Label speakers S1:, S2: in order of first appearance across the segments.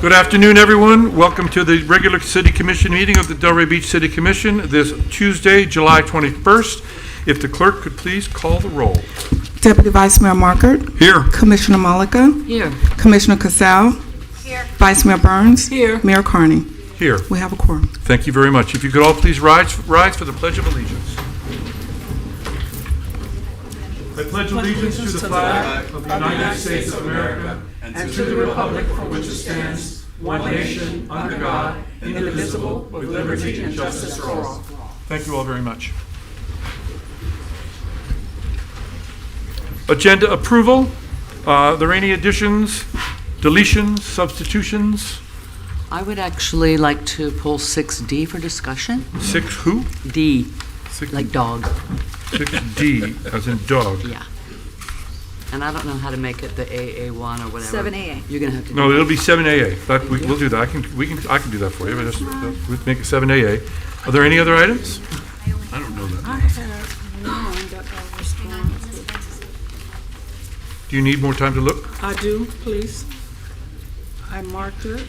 S1: Good afternoon, everyone. Welcome to the regular City Commission meeting of the Delray Beach City Commission this Tuesday, July 21st. If the clerk could please call the roll.
S2: Deputy Vice Mayor Markert.
S1: Here.
S2: Commissioner Malika.
S3: Here.
S2: Commissioner Casal.
S3: Here.
S2: Vice Mayor Burns.
S3: Here.
S2: Mayor Carney.
S1: Here.
S2: We have a quorum.
S1: Thank you very much. If you could all please rise for the Pledge of Allegiance. I pledge allegiance to the flag of the United States of America and to the republic for which it stands, one nation, under God, indivisible, with liberty and justice for all. Thank you all very much. Agenda approval. Are there any additions, deletions, substitutions?
S3: I would actually like to pull 6D for discussion.
S1: 6 who?
S3: D,
S1: 6,
S3: like dog.
S1: 6D, as in dog.
S3: Yeah. And I don't know how to make it the AA1 or whatever.
S4: 7AA.
S3: You're going to have to do
S1: No,
S3: that.
S1: it'll be 7AA. But we'll do that. I can do that for you. But we'll make it 7AA. Are there any other items?
S4: I had one that I was going
S1: Do you need more time to look?
S4: to. I do, please. I marked it.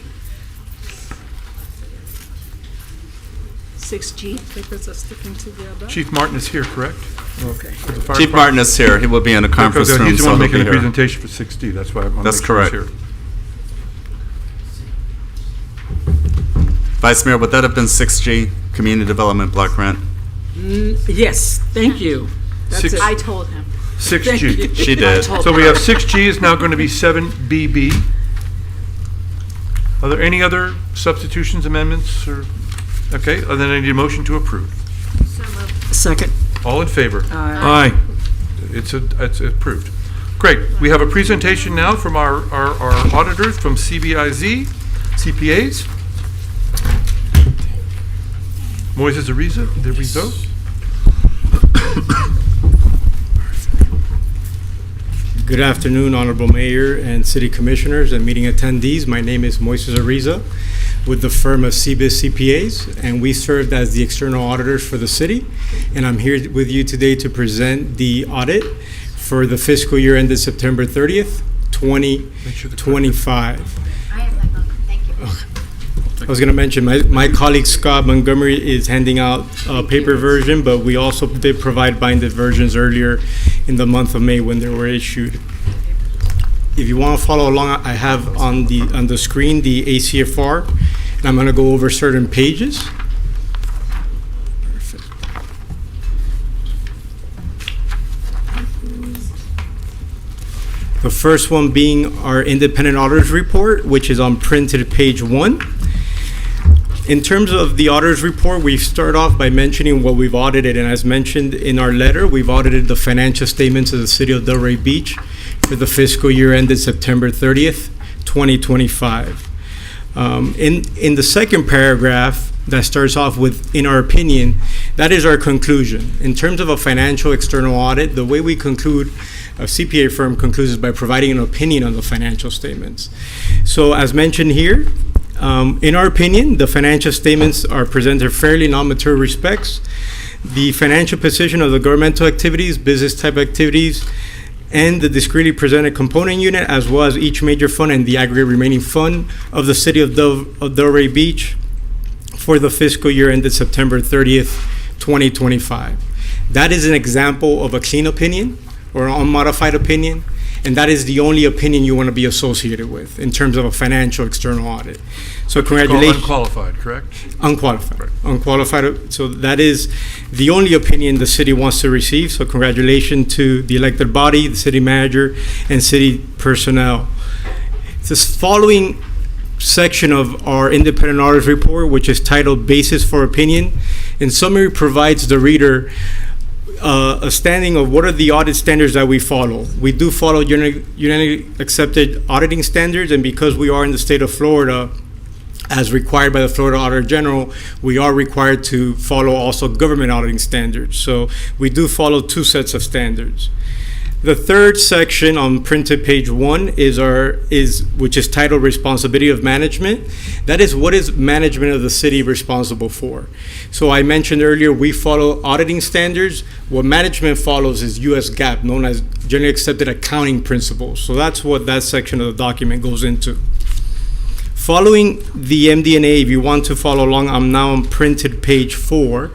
S4: 6G, papers are sticking together.
S1: Chief Martin is here, correct?
S4: Okay.
S1: For the fire
S5: Chief Martin is here. He will be in a conference
S1: Because
S5: room,
S1: he's the
S5: so
S1: one
S5: he'll
S1: making
S5: be
S1: the
S5: here.
S1: presentation for 6D. That's why I'm
S5: That's
S1: making
S5: correct.
S1: sure he's here.
S5: Vice Mayor, would that have been 6G, Community Development Block Grant?
S4: Yes, thank you. That's
S1: Six-
S4: it. I told him.
S1: 6G.
S5: She did.
S1: So we have 6G is now going to be 7BB. Are there any other substitutions, amendments, or? Okay, and then I need a motion to approve.
S4: Second.
S1: All in favor?
S4: Aye.
S1: Aye. It's approved. Great. We have a presentation now from our auditors from CBIZ, CPAs. Moises Ariza.
S6: Good afternoon, Honorable Mayor and City Commissioners and meeting attendees. My name is Moises Ariza with the firm of CBIZ CPAs, and we served as the external auditors for the city. And I'm here with you today to present the audit for the fiscal year ended September 30th, 2025.
S7: I have my book, thank you.
S6: I was going to mention, my colleague Scott Montgomery is handing out a paper version, but we also did provide binded versions earlier in the month of May when they were issued. If you want to follow along, I have on the screen the ACFR, and I'm going to go over certain pages. Perfect. The first one being our independent auditors report, which is on printed page 1. In terms of the auditor's report, we start off by mentioning what we've audited, and as mentioned in our letter, we've audited the financial statements of the City of Delray Beach for the fiscal year ended September 30th, 2025. In the second paragraph that starts off with, in our opinion, that is our conclusion. In terms of a financial external audit, the way we conclude, a CPA firm concludes is by providing an opinion on the financial statements. So as mentioned here, in our opinion, the financial statements are presented fairly in all material respects. The financial position of the governmental activities, business type activities, and the discretely presented component unit, as well as each major fund and the aggregate remaining fund of the City of Delray Beach for the fiscal year ended September 30th, 2025. That is an example of a clean opinion or an unmodified opinion. And that is the only opinion you want to be associated with in terms of a financial external audit. So congratulations.
S1: Unqualified, correct?
S6: Unqualified.
S1: Right.
S6: Unqualified. So that is the only opinion the city wants to receive. So congratulations to the elected body, the city manager, and city personnel. This following section of our independent auditors report, which is titled Basis for Opinion, in summary provides the reader a standing of what are the audit standards that we follow. We do follow generally accepted auditing standards, and because we are in the state of Florida, as required by the Florida Auditor General, we are required to follow also government auditing standards. So we do follow two sets of standards. The third section on printed page 1 which is titled Responsibility of Management. That is, what is management of the city responsible for? So I mentioned earlier, we follow auditing standards. What management follows is US GAAP, known as Generally Accepted Accounting Principles. So that's what that section of the document goes into. Following the MD&A, if you want to follow along, I'm now on printed page 4.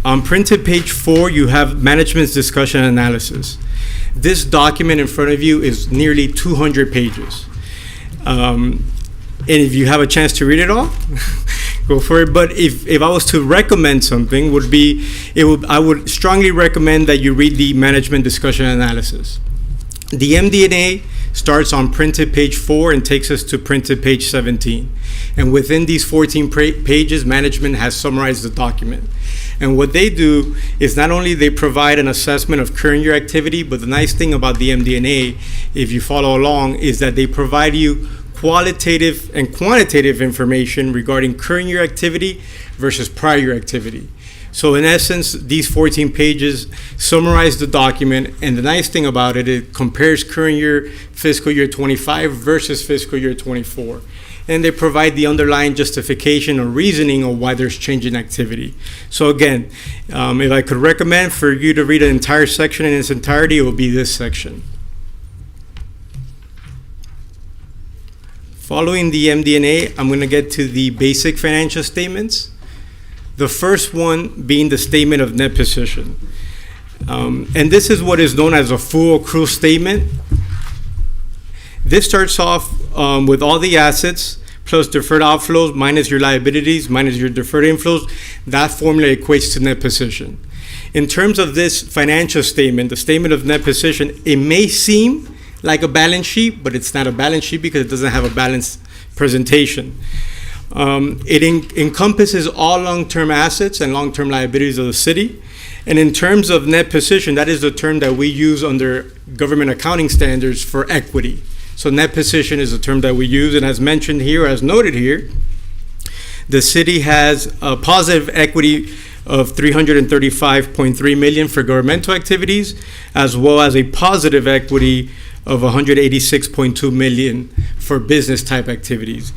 S6: On printed page 4, you have management's discussion and analysis. This document in front of you is nearly 200 pages. And if you have a chance to read it all, go for it. But if I was to recommend something, I would strongly recommend that you read the management discussion and analysis. The MD&A starts on printed page 4 and takes us to printed page 17. And within these 14 pages, management has summarized the document. And what they do is not only they provide an assessment of current year activity, but the nice thing about the MD&A, if you follow along, is that they provide you qualitative and quantitative information regarding current year activity versus prior year activity. So in essence, these 14 pages summarize the document, and the nice thing about it, it compares current year fiscal year 25 versus fiscal year 24. And they provide the underlying justification or reasoning of why there's change in activity. So again, if I could recommend for you to read an entire section in its entirety, it will be this section. Following the MD&A, I'm going to get to the basic financial statements. The first one being the statement of net position. And this is what is known as a full accrual statement. This starts off with all the assets plus deferred outflows minus your liabilities minus your deferred inflows. That formula equates to net position. In terms of this financial statement, the statement of net position, it may seem like a balance sheet, but it's not a balance sheet because it doesn't have a balanced presentation. It encompasses all long-term assets and long-term liabilities of the city. And in terms of net position, that is the term that we use under government accounting standards for equity. So net position is a term that we use, and as mentioned here, as noted here, the city has a positive equity of $335.3 million for governmental activities, as well as a positive equity of $186.2 million for business type activities.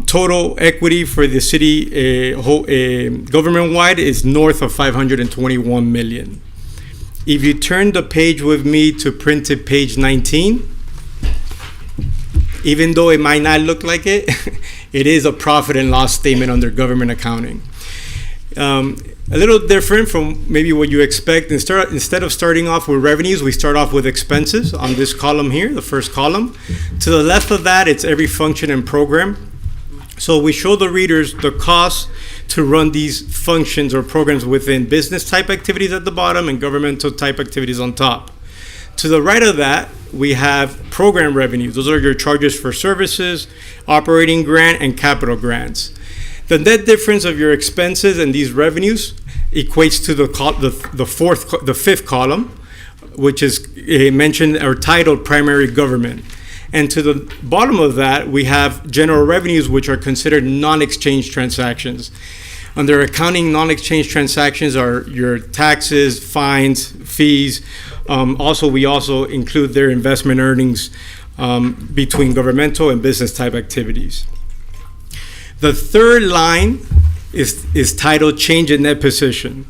S6: Total equity for the city government-wide is north of $521 million. If you turn the page with me to printed page 19, even though it might not look like it, it is a profit and loss statement under government accounting. A little different from maybe what you expect. Instead of starting off with revenues, we start off with expenses on this column here, the first column. To the left of that, it's every function and program. So we show the readers the cost to run these functions or programs within business type activities at the bottom and governmental type activities on top. To the right of that, we have program revenues. Those are your charges for services, operating grant, and capital grants. The net difference of your expenses and these revenues equates to the fifth column, which is mentioned or titled primary government. And to the bottom of that, we have general revenues, which are considered non-exchange transactions. Under accounting, non-exchange transactions are your taxes, fines, fees. We also include their investment earnings between governmental and business type activities. The third line is titled change in net position.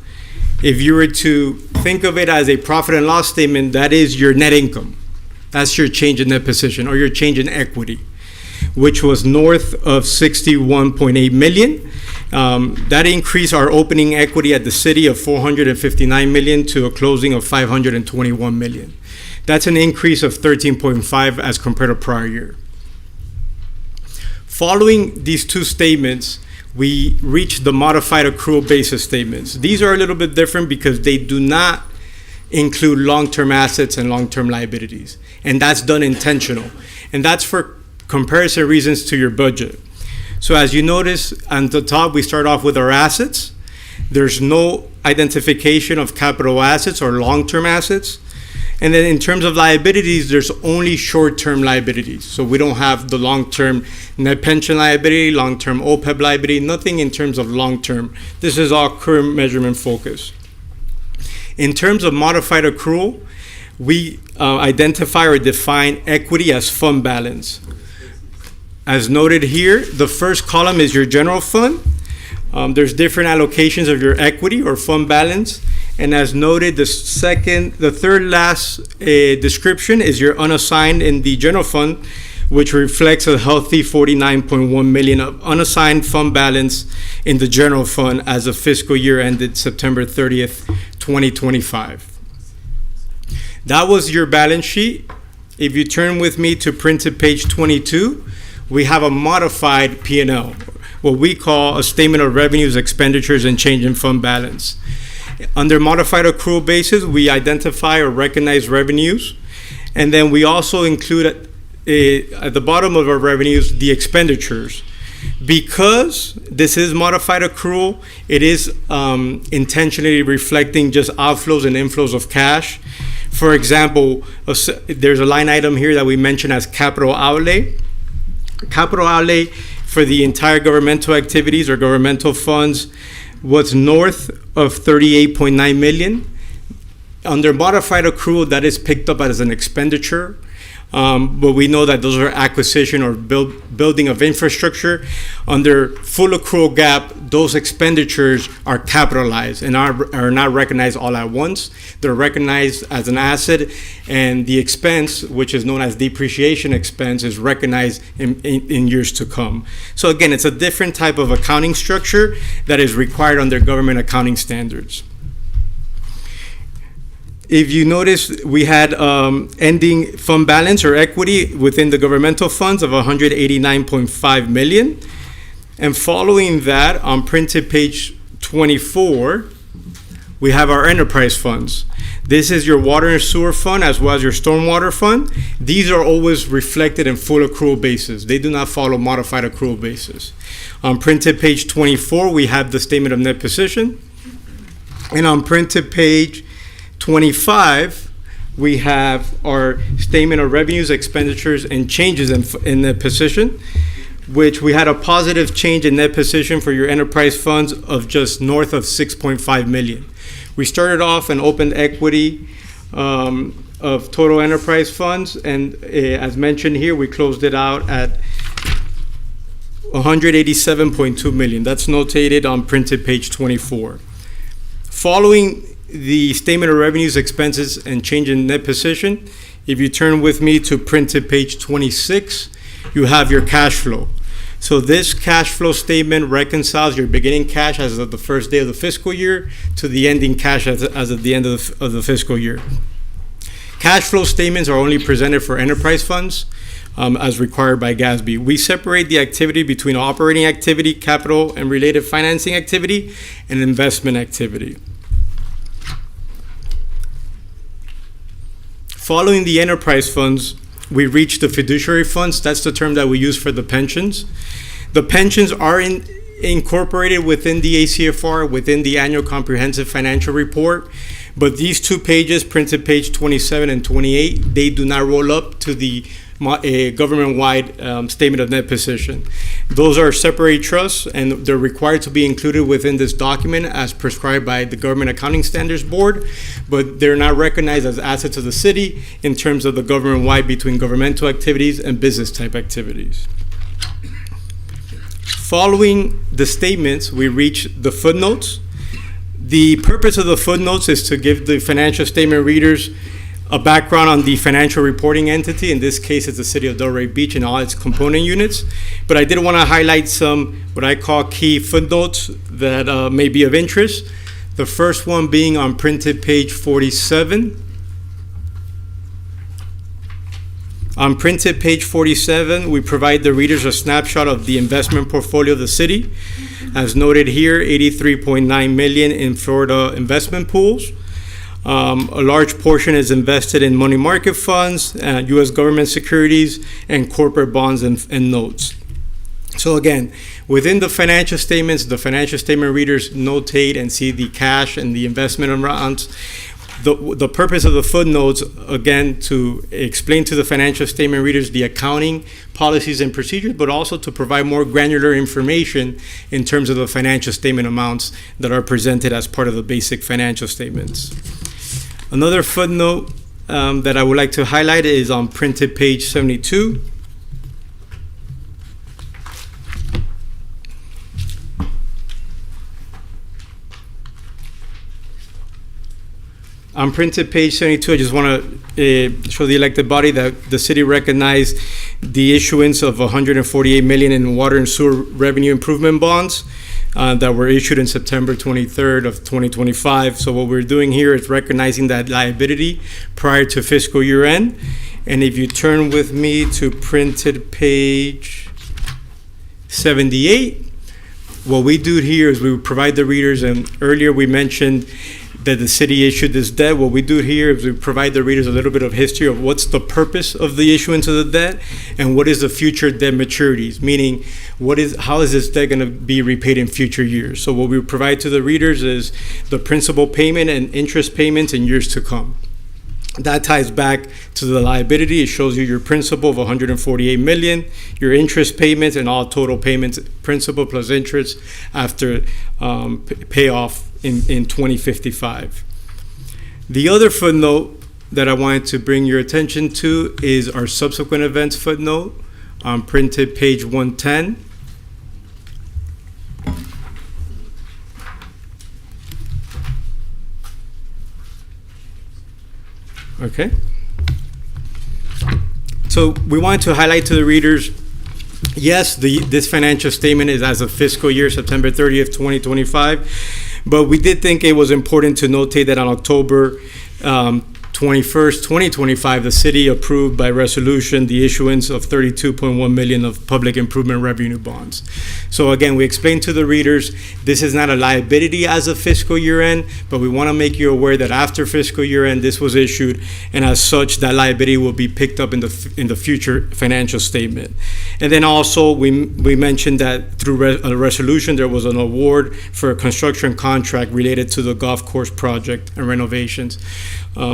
S6: If you were to think of it as a profit and loss statement, that is your net income. That's your change in net position or your change in equity, which was north of $61.8 million. That increased our opening equity at the city of $459 million to a closing of $521 million. That's an increase of 13.5 as compared to prior year. Following these two statements, we reach the modified accrual basis statements. These are a little bit different because they do not include long-term assets and long-term liabilities. And that's done intentional. And that's for comparison reasons to your budget. So as you notice on the top, we start off with our assets. There's no identification of capital assets or long-term assets. And then in terms of liabilities, there's only short-term liabilities. So we don't have the long-term net pension liability, long-term OPEB liability, nothing in terms of long-term. This is all current measurement focus. In terms of modified accrual, we identify or define equity as fund balance. As noted here, the first column is your general fund. There's different allocations of your equity or fund balance. And as noted, the third last description is your unassigned in the general fund, which reflects a healthy 49.1 million of unassigned fund balance in the general fund as the fiscal year ended September 30th, 2025. That was your balance sheet. If you turn with me to printed page 22, we have a modified P&L, what we call a statement of revenues, expenditures, and change in fund balance. Under modified accrual basis, we identify or recognize revenues, and then we also include at the bottom of our revenues the expenditures. Because this is modified accrual, it is intentionally reflecting just outflows and inflows of cash. For example, there's a line item here that we mention as capital outlay. Capital outlay for the entire governmental activities or governmental funds was north of 38.9 million. Under modified accrual, that is picked up as an expenditure. But we know that those are acquisition or building of infrastructure. Under full accrual GAAP, those expenditures are capitalized and are not recognized all at once. They're recognized as an asset, and the expense, which is known as depreciation expense, is recognized in years to come. So again, it's a different type of accounting structure that is required under government accounting standards. If you notice, we had ending fund balance or equity within the governmental funds of 189.5 million. And following that, on printed page 24, we have our enterprise funds. This is your water and sewer fund as well as your stormwater fund. These are always reflected in full accrual basis. They do not follow modified accrual basis. On printed page 24, we have the statement of net position. And on printed page 25, we have our statement of revenues, expenditures, and changes in the position, which we had a positive change in net position for your enterprise funds of just north of 6.5 million. We started off an open equity of total enterprise funds, and as mentioned here, we closed it out at 187.2 million. That's notated on printed page 24. Following the statement of revenues, expenses, and change in net position, if you turn with me to printed page 26, you have your cash flow. So this cash flow statement reconciles your beginning cash as of the first day of the fiscal year to the ending cash as of the end of the fiscal year. Cash flow statements are only presented for enterprise funds as required by GASB. We separate the activity between operating activity, capital and related financing activity, and investment activity. Following the enterprise funds, we reach the fiduciary funds. That's the term that we use for the pensions. The pensions are incorporated within the ACFR, within the annual comprehensive financial report. But these two pages, printed page 27 and 28, they do not roll up to the government-wide statement of net position. Those are separate trusts, and they're required to be included within this document as prescribed by the Government Accounting Standards Board, but they're not recognized as assets of the city in terms of the government-wide between governmental activities and business-type activities. Following the statements, we reach the footnotes. The purpose of the footnotes is to give the financial statement readers a background on the financial reporting entity. In this case, it's the City of Delray Beach and all its component units. But I did want to highlight some what I call key footnotes that may be of interest. The first one being on printed page 47. On printed page 47, we provide the readers a snapshot of the investment portfolio of the city. As noted here, 83.9 million in Florida investment pools. A large portion is invested in money market funds, U.S. government securities, and corporate bonds and notes. So again, within the financial statements, the financial statement readers notate and see the cash and the investment amounts. The purpose of the footnotes, again, to explain to the financial statement readers the accounting policies and procedures, but also to provide more granular information in terms of the financial statement amounts that are presented as part of the basic financial statements. Another footnote that I would like to highlight is on printed page 72. On printed page 72, I just want to show the elected body that the city recognized the issuance of $148 million in water and sewer revenue improvement bonds that were issued in September 23rd of 2025. So what we're doing here is recognizing that liability prior to fiscal year end. And if you turn with me to printed page 78, what we do here is we provide the readers, and earlier we mentioned that the city issued this debt. What we do here is we provide the readers a little bit of history of what's the purpose of the issuance of the debt and what is the future debt maturities, meaning how is this debt going to be repaid in future years. So what we provide to the readers is the principal payment and interest payments in years to come. That ties back to the liability. It shows you your principal of $148 million, your interest payments, and all total payments, principal plus interest after payoff in 2055. The other footnote that I wanted to bring your attention to is our subsequent events footnote on printed page 110. Okay. So we want to highlight to the readers, yes, this financial statement is as of fiscal year September 30th, 2025, but we did think it was important to notate that on October 21st, 2025, the city approved by resolution the issuance of $32.1 million of public improvement revenue bonds. So again, we explained to the readers, this is not a liability as of fiscal year end, but we want to make you aware that after fiscal year end, this was issued, and as such, that liability will be picked up in the future financial statement. And then also, we mentioned that through a resolution, there was an award for a construction contract related to the golf course project and renovations.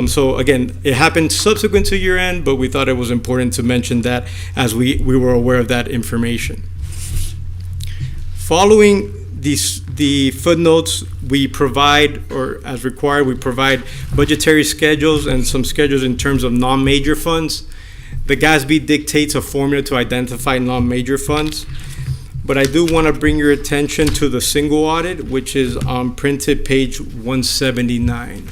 S6: So again, it happened subsequent to year end, but we thought it was important to mention that as we were aware of that information. Following the footnotes, we provide, or as required, we provide budgetary schedules and some schedules in terms of non-major funds. The GASB dictates a formula to identify non-major funds, but I do want to bring your attention to the single audit, which is on printed page 179.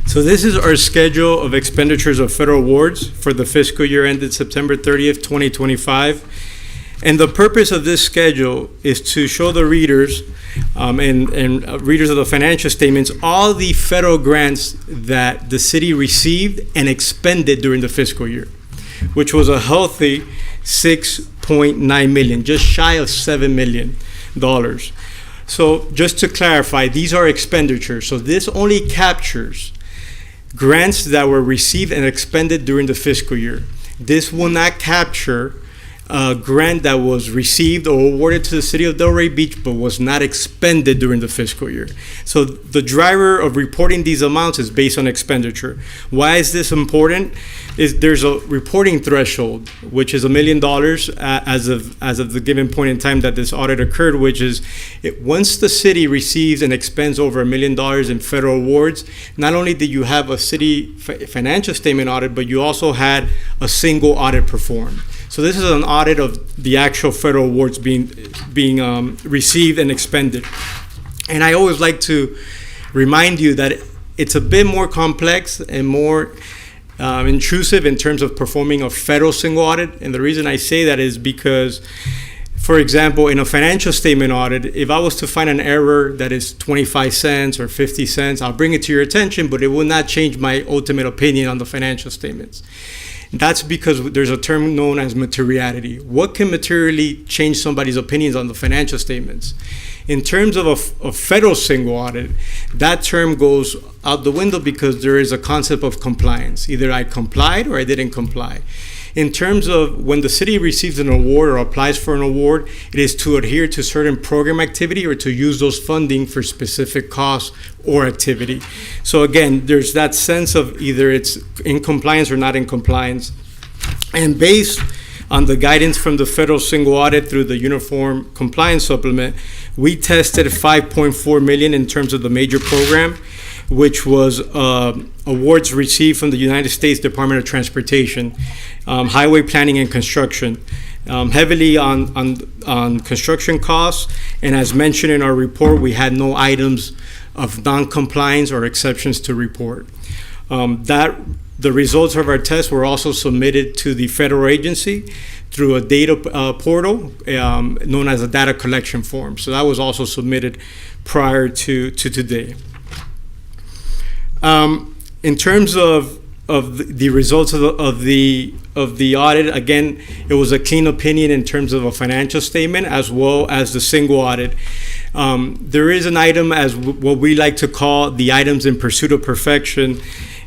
S6: So this is our schedule of expenditures of federal awards for the fiscal year ended September 30th, 2025. And the purpose of this schedule is to show the readers and readers of the financial statements all the federal grants that the city received and expended during the fiscal year, which was a healthy $6.9 million, just shy of $7 million. So just to clarify, these are expenditures. So this only captures grants that were received and expended during the fiscal year. This will not capture a grant that was received or awarded to the city of Delray Beach but was not expended during the fiscal year. So the driver of reporting these amounts is based on expenditure. Why is this important? There's a reporting threshold, which is $1 million as of the given point in time that this audit occurred, which is once the city receives and expends over $1 million in federal awards, not only did you have a city financial statement audit, but you also had a single audit performed. So this is an audit of the actual federal awards being received and expended. And I always like to remind you that it's a bit more complex and more intrusive in terms of performing a federal single audit. And the reason I say that is because, for example, in a financial statement audit, if I was to find an error that is 25 cents or 50 cents, I'll bring it to your attention, but it will not change my ultimate opinion on the financial statements. That's because there's a term known as materiality. What can materially change somebody's opinions on the financial statements? In terms of a federal single audit, that term goes out the window because there is a concept of compliance. Either I complied or I didn't comply. In terms of when the city receives an award or applies for an award, it is to adhere to certain program activity or to use those funding for specific costs or activity. So again, there's that sense of either it's in compliance or not in compliance. And based on the guidance from the federal single audit through the Uniform Compliance Supplement, we tested 5.4 million in terms of the major program, which was awards received from the United States Department of Transportation, highway planning and construction, heavily on construction costs. And as mentioned in our report, we had no items of non-compliance or exceptions to report. The results of our test were also submitted to the federal agency through a data portal known as a data collection form. So that was also submitted prior to today. In terms of the results of the audit, again, it was a clean opinion in terms of a financial statement as well as the single audit. There is an item as what we like to call the items in pursuit of perfection,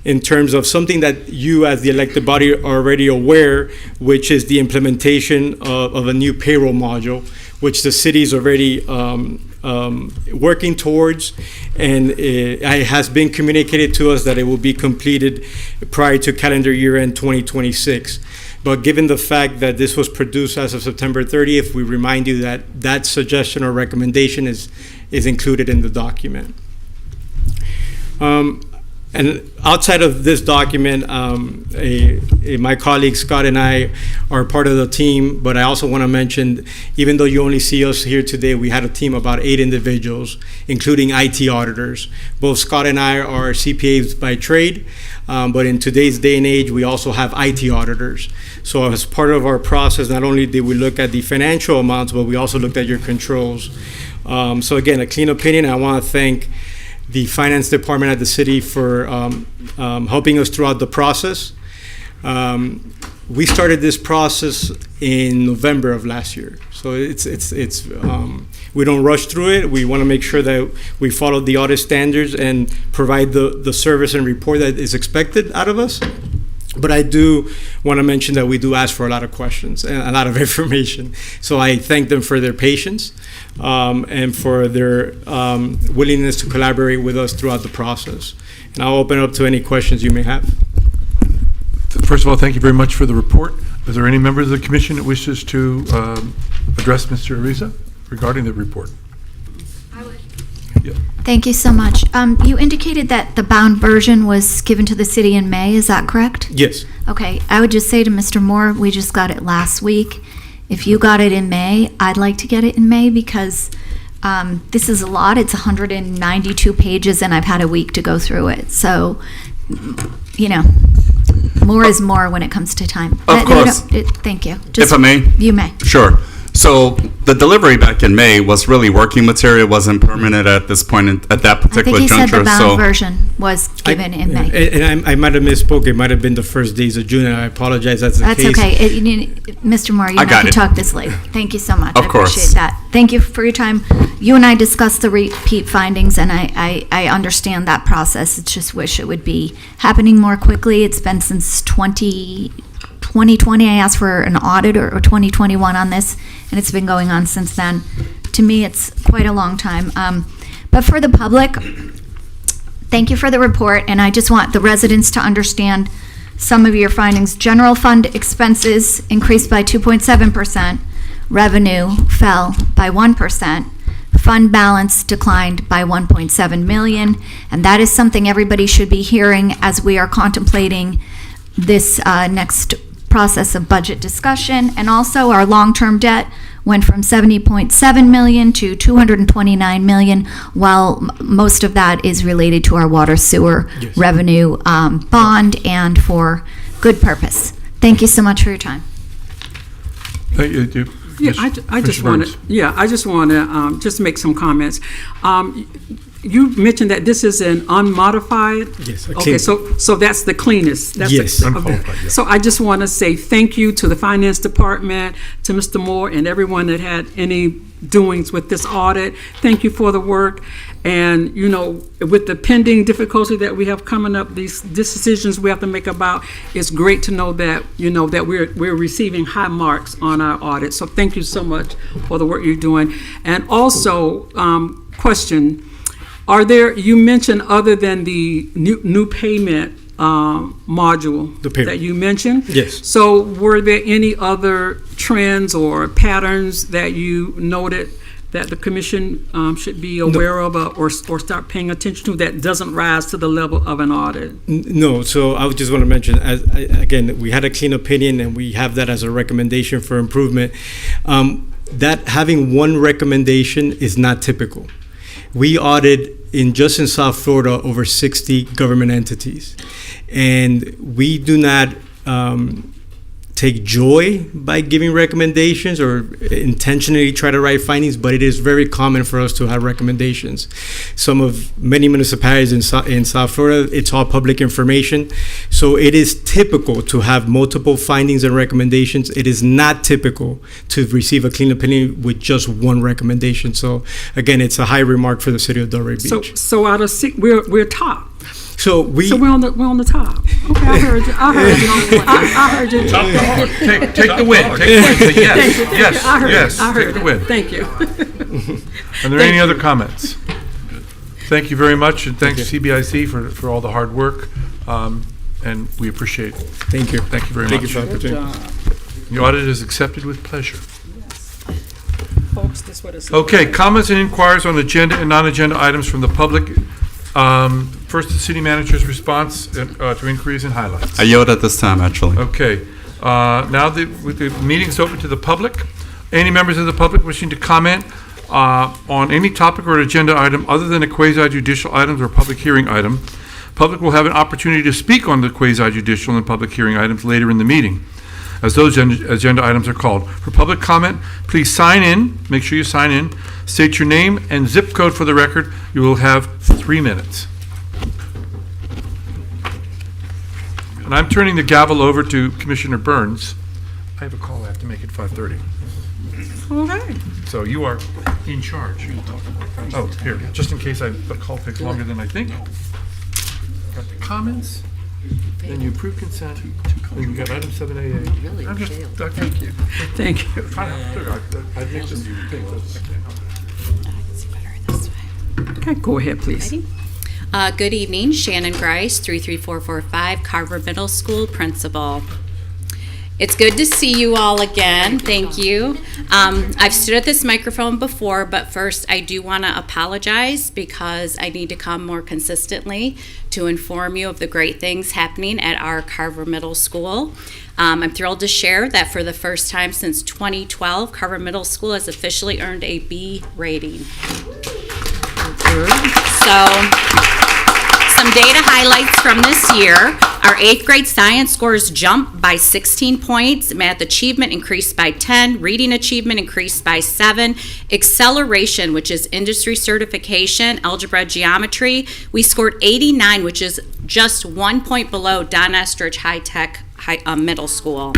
S6: in terms of something that you as the elected body are already aware, which is the implementation of a new payroll module, which the city is already working towards, and it has been communicated to us that it will be completed prior to calendar year end 2026. But given the fact that this was produced as of September 30th, we remind you that that suggestion or recommendation is included in the document. And outside of this document, my colleague Scott and I are part of the team, but I also want to mention, even though you only see us here today, we had a team of about 8 individuals, including IT auditors. Both Scott and I are CPAs by trade, but in today's day and age, we also have IT auditors. So as part of our process, not only did we look at the financial amounts, but we also looked at your controls. So again, a clean opinion. I want to thank the finance department at the city for helping us throughout the process. We started this process in November of last year, so it's we don't rush through it. We want to make sure that we follow the audit standards and provide the service and report that is expected out of us. But I do want to mention that we do ask for a lot of questions and a lot of information. So I thank them for their patience and for their willingness to collaborate with us throughout the process. And I'll open it up to any questions you may have.
S1: First of all, thank you very much for the report. Is there any member of the commission that wishes to address Mr. Ariza regarding the report?
S7: I would.
S1: Yeah.
S7: Thank you so much. You indicated that the bound version was given to the city in May, is that correct?
S6: Yes.
S7: Okay, I would just say to Mr. Moore, we just got it last week. If you got it in May, I'd like to get it in May because this is a lot. It's 192 pages and I've had a week to go through it. So, you know, more is more when it comes to time.
S5: Of course.
S7: Thank you.
S5: If I may?
S7: You may.
S5: Sure. So the delivery back in May was really working material, wasn't permanent at this point, at that
S7: I
S5: particular
S7: think he said
S5: juncture.
S7: the bound version was given in May.
S6: And I might have misspoke. It might have been the first days of June, and I apologize. That's the
S7: That's
S6: case.
S7: okay. Mr. Moore, you
S5: I
S7: and I
S5: got
S7: can
S5: it.
S7: talk this later. Thank you so much.
S5: Of
S7: I
S5: course.
S7: appreciate that. Thank you for your time. You and I discussed the repeat findings, and I understand that process. It's just wish it would be happening more quickly. It's been since 2020. I asked for an audit, or 2021 on this, and it's been going on since then. To me, it's quite a long time. But for the public, thank you for the report, and I just want the residents to understand some of your findings. General fund expenses increased by 2.7%. Revenue fell by 1%. Fund balance declined by 1.7 million, and that is something everybody should be hearing as we are contemplating this next process of budget discussion. And also our long-term debt went from 70.7 million to 229 million, while most of that is related to our water sewer
S6: Yes.
S7: revenue bond and for good purpose. Thank you so much for your time.
S1: Thank you.
S4: Yeah,
S1: Yes,
S4: I just
S1: Mr.
S4: want
S1: Burns.
S4: to, just make some comments. You mentioned that this is an unmodified?
S6: Yes, a
S4: Okay,
S6: clean-
S4: so that's the cleanest? That's
S6: Yes.
S4: the-
S1: Unqualified,
S4: okay.
S1: yeah.
S4: So I just want to say thank you to the finance department, to Mr. Moore, and everyone that had any doings with this audit. Thank you for the work. And, you know, with the pending difficulty that we have coming up, these decisions we have to make about, it's great to know that, you know, that we're receiving high marks on our audit. So thank you so much for the work you're doing. And also, question, are there, you mentioned other than the new payment module
S6: The payment.
S4: that you mentioned?
S6: Yes.
S4: So were there any other trends or patterns that you noted that the commission should be aware of or start paying attention to that doesn't rise to the level of an audit?
S6: No, so I would just want to mention, again, we had a clean opinion and we have that as a recommendation for improvement. That having one recommendation is not typical. We audit just in South Florida over 60 government entities, and we do not take joy by giving recommendations or intentionally try to write findings, but it is very common for us to have recommendations. Many municipalities in South Florida, it's all public information. So it is typical to have multiple findings and recommendations. It is not typical to receive a clean opinion with just one recommendation. So again, it's a high remark for the city of Delray Beach.
S4: So out of six, we're top.
S6: So we're
S4: on the top. Okay, I heard you. I heard you.
S1: Top dog. Take the win. Take the win. Say yes.
S4: I heard
S1: Yes.
S4: I heard
S1: Take the
S4: it.
S1: win.
S4: Thank you.
S1: Are there any other comments? Thank you very much, and thanks CBIC for all the hard work, and we appreciate it.
S6: Thank you.
S1: Thank you very
S6: Thank
S1: much.
S6: you for the opportunity.
S1: The audit is accepted with pleasure.
S4: Folks, this what it's
S1: Okay, comments and inquiries on agenda and non-agenda items from the public. First, the city manager's response to inquiries and highlights.
S5: I yield at this time, actually.
S1: Okay, now the meeting is open to the public. Any members of the public wishing to comment on any topic or agenda item other than a quasi-judicial items or public hearing item, public will have an opportunity to speak on the quasi-judicial and public hearing items later in the meeting, as those agenda items are called. For public comment, please sign in, make sure you sign in, state your name and zip code for the record. You will have 3 minutes. And I'm turning the gavel over to Commissioner Burns. I have a call I have to make at 5:30.
S4: Okay.
S1: So you are in charge. Oh, here, just in case the call takes longer than I think. Got the comments, then you approve consent, then you got item 7AA.
S3: Really
S1: I'm just,
S3: failed.
S1: thank you.
S4: Thank you.
S1: I make this big.
S4: Okay, go ahead, please.
S8: Good evening, Shannon Grice, 33445 Carver Middle School Principal. It's good to see you all again. Thank you. I've stood at this microphone before, but first I do want to apologize because I need to come more consistently to inform you of the great things happening at our Carver Middle School. I'm thrilled to share that for the first time since 2012, Carver Middle School has officially earned a B rating. So, some data highlights from this year. Our 8th grade science scores jumped by 16 points, math achievement increased by 10, reading achievement increased by 7, acceleration, which is industry certification, algebra, geometry, we scored 89, which is just 1 point below Don Estridge High-Tech Middle School.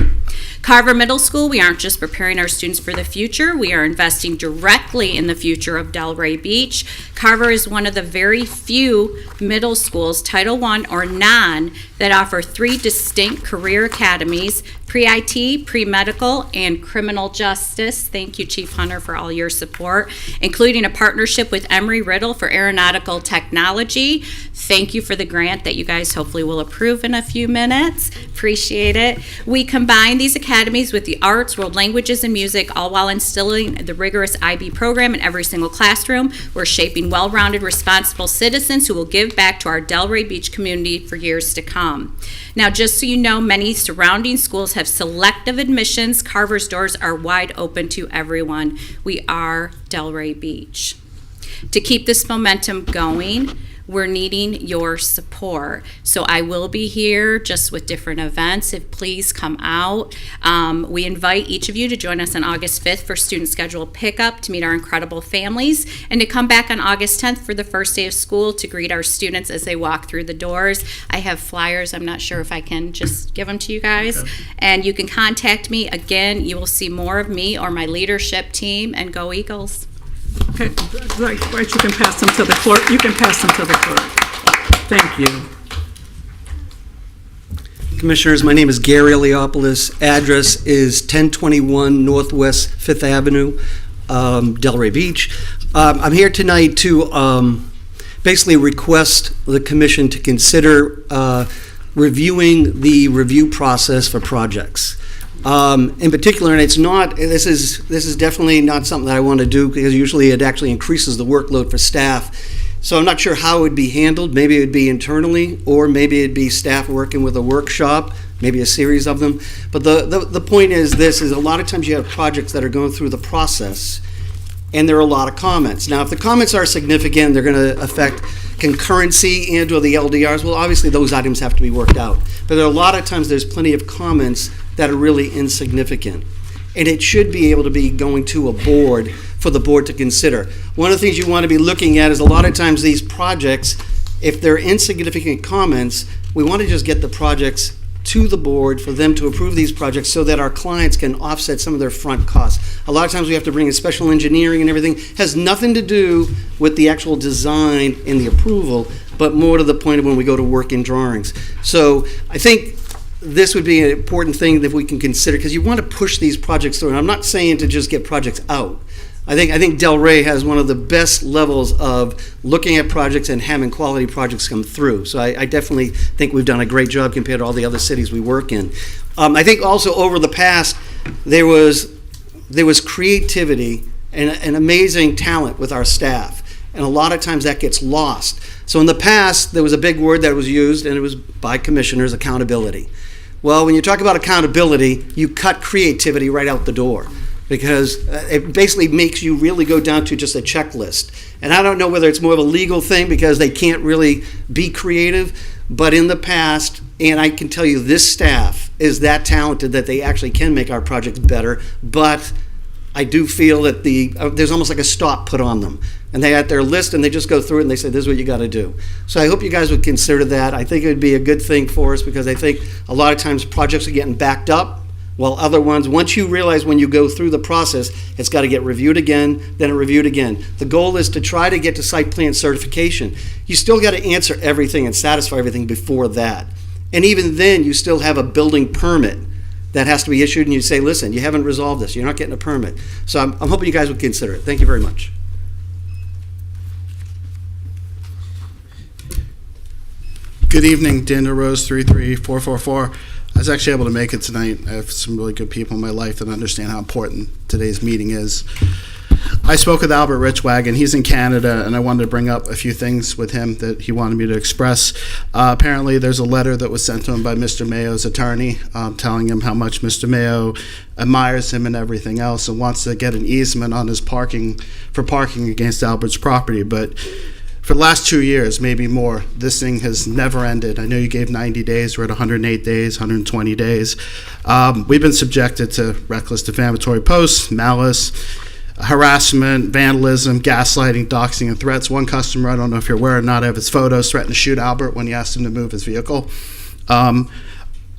S8: Carver Middle School, we aren't just preparing our students for the future, we are investing directly in the future of Delray Beach. Carver is one of the very few middle schools, Title I or non, that offer 3 distinct career academies, pre-IT, pre-medical, and criminal justice. Thank you, Chief Hunter, for all your support, including a partnership with Embry-Riddle for aeronautical technology. Thank you for the grant that you guys hopefully will approve in a few minutes. Appreciate it. We combine these academies with the arts, world languages, and music, all while instilling the rigorous IB program in every single classroom. We're shaping well-rounded, responsible citizens who will give back to our Delray Beach community for years to come. Now, just so you know, many surrounding schools have selective admissions. Carver's doors are wide open to everyone. We are Delray Beach. To keep this momentum going, we're needing your support. So I will be here just with different events. If please come out. We invite each of you to join us on August 5th for student schedule pickup to meet our incredible families and to come back on August 10th for the first day of school to greet our students as they walk through the doors. I have flyers. I'm not sure if I can just give them to you guys. Okay. And you can contact me. Again, you will see more of me or my leadership team, and go Eagles.
S4: Okay, right, you can pass them to the clerk. You can pass them to the clerk. Thank you.
S9: Commissioners, my name is Gary Leopoulos. Address is 1021 Northwest 5th Avenue, Delray Beach. I'm here tonight to basically request the commission to consider reviewing the review process for projects. In particular, and this is definitely not something that I want to do because usually it actually increases the workload for staff. So I'm not sure how it would be handled. Maybe it would be internally, or maybe it'd be staff working with a workshop, maybe a series of them. But the point is a lot of times you have projects that are going through the process, and there are a lot of comments. Now, if the comments are significant, they're going to affect concurrency and or the LDRs, well, obviously those items have to be worked out. But there are a lot of times there's plenty of comments that are really insignificant. And it should be able to be going to a board for the board to consider. One of the things you want to be looking at is a lot of times these projects, if they're insignificant comments, we want to just get the projects to the board for them to approve these projects so that our clients can offset some of their front costs. A lot of times we have to bring in special engineering and everything. It has nothing to do with the actual design and the approval, but more to the point of when we go to work in drawings. So I think this would be an important thing that we can consider, because you want to push these projects through. And I'm not saying to just get projects out. I think Delray has one of the best levels of looking at projects and having quality projects come through. So I definitely think we've done a great job compared to all the other cities we work in. I think also over the past, there was creativity and amazing talent with our staff. And a lot of times that gets lost. So in the past, there was a big word that was used, and it was by commissioners, accountability. Well, when you talk about accountability, you cut creativity right out the door, because it basically makes you really go down to just a checklist. And I don't know whether it's more of a legal thing because they can't really be creative, but in the past, and I can tell you this staff is that talented that they actually can make our projects better, but I do feel that there's almost like a stop put on them. And they have their list and they just go through it and they say, this is what you got to do. So I hope you guys would consider that. I think it would be a good thing for us, because I think a lot of times projects are getting backed up, while other ones, once you realize when you go through the process, it's got to get reviewed again, then reviewed again. The goal is to try to get to site plan certification. You still got to answer everything and satisfy everything before that. And even then, you still have a building permit that has to be issued, and you say, listen, you haven't resolved this. You're not getting a permit. So I'm hoping you guys would consider it. Thank you very much.
S10: Good evening, Daniel Rose, 33444. I was actually able to make it tonight. I have some really good people in my life that understand how important today's meeting is. I spoke with Albert Richwagon. He's in Canada, and I wanted to bring up a few things with him that he wanted me to express. Apparently, there's a letter that was sent to him by Mr. Mayo's attorney telling him how much Mr. Mayo admires him and everything else, and wants to get an easement on his parking against Albert's property. But for the last 2 years, maybe more, this thing has never ended. I know you gave 90 days. We're at 108 days, 120 days. We've been subjected to reckless defamatory posts, malice, harassment, vandalism, gaslighting, doxing, and threats. One customer, I don't know if you're aware or not, I have his photos, threatened to shoot Albert when he asked him to move his vehicle.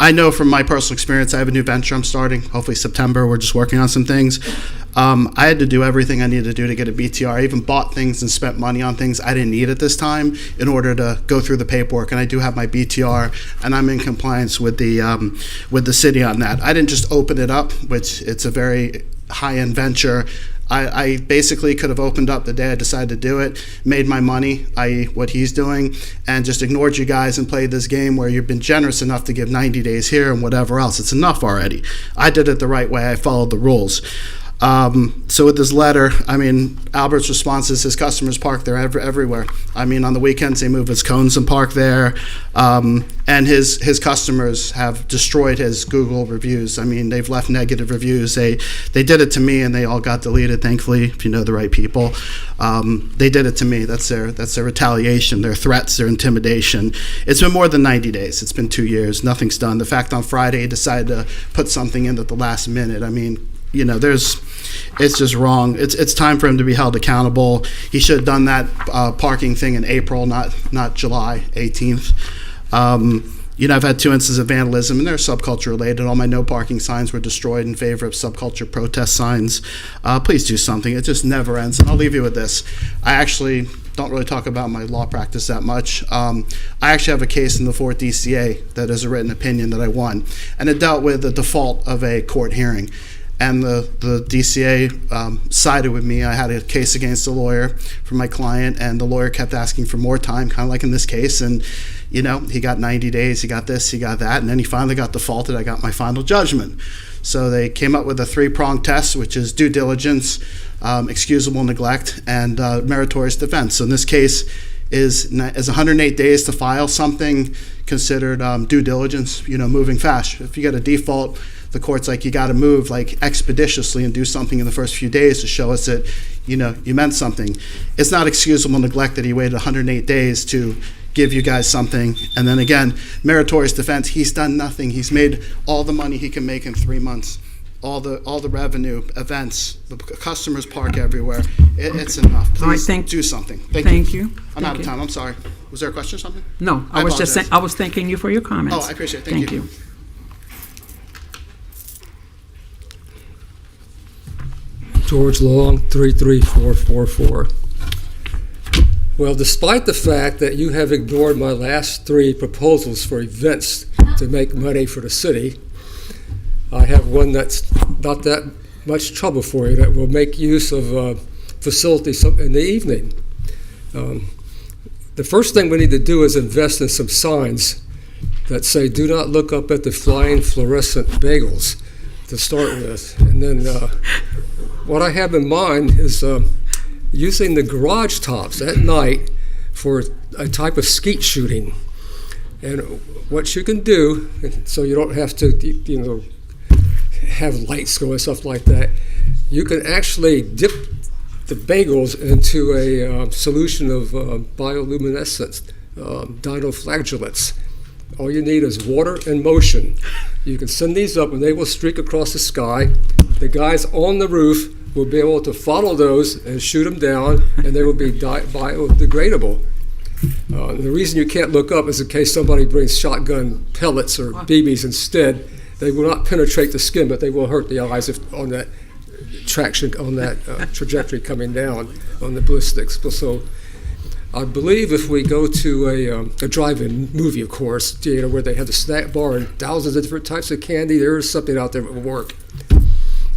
S10: I know from my personal experience, I have a new venture I'm starting, hopefully September. We're just working on some things. I had to do everything I needed to do to get a BTR. I even bought things and spent money on things I didn't need at this time in order to go through the paperwork. And I do have my BTR, and I'm in compliance with the city on that. I didn't just open it up, which it's a very high-end venture. I basically could have opened up the day I decided to do it, made my money, i.e. what he's doing, and just ignored you guys and played this game where you've been generous enough to give 90 days here and whatever else. It's enough already. I did it the right way. I followed the rules. So with this letter, I mean, Albert's response is his customers park there everywhere. I mean, on the weekends, they move his cones and park there. And his customers have destroyed his Google reviews. I mean, they've left negative reviews. They did it to me, and they all got deleted, thankfully, if you know the right people. They did it to me. That's their retaliation, their threats, their intimidation. It's been more than 90 days. It's been 2 years. Nothing's done. The fact on Friday he decided to put something in at the last minute, I mean, you know, it's just wrong. It's time for him to be held accountable. He should have done that parking thing in April, not July 18th. You know, I've had 2 instances of vandalism, and they're subculture related. All my no parking signs were destroyed in favor of subculture protest signs. Please do something. It just never ends. And I'll leave you with this. I actually don't really talk about my law practice that much. I actually have a case in the 4th DCA that is a written opinion that I won, and it dealt with the default of a court hearing. and the DCA sided with me. I had a case against a lawyer for my client, and the lawyer kept asking for more time, kind of like in this case. And, you know, he got 90 days, he got this, he got that, and then he finally got defaulted. I got my final judgment. So they came up with a 3-pronged test, which is due diligence, excusable neglect, and meritorious defense. So in this case, is 108 days to file something considered due diligence, you know, moving fast. If you get a default, the court's like, you got to move like expeditiously and do something in the first few days to show us that, you know, you meant something. It's not excusable neglect that he waited 108 days to give you guys something. And then again, meritorious defense, he's done nothing. He's made all the money he can make in 3 months. All the revenue, events, the customers park everywhere. It's enough. Please do something.
S4: Thank you.
S10: I'm out of time. I'm sorry. Was there a question or something?
S4: No, I was just saying, I was thanking you for your comments.
S10: Oh, I appreciate it. Thank you.
S11: George Long, 33444. Well, despite the fact that you have ignored my last 3 proposals for events to make money for the city, I have one that's not that much trouble for you that will make use of facilities in the evening. The first thing we need to do is invest in some signs that say, do not look up at the flying fluorescent bagels, to start with. And then what I have in mind is using the garage tops at night for a type of skeet shooting. And what you can do, so you don't have to, you know, have lights go and stuff like that, you can actually dip the bagels into a solution of bioluminescent dinoflagellates. All you need is water and motion. You can send these up and they will streak across the sky. The guys on the roof will be able to follow those and shoot them down, and they will be biodegradable. The reason you can't look up is in case somebody brings shotgun pellets or BBs instead. They will not penetrate the skin, but they will hurt the eyes on that traction, on that trajectory coming down on the ballistics. So I believe if we go to a drive-in movie, of course, theater where they have the snack bar and thousands of different types of candy, there is something out there that will work.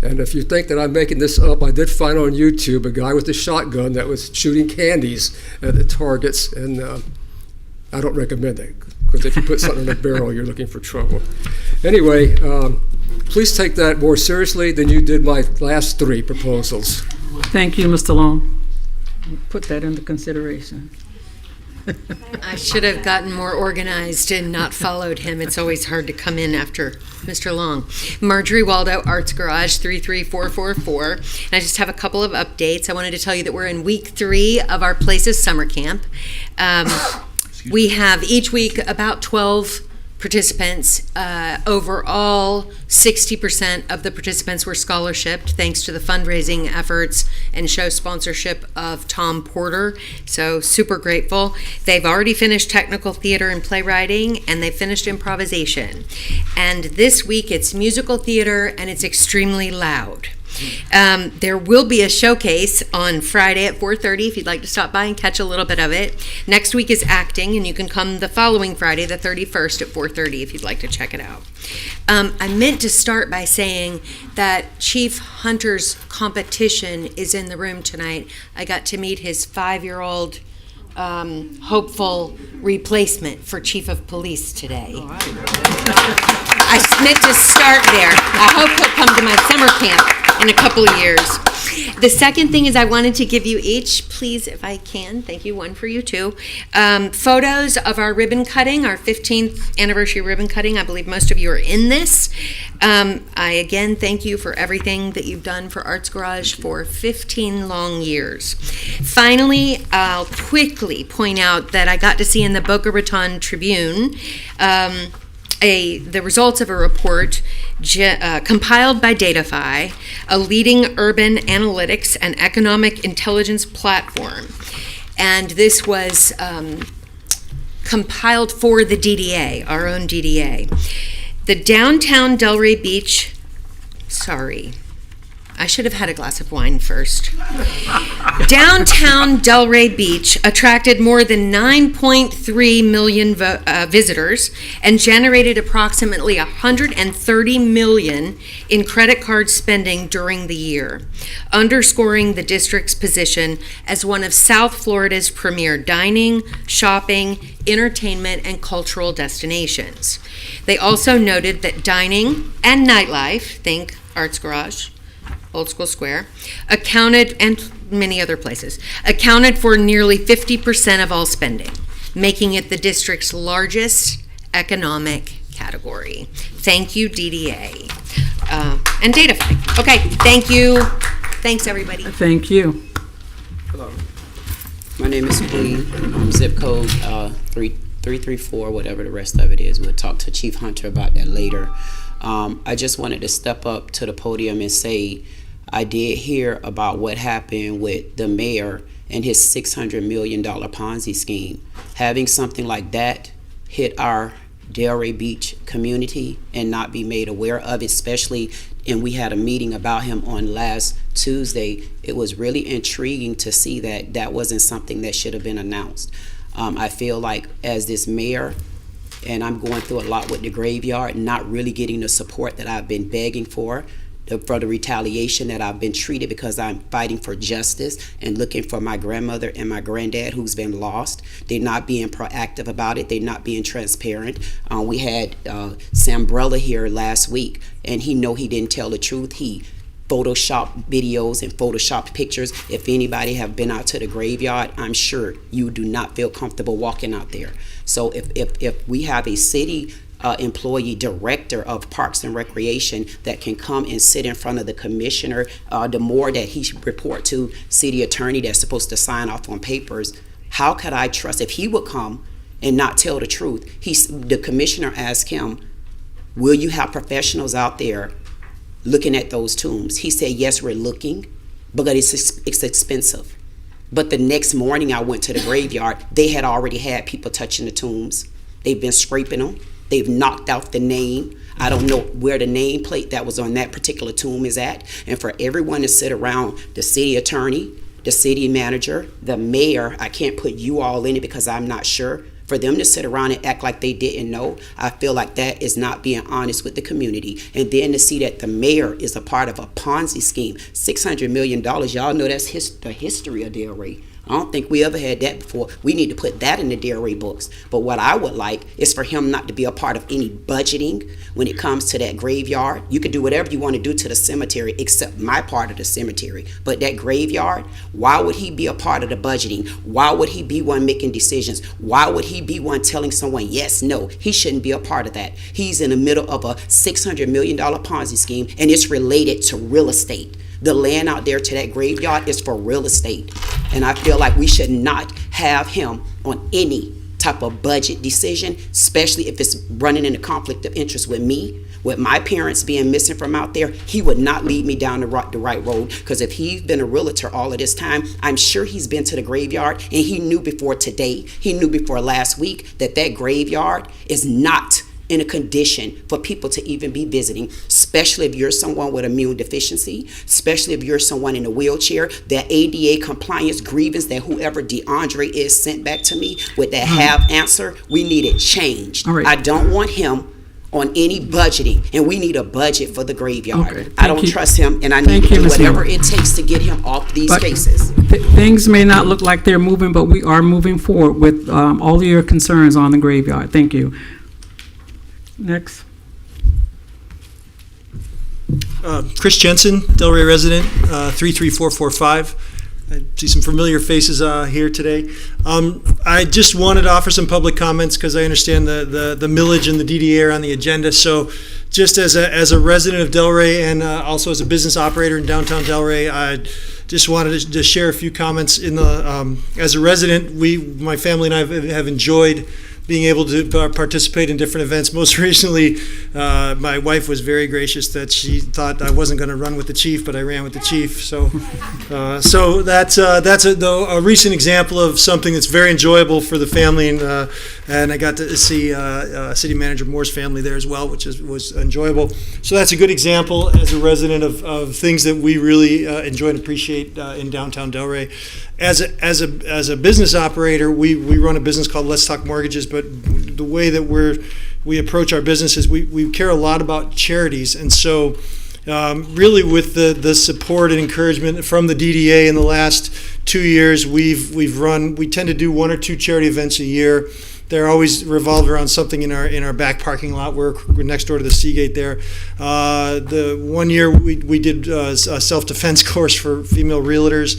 S11: And if you think that I'm making this up, I did find on YouTube a guy with a shotgun that was shooting candies at the targets, and I don't recommend it, because if you put something in a barrel, you're looking for trouble. Anyway, please take that more seriously than you did my last 3 proposals.
S4: Thank you, Mr. Long. Put that into consideration.
S12: I should have gotten more organized and not followed him. It's always hard to come in after Mr. Long. Marjorie Waldo, Arts Garage, 33444. And I just have a couple of updates. I wanted to tell you that we're in week 3 of our Places Summer Camp. We have each week about 12 participants. Overall, 60% of the participants were scholarshiped thanks to the fundraising efforts and show sponsorship of Tom Porter. So super grateful. They've already finished technical theater and playwriting, and they finished improvisation. And this week it's musical theater, and it's extremely loud. There will be a showcase on Friday at 4:30 if you'd like to stop by and catch a little bit of it. Next week is acting, and you can come the following Friday, the 31st at 4:30 if you'd like to check it out. I meant to start by saying that Chief Hunter's competition is in the room tonight. I got to meet his 5-year-old hopeful replacement for Chief of Police today. I meant to start there. I hope he'll come to my summer camp in a couple of years. The second thing is I wanted to give you each, please, if I can, thank you, one for you too, photos of our ribbon cutting, our 15th anniversary ribbon cutting. I believe most of you are in this. I again thank you for everything that you've done for Arts Garage for 15 long years. Finally, I'll quickly point out that I got to see in the Boca Raton Tribune the results of a report compiled by Datafy, a leading urban analytics and economic intelligence platform. And this was compiled for the DDA, our own DDA. The downtown Delray Beach, I should have had a glass of wine first. Downtown Delray Beach attracted more than 9.3 million visitors and generated approximately $130 million in credit card spending during the year, underscoring the district's position as one of South Florida's premier dining, shopping, entertainment, and cultural destinations. They also noted that dining and nightlife, think Arts Garage, Old School Square, and many other places, accounted for nearly 50% of all spending, making it the district's largest economic category. Thank you, DDA. And Datafy. Okay, thank you. Thanks, everybody.
S4: Thank you.
S13: Hello. My name is Queen. Zip code 3334, whatever the rest of it is. We'll talk to Chief Hunter about that later. I just wanted to step up to the podium and say I did hear about what happened with the mayor and his $600 million Ponzi scheme. Having something like that hit our Delray Beach community and not be made aware of it, especially, and we had a meeting about him on last Tuesday. It was really intriguing to see that that wasn't something that should have been announced. I feel like as this mayor, and I'm going through a lot with the graveyard, not really getting the support that I've been begging for the retaliation that I've been treated because I'm fighting for justice and looking for my grandmother and my granddad who's been lost. They're not being proactive about it. They're not being transparent. We had Sambrella here last week, and he didn't tell the truth. He Photoshop videos and Photoshop pictures. If anybody have been out to the graveyard, I'm sure you do not feel comfortable walking out there. So if we have a city employee director of Parks and Recreation that can come and sit in front of the commissioner, the more that he should report to city attorney that's supposed to sign off on papers, how could I trust if he would come and not tell the truth? The commissioner asked him, will you have professionals out there looking at those tombs? He said, yes, we're looking, but it's expensive. But the next morning I went to the graveyard, they had already had people touching the tombs. They've been scraping them. They've knocked out the name. I don't know where the nameplate that was on that particular tomb is at. And for everyone to sit around the city attorney, the city manager, the mayor, I can't put you all in it because I'm not sure. For them to sit around and act like they didn't know, I feel like that is not being honest with the community. And then to see that the mayor is a part of a Ponzi scheme, $600 million, y'all know that's the history of Delray. I don't think we ever had that before. We need to put that in the Delray books. But what I would like is for him not to be a part of any budgeting when it comes to that graveyard. You can do whatever you want to do to the cemetery except my part of the cemetery. But that graveyard, why would he be a part of the budgeting? Why would he be one making decisions? Why would he be one telling someone yes, no? He shouldn't be a part of that. He's in the middle of a $600 million Ponzi scheme, and it's related to real estate. The land out there to that graveyard is for real estate. And I feel like we should not have him on any type of budget decision, especially if it's running in a conflict of interest with me, with my parents being missing from out there. He would not lead me down the right road, because if he's been a realtor all of this time, I'm sure he's been to the graveyard, and he knew before today, he knew before last week that that graveyard is not in a condition for people to even be visiting, especially if you're someone with immune deficiency, especially if you're someone in a wheelchair. That ADA compliance grievance that whoever DeAndre is sent back to me with that have answer, we need it changed.
S4: Right.
S13: I don't want him on any budgeting, and we need a budget for the graveyard.
S4: Okay,
S13: I don't trust him, and I need to do whatever it takes to get him off these cases.
S4: Things may not look like they're moving, but we are moving forward with all of your concerns on the graveyard. Thank you. Next.
S14: Chris Jensen, Delray resident, 33445. I see some familiar faces here today. I just wanted to offer some public comments because I understand the millage and the DDA are on the agenda. So just as a resident of Delray and also as a business operator in downtown Delray, I just wanted to share a few comments. As a resident, my family and I have enjoyed being able to participate in different events. Most recently, my wife was very gracious that she thought I wasn't going to run with the chief, but I ran with the chief. So that's a recent example of something that's very enjoyable for the family, and I got to see City Manager Moore's family there as well, which was enjoyable. So that's a good example as a resident of things that we really enjoy and appreciate in downtown Delray. As a business operator, we run a business called Let's Talk Mortgages, but the way that we approach our business is we care a lot about charities, and so really with the support and encouragement from the DDA in the last 2 years, we tend to do 1 or 2 charity events a year. They're always revolved around something in our back parking lot. We're next door to the Seagate there. The 1 year we did a self-defense course for female realtors.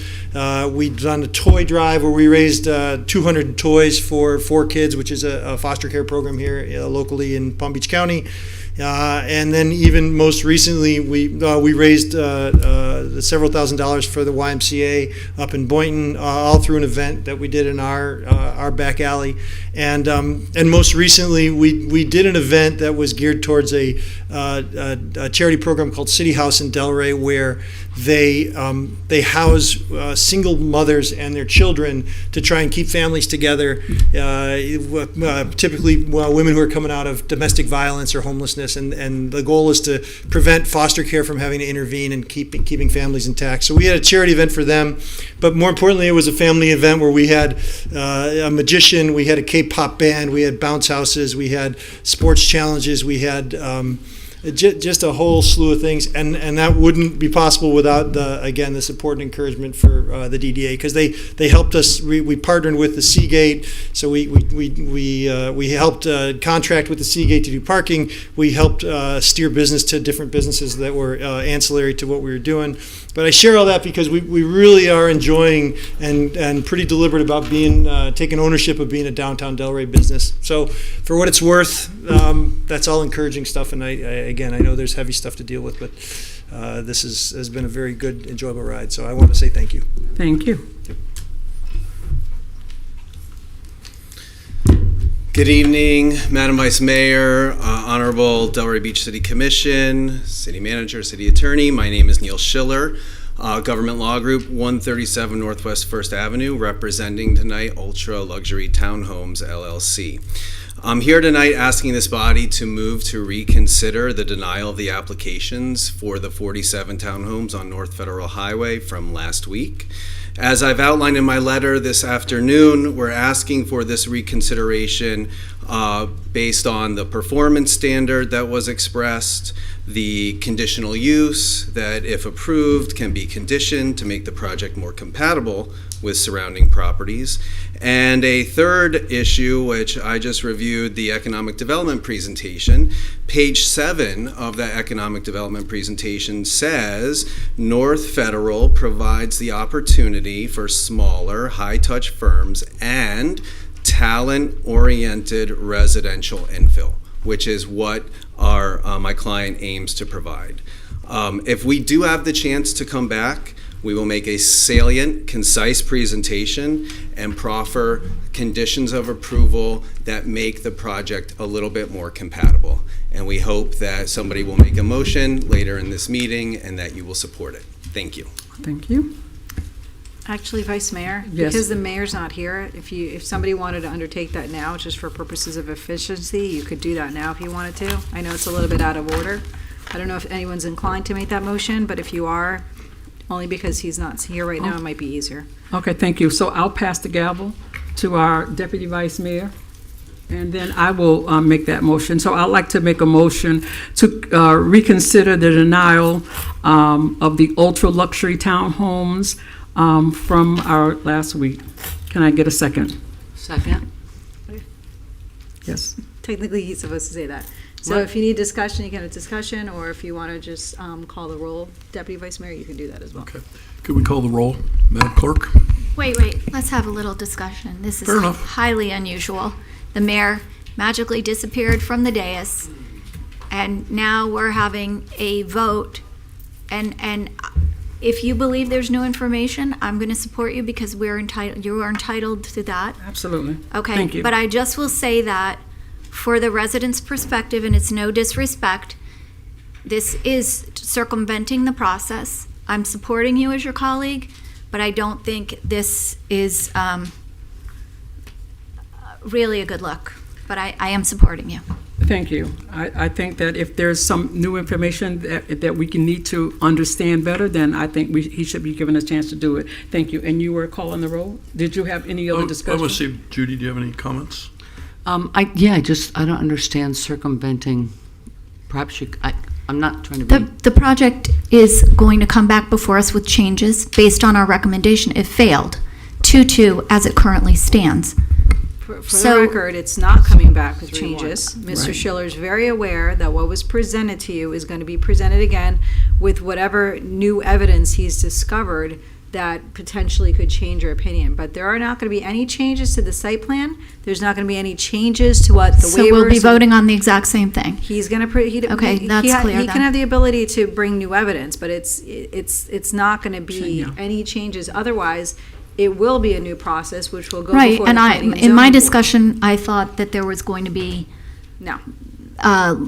S14: We've done a toy drive where we raised 200 toys for 4Kids, which is a foster care program here locally in Palm Beach County. And then even most recently, we raised several $1,000s for the YMCA up in Boynton, all through an event that we did in our back alley. And most recently, we did an event that was geared towards a charity program called City House in Delray, where they house single mothers and their children to try and keep families together. Typically, women who are coming out of domestic violence or homelessness, and the goal is to prevent foster care from having to intervene and keeping families intact. So we had a charity event for them, but more importantly, it was a family event where we had a magician, we had a K-pop band, we had bounce houses, we had sports challenges, we had just a whole slew of things, and that wouldn't be possible without the support and encouragement for the DDA, because they helped us. We partnered with the Seagate, so we helped contract with the Seagate to do parking. We helped steer business to different businesses that were ancillary to what we were doing. But I share all that because we really are enjoying and pretty deliberate about taking ownership of being a downtown Delray business. So for what it's worth, that's all encouraging stuff. And I know there's heavy stuff to deal with, but this has been a very good, enjoyable ride. So I want to say thank you.
S4: Thank you.
S15: Good evening, Madam Vice Mayor, Honorable Delray Beach City Commission, City Manager, City Attorney. My name is Neil Schiller, Government Law Group, 137 Northwest 1st Avenue, representing tonight Ultra Luxury Townhomes, LLC. I'm here tonight asking this body to move to reconsider the denial of the applications for the 47 townhomes on North Federal Highway from last week. As I've outlined in my letter this afternoon, we're asking for this reconsideration based on the performance standard that was expressed, the conditional use that, if approved, can be conditioned to make the project more compatible with surrounding properties, and a third issue, which I just reviewed the economic development presentation. Page 7 of that economic development presentation says North Federal provides the opportunity for smaller, high-touch firms and talent-oriented residential infill, which is what my client aims to provide. If we do have the chance to come back, we will make a salient, concise presentation and proffer conditions of approval that make the project a little bit more compatible. And we hope that somebody will make a motion later in this meeting and that you will support it. Thank you.
S4: Thank you.
S16: Actually, Vice Mayor,
S4: Yes.
S16: because the mayor's not here, if somebody wanted to undertake that now, just for purposes of efficiency, you could do that now if you wanted to. I know it's a little bit out of order. I don't know if anyone's inclined to make that motion, but if you are, only because he's not here right now, it might be easier.
S4: Okay, thank you. So I'll pass the gavel to our Deputy Vice Mayor, and then I will make that motion. So I'd like to make a motion to reconsider the denial of the ultra luxury townhomes from our last week. Can I get a second?
S3: Second.
S4: Yes.
S16: Technically, he's supposed to say that. So
S4: What?
S16: if you need discussion, you can have a discussion, or if you want to just call the roll, Deputy Vice Mayor, you can do that as well.
S1: Okay. Could we call the roll, Madam Clerk?
S7: Wait, let's have a little discussion. This is
S1: Fair enough.
S7: highly unusual. The mayor magically disappeared from the dais, and now we're having a vote, and If you believe there's new information, I'm going to support you because you are entitled to that.
S4: Absolutely.
S7: Okay.
S4: Thank you.
S7: But I just will say that for the residents' perspective, and it's no disrespect, this is circumventing the process. I'm supporting you as your colleague, but I don't think this is really a good look. But I am supporting you.
S4: Thank you. I think that if there's some new information that we can need to understand better, then I think he should be given a chance to do it. Thank you. And you were calling the roll? Did you have any other discussion?
S1: I want to see, Judy, do you have any comments?
S3: I don't understand circumventing. Perhaps I'm not trying to be.
S7: The project is going to come back before us with changes based on our recommendation. It failed 2-2 as it currently stands.
S16: For the record, it's not coming back with changes. Mr. Schiller is very aware that what was presented to you is going to be presented again with whatever new evidence he's discovered that potentially could change your opinion. But there are not going to be any changes to the site plan. There's not going to be any changes to what the waivers.
S7: So we'll be voting on the exact same thing.
S16: He's going to.
S7: Okay, that's clear.
S16: He can have the ability to bring new evidence, but it's not going to be any changes. Otherwise, it will be a new process, which will go
S7: right.
S16: before
S7: And
S16: the planning
S7: in my
S16: zoning board.
S7: discussion, I thought that there was going to be.
S16: No.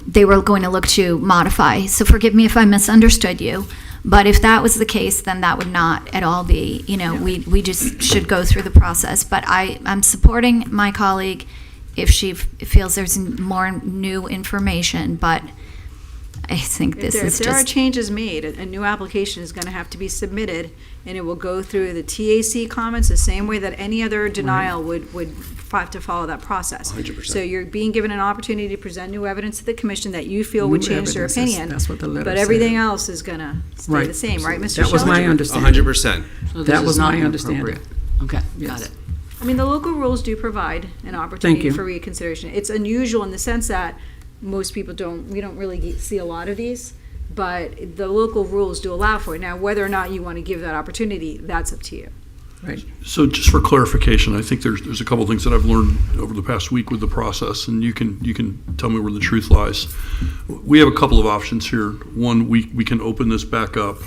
S7: They were going to look to modify. So forgive me if I misunderstood you. But if that was the case, then that would not at all be, we just should go through the process. But I'm supporting my colleague if she feels there's more new information. But I think this is just.
S16: If there are changes made, a new application is going to have to be submitted, and it will go through the TAC comments the same way that any other denial would have to follow that process.
S15: 100%.
S16: So you're being given an opportunity to present new evidence to the commission that you feel would change their opinion.
S4: That's what the letter
S16: But everything else is going to stay the same, right, Mr.
S4: That was my
S16: Schiller?
S4: understanding.
S15: 100%.
S3: So
S4: That
S3: this
S4: was
S3: is not
S4: my understanding.
S3: inappropriate. Okay, got it.
S16: I mean, the local rules do provide an opportunity
S4: you.
S16: for reconsideration. It's unusual in the sense that most people we don't really see a lot of these, but the local rules do allow for it. Now, whether or not you want to give that opportunity, that's up to you.
S4: Right.
S1: So just for clarification, I think there's a couple of things that I've learned over the past week with the process, and you can tell me where the truth lies. We have a couple of options here. One, we can open this back up,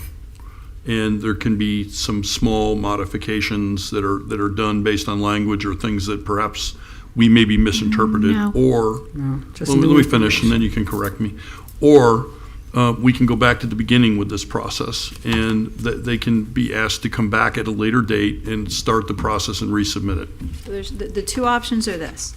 S1: and there can be some small modifications that are done based on language or things that perhaps we may be misinterpreted.
S7: No.
S1: Or
S4: just
S1: let
S4: new
S1: me finish, and then you can correct me. Or we can go back to the beginning with this process, and they can be asked to come back at a later date and start the process and resubmit it.
S16: So there's the two options are this.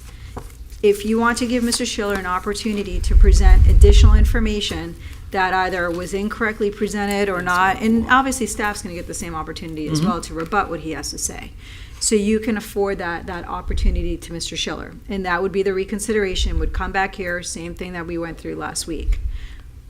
S16: If you want to give Mr. Schiller an opportunity to present additional information that either was incorrectly presented or not, and obviously staff's going to get the same opportunity as well to rebut what he has to say. So you can afford that opportunity to Mr. Schiller, and that would be the reconsideration, would come back here, same thing that we went through last week.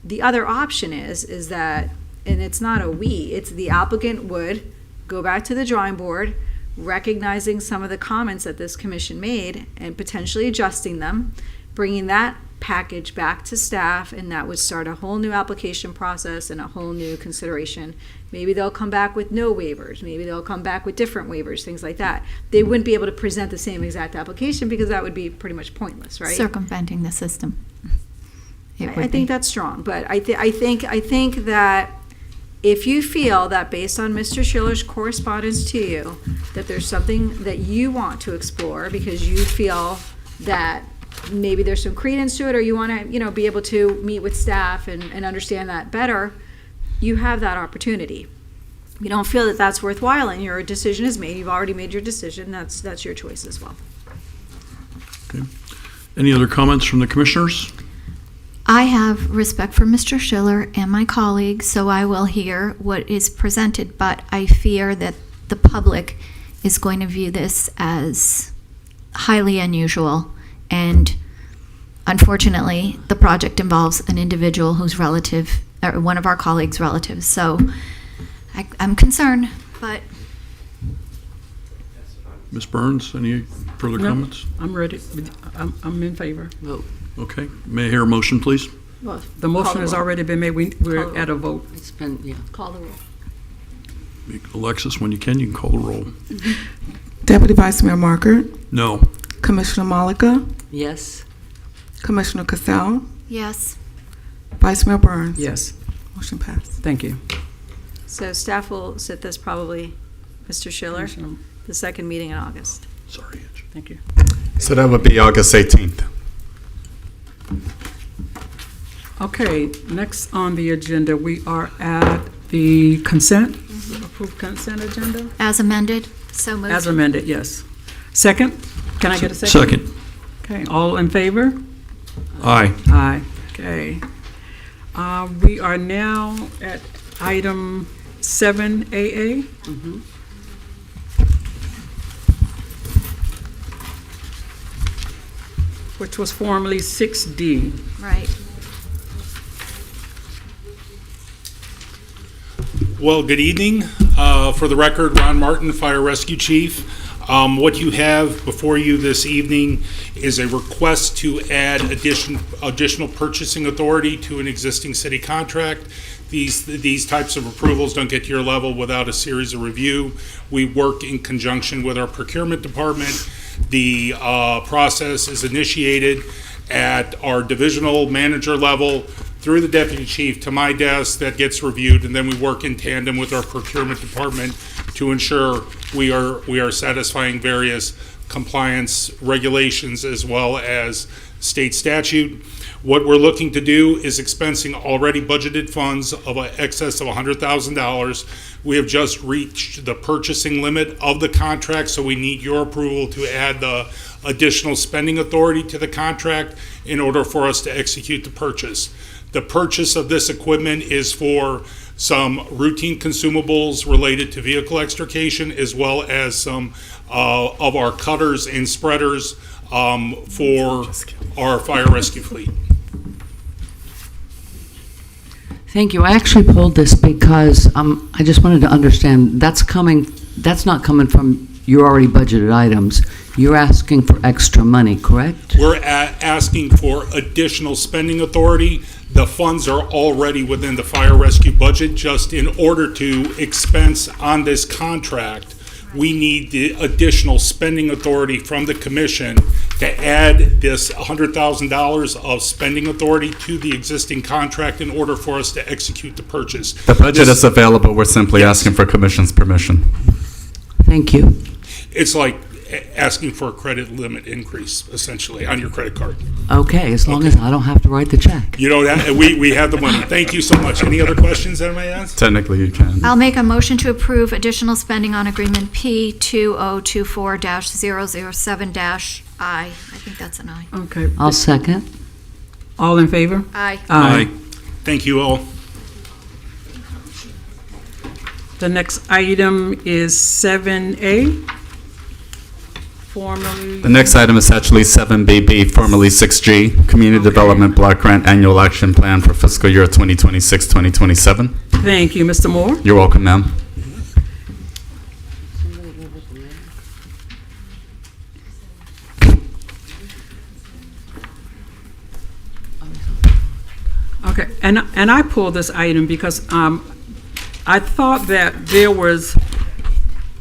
S16: The other option is that, and it's not it's the applicant would go back to the drawing board, recognizing some of the comments that this commission made and potentially adjusting them, bringing that package back to staff, and that would start a whole new application process and a whole new consideration. Maybe they'll come back with no waivers. Maybe they'll come back with different waivers, things like that. They wouldn't be able to present the same exact application because that would be pretty much pointless, right?
S7: Circumventing the system.
S16: I think that's strong, but I think that if you feel that based on Mr. Schiller's correspondence to you, that there's something that you want to explore because you feel that maybe there's some credence to it, or you want to, be able to meet with staff and understand that better, you have that opportunity. If you don't feel that that's worthwhile and your decision is made, you've already made your decision, that's your choice as well.
S1: Okay. Any other comments from the commissioners?
S7: I have respect for Mr. Schiller and my colleagues, so I will hear what is presented, but I fear that the public is going to view this as highly unusual, and unfortunately, the project involves an individual who's relative, or one of our colleagues' relatives, so I'm concerned, but...
S1: Ms. Burns, any further comments?
S4: I'm ready. I'm in favor.
S3: Vote.
S1: Okay. May I hear a motion, please?
S16: Well,
S4: The motion
S16: call
S4: has
S16: roll.
S4: already been made. We're at a vote.
S3: It's been, yeah.
S16: Call the roll.
S1: Alexis, when you can call the roll.
S2: Deputy Vice Mayor Markert,
S1: No.
S2: Commissioner Malika,
S3: Yes.
S2: Commissioner Cassell,
S7: Yes.
S2: Vice Mayor Burns.
S4: Yes.
S2: Motion passed.
S4: Thank you.
S16: So staff will sit this probably, Mr. Schiller, the second meeting in August.
S10: Sorry.
S16: Thank you.
S5: So that would be August 18th.
S4: Okay, next on the agenda, we are at the consent, approved consent agenda?
S7: As amended, so moved.
S4: As amended, yes. Second? Can I get a second?
S14: Second.
S4: Okay, all in favor?
S14: Aye.
S4: Aye, okay. We are now at item 7AA. Which was formerly 6D.
S7: Right.
S1: Well, good evening. For the record, Ron Martin, Fire Rescue Chief. What you have before you this evening is a request to add additional purchasing authority to an existing city contract. These types of approvals don't get to your level without a series of review. We work in conjunction with our procurement department. The process is initiated at our divisional manager level through the deputy chief to my desk, that gets reviewed, and then we work in tandem with our procurement department to ensure we are satisfying various compliance regulations as well as state statute. What we're looking to do is expensing already budgeted funds of an excess of $100,000. We have just reached the purchasing limit of the contract, so we need your approval to add the additional spending authority to the contract in order for us to execute the purchase. The purchase of this equipment is for some routine consumables related to vehicle extrication, as well as some of our cutters and spreaders for our fire rescue fleet.
S3: Thank you. I actually pulled this because I just wanted to understand, that's not coming from your already budgeted items. You're asking for extra money, correct?
S1: We're asking for additional spending authority. The funds are already within the fire rescue budget. Just in order to expense on this contract, we need the additional spending authority from the commission to add this $100,000 of spending authority to the existing contract in order for us to execute the purchase.
S5: The budget is available. We're simply asking for commission's permission.
S3: Thank you.
S1: It's like asking for a credit limit increase, essentially, on your credit card.
S3: Okay, as long as I don't have to write the check.
S1: You know, we have the money. Thank you so much. Any other questions that I may ask?
S5: Technically, you can.
S7: I'll make a motion to approve additional spending on agreement P2024-007-I. I think that's an I.
S4: Okay.
S3: I'll second.
S4: All in favor?
S7: Aye.
S4: Aye.
S1: Thank you all.
S4: The next item is 7A. Formerly.
S5: The next item is actually 7BB, formerly 6G, Community Development Block Grant Annual Action Plan for fiscal year 2026-2027.
S4: Thank you, Mr. Moore.
S5: You're welcome, ma'am.
S4: Okay, and I pulled this item because I thought that there was,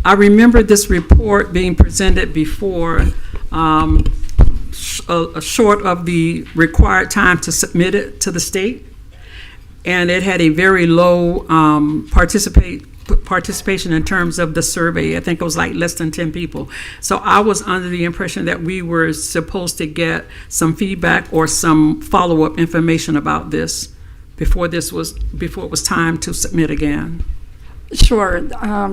S4: I remember this report being presented before, short of the required time to submit it to the state, and it had a very low participation in terms of the survey. I think it was like less than 10 people. So I was under the impression that we were supposed to get some feedback or some follow-up information about this before it was time to submit again.
S17: Sure.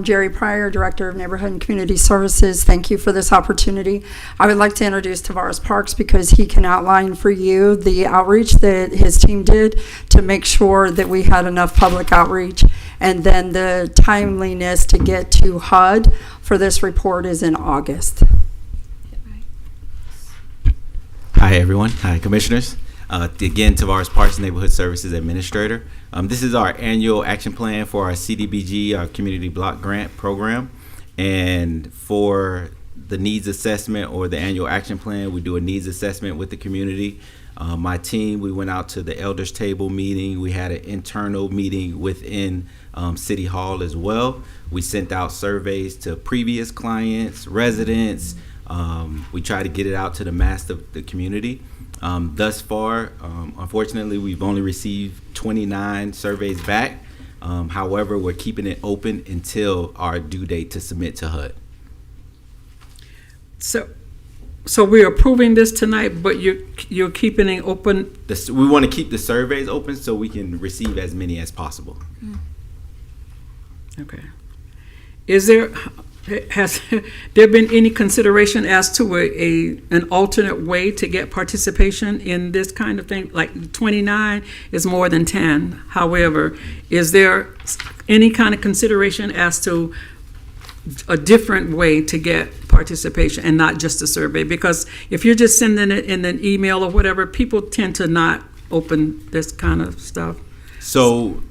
S17: Jerry Pryor, Director of Neighborhood and Community Services. Thank you for this opportunity. I would like to introduce Tavares Parks because he can outline for you the outreach that his team did to make sure that we had enough public outreach. And then the timeliness to get to HUD for this report is in August.
S18: Hi, everyone. Hi, Commissioners. Again, Tavares Parks, Neighborhood Services Administrator. This is our annual action plan for our CDBG, our Community Block Grant Program. And for the needs assessment or the annual action plan, we do a needs assessment with the community. My team, we went out to the Elders Table meeting. We had an internal meeting within City Hall as well. We sent out surveys to previous clients, residents. We try to get it out to the mass of the community. Thus far, unfortunately, we've only received 29 surveys back. However, we're keeping it open until our due date to submit to HUD.
S4: So we're approving this tonight, but you're keeping it open?
S18: We want to keep the surveys open so we can receive as many as possible.
S4: Okay. Has there been any consideration as to an alternate way to get participation in this kind of thing? Like 29 is more than 10. However, is there any kind of consideration as to a different way to get participation and not just a survey? Because if you're just sending it in an email or whatever, people tend to not open this kind of stuff.
S18: So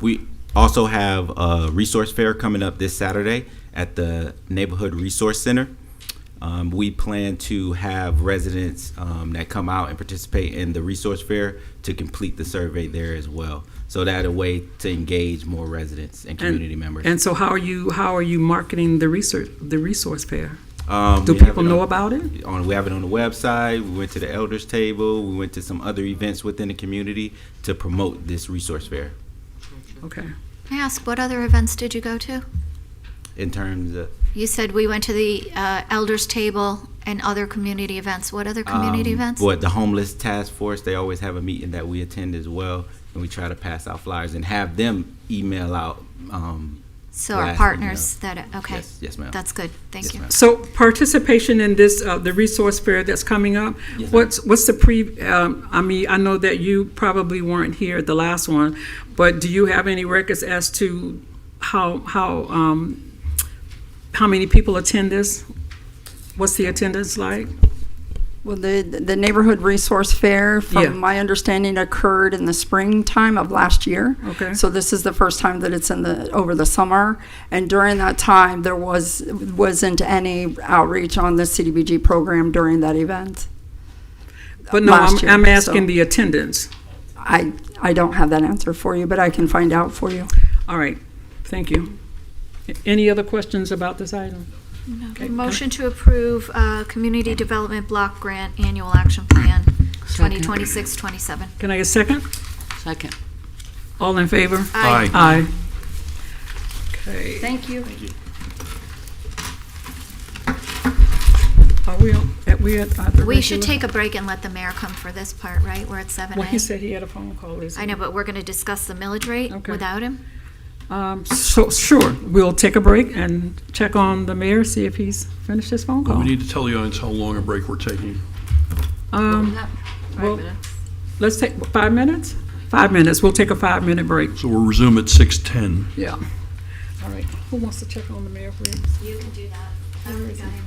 S18: we also have a resource fair coming up this Saturday at the Neighborhood Resource Center. We plan to have residents that come out and participate in the resource fair to complete the survey there as well. So that a way to engage more residents and community members.
S4: And so how are you marketing the resource fair? Do
S18: We have
S4: people
S18: it
S4: know
S18: on-
S4: about it?
S18: We have it on the website. We went to the elders table. We went to some other events within the community to promote this resource fair.
S4: Okay.
S7: May I ask, what other events did you go to?
S18: In terms of
S7: You said we went to the elders table and other community events. What other community events?
S18: the homeless task force, they always have a meeting that we attend as well, and we try to pass out flyers and have them email out.
S7: So our
S18: blasts,
S7: partners that, okay.
S18: Yes, ma'am.
S7: That's good. Thank you.
S4: So participation in this, the resource fair that's coming up,
S18: Yes,
S4: what's the I mean, I know that you probably weren't here at the last one, but do you have any records as to how many people attend this? What's the attendance like?
S17: Well, the Neighborhood Resource Fair, from
S4: Yeah.
S17: my understanding, occurred in the springtime of last year.
S4: Okay.
S17: So this is the first time that it's over the summer. And during that time, there wasn't any outreach on the CDBG program during that event.
S4: But no,
S17: Last year,
S4: I'm asking
S17: so
S4: the attendance.
S17: I don't have that answer for you, but I can find out for you.
S4: All right, thank you. Any other questions about this item?
S7: No.
S4: Okay.
S7: Motion to approve Community Development Block Grant Annual Action Plan 2026-27.
S4: Can I get a second?
S3: Second.
S4: All in favor?
S7: Aye.
S4: Aye. Okay.
S17: Thank you.
S4: Are we at the
S7: We should
S4: regular?
S7: take a break and let the mayor come for this part, right? We're at 7A.
S4: Well, he said he had a phone call.
S7: I know, but we're going to discuss the millage rate
S4: Okay.
S7: without him.
S4: So, sure, we'll take a break and check on the mayor, see if he's finished his phone
S1: Well,
S4: call.
S1: we need to tell the audience how long a break we're taking.
S4: Well, let's take 5 minutes? 5 minutes, we'll take a 5-minute break.
S1: So we'll resume at 6:10.
S4: Yeah. All right, who wants to check on the mayor, please?
S7: You can do that. I already got him.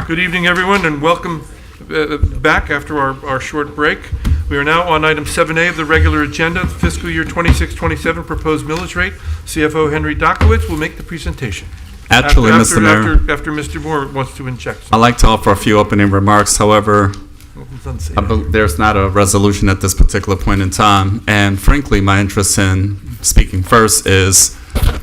S1: Good evening, everyone, and welcome back after our short break. We are now on item 7A of the regular agenda, fiscal year 26-27 proposed millage rate. CFO Henry Dakowitz will make the presentation.
S5: Actually, Mr. Mayor,
S1: After Mr. Moore wants to inject.
S5: I'd like to offer a few opening remarks. However, there's not a resolution at this particular point in time. And frankly, my interest in speaking first is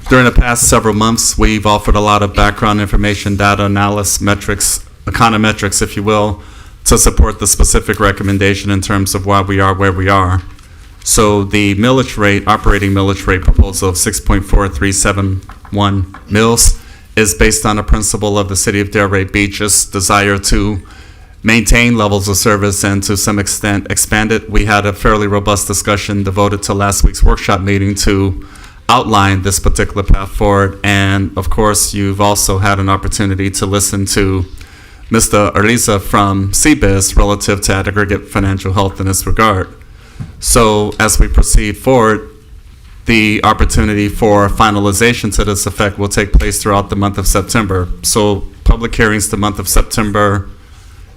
S5: during the past several months, we've offered a lot of background information, data analysis, metrics, econometrics, if you will, to support the specific recommendation in terms of why we are where we are. So the millage rate, operating millage rate proposal of 6.4371 mils is based on a principle of the City of Delray Beach's desire to maintain levels of service and to some extent expand it. We had a fairly robust discussion devoted to last week's workshop meeting to outline this particular path forward. And of course, you've also had an opportunity to listen to Mr. Arliza from CBIZ relative to aggregate financial health in this regard. So as we proceed forward, the opportunity for finalization to this effect will take place throughout the month of September. So public hearings the month of September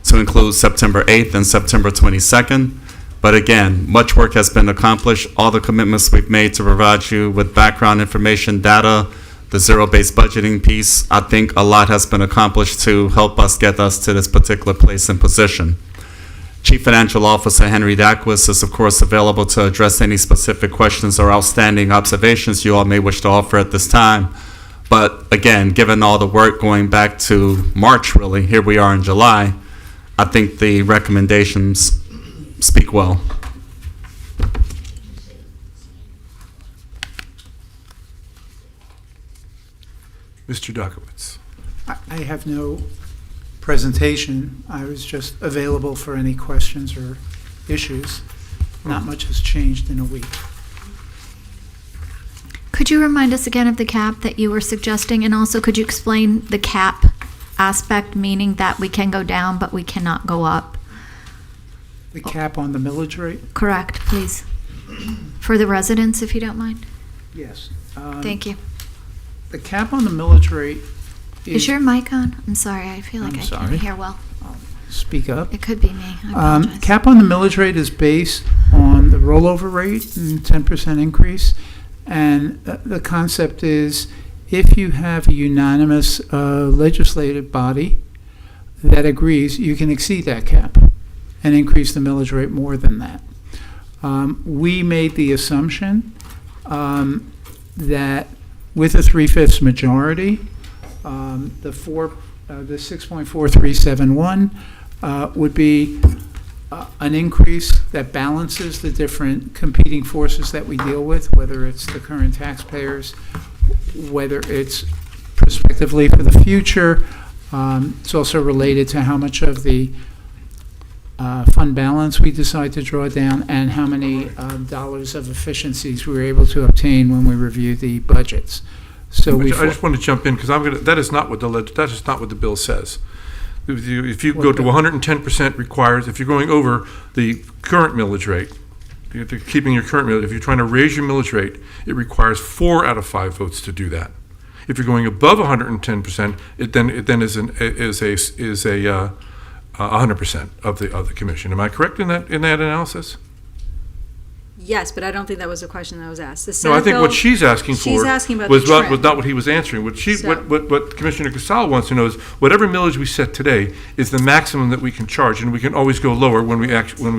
S5: to include September 8th and September 22nd. But again, much work has been accomplished. All the commitments we've made to provide you with background information, data, the zero-based budgeting piece, I think a lot has been accomplished to help us get us to this particular place and position. Chief Financial Officer Henry Dakowitz is, of course, available to address any specific questions or outstanding observations you all may wish to offer at this time. But again, given all the work going back to March, really, here we are in July, I think the recommendations speak well.
S1: Mr. Dakowitz.
S19: I have no presentation. I was just available for any questions or issues. Not much has changed in a week.
S7: Could you remind us again of the cap that you were suggesting? And also, could you explain the cap aspect, meaning that we can go down, but we cannot go up?
S19: The cap on the millage rate?
S7: Correct, please. For the residents, if you don't mind.
S19: Yes.
S7: Thank you.
S19: The cap on the millage rate
S7: Is your mic on? I'm sorry, I feel like
S19: I'm
S7: I
S19: sorry.
S7: can't hear well.
S19: Speak up.
S7: It could be me. I apologize.
S19: Cap on the millage rate is based on the rollover rate and 10% increase. And the concept is if you have a unanimous legislative body that agrees, you can exceed that cap and increase the millage rate more than that. We made the assumption that with a 3/5 majority, the 6.4371 would be an increase that balances the different competing forces that we deal with, whether it's the current taxpayers, whether it's prospectively for the future. It's also related to how much of the fund balance we decide to draw down and how many dollars of efficiencies we were able to obtain when we review the budgets. So
S1: I just want to jump in because that is not what the bill says. If you go to 110% requires, if you're going over the current millage rate, if you're keeping your current millage, if you're trying to raise your millage rate, it requires 4 out of 5 votes to do that. If you're going above 110%, it then is a 100% of the commission. Am I correct in that analysis?
S16: Yes, but I don't think that was the question that was asked. The
S1: No, I
S16: Senate
S1: think
S16: bill-
S1: what she's asking for
S16: She's asking about
S1: was
S16: the
S1: not
S16: trend.
S1: what he was answering. What
S16: So-
S1: Commissioner Casal wants to know is whatever millage we set today is the maximum that we can charge, and we can always go lower when we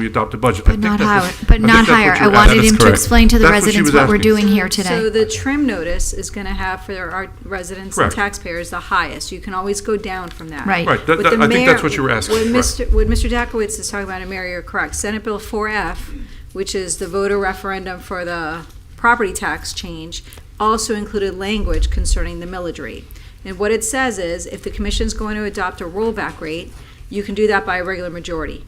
S1: adopt a budget.
S7: But not higher. But not higher. I wanted him to explain to the residents what we're doing here today.
S16: So the trim notice is going to have for our residents
S1: Correct.
S16: and taxpayers the highest. You can always go down from that.
S7: Right.
S1: Right,
S16: What the
S1: I think
S16: mayor-
S1: that's what you were asking.
S16: What
S1: Correct.
S16: Mr. Dakowitz is talking about, and Mary, you're correct. Senate Bill 4F, which is the voter referendum for the property tax change, also included language concerning the millage rate. And what it says is, if the commission's going to adopt a rollback rate, you can do that by a regular majority.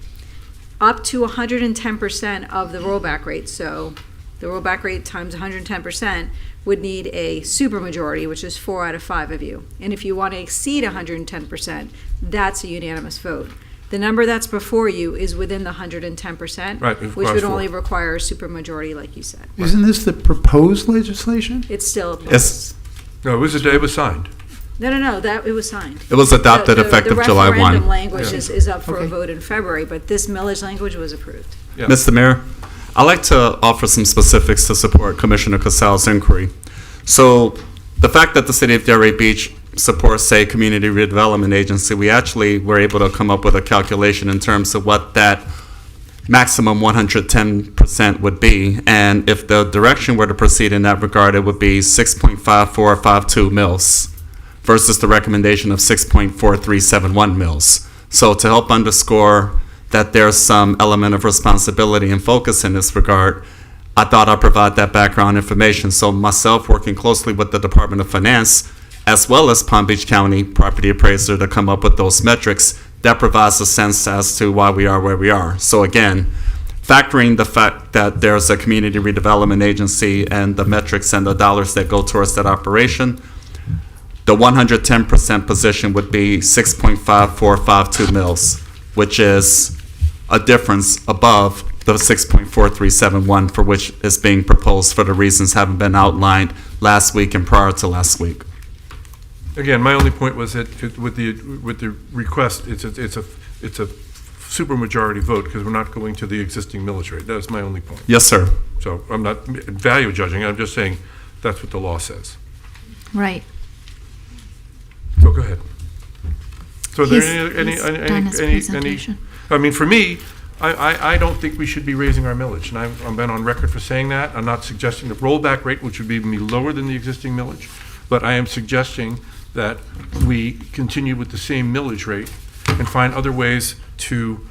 S16: Up to 110% of the rollback rate, so the rollback rate times 110% would need a supermajority, which is 4 out of 5 of you. And if you want to exceed 110%, that's a unanimous vote. The number that's before you is within the 110%,
S1: Right, it
S16: which
S1: requires
S16: would
S1: 4.
S16: only require a supermajority, like you said.
S19: Isn't this the proposed legislation?
S16: It's still a
S1: Yes. No, it was signed.
S16: No, that, it was signed.
S5: It was adopted effective July 1.
S16: The referendum language
S19: Yeah.
S16: is up for a
S19: Okay.
S16: vote in February, but this millage language was approved.
S1: Yeah.
S5: Mr. Mayor, I'd like to offer some specifics to support Commissioner Casal's inquiry. So the fact that the city of Delray Beach supports, say, Community Redevelopment Agency, we actually were able to come up with a calculation in terms of what that maximum 110% would be. And if the direction were to proceed in that regard, it would be 6.5452 mils versus the recommendation of 6.4371 mils. So to help underscore that there's some element of responsibility and focus in this regard, I thought I'd provide that background information. So myself, working closely with the Department of Finance, as well as Palm Beach County Property Appraiser to come up with those metrics, that provides a sense as to why we are where we are. So again, factoring the fact that there's a community redevelopment agency and the metrics and the dollars that go towards that operation, the 110% position would be 6.5452 mils, which is a difference above the 6.4371 for which is being proposed for the reasons having been outlined last week and prior to last week.
S1: Again, my only point was that with the request, it's a supermajority vote because we're not going to the existing millage rate. That was my only point.
S5: Yes, sir.
S1: So I'm not value judging. I'm just saying that's what the law says.
S7: Right.
S1: So go ahead. So are there
S7: He's done his presentation.
S1: I mean, for me, I don't think we should be raising our millage, and I've been on record for saying that. I'm not suggesting the rollback rate, which would be lower than the existing millage, but I am suggesting that we continue with the same millage rate and find other ways to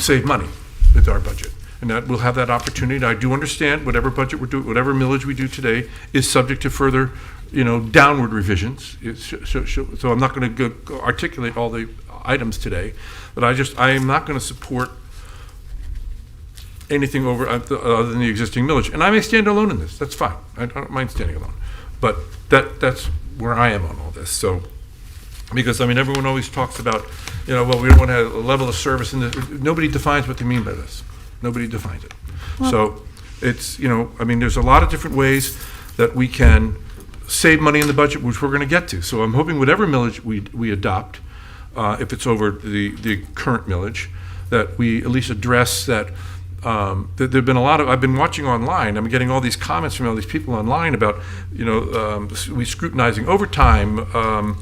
S1: save money with our budget. And that we'll have that opportunity. I do understand whatever budget we're doing, whatever millage we do today is subject to further, downward revisions. So I'm not going to go articulate all the items today, but I am not going to support anything over other than the existing millage. And I may stand alone in this. That's fine. I don't mind standing alone. But that's where I am on all this. So, because everyone always talks about, well, we don't want to have a level of service, and nobody defines what they mean by this. Nobody defines it.
S7: Well,
S1: so it's, there's a lot of different ways that we can save money in the budget, which we're going to get to. So I'm hoping whatever millage we adopt, if it's over the current millage, that we at least address that. There've been a lot of, I've been watching online, I'm getting all these comments from all these people online about, we scrutinizing overtime,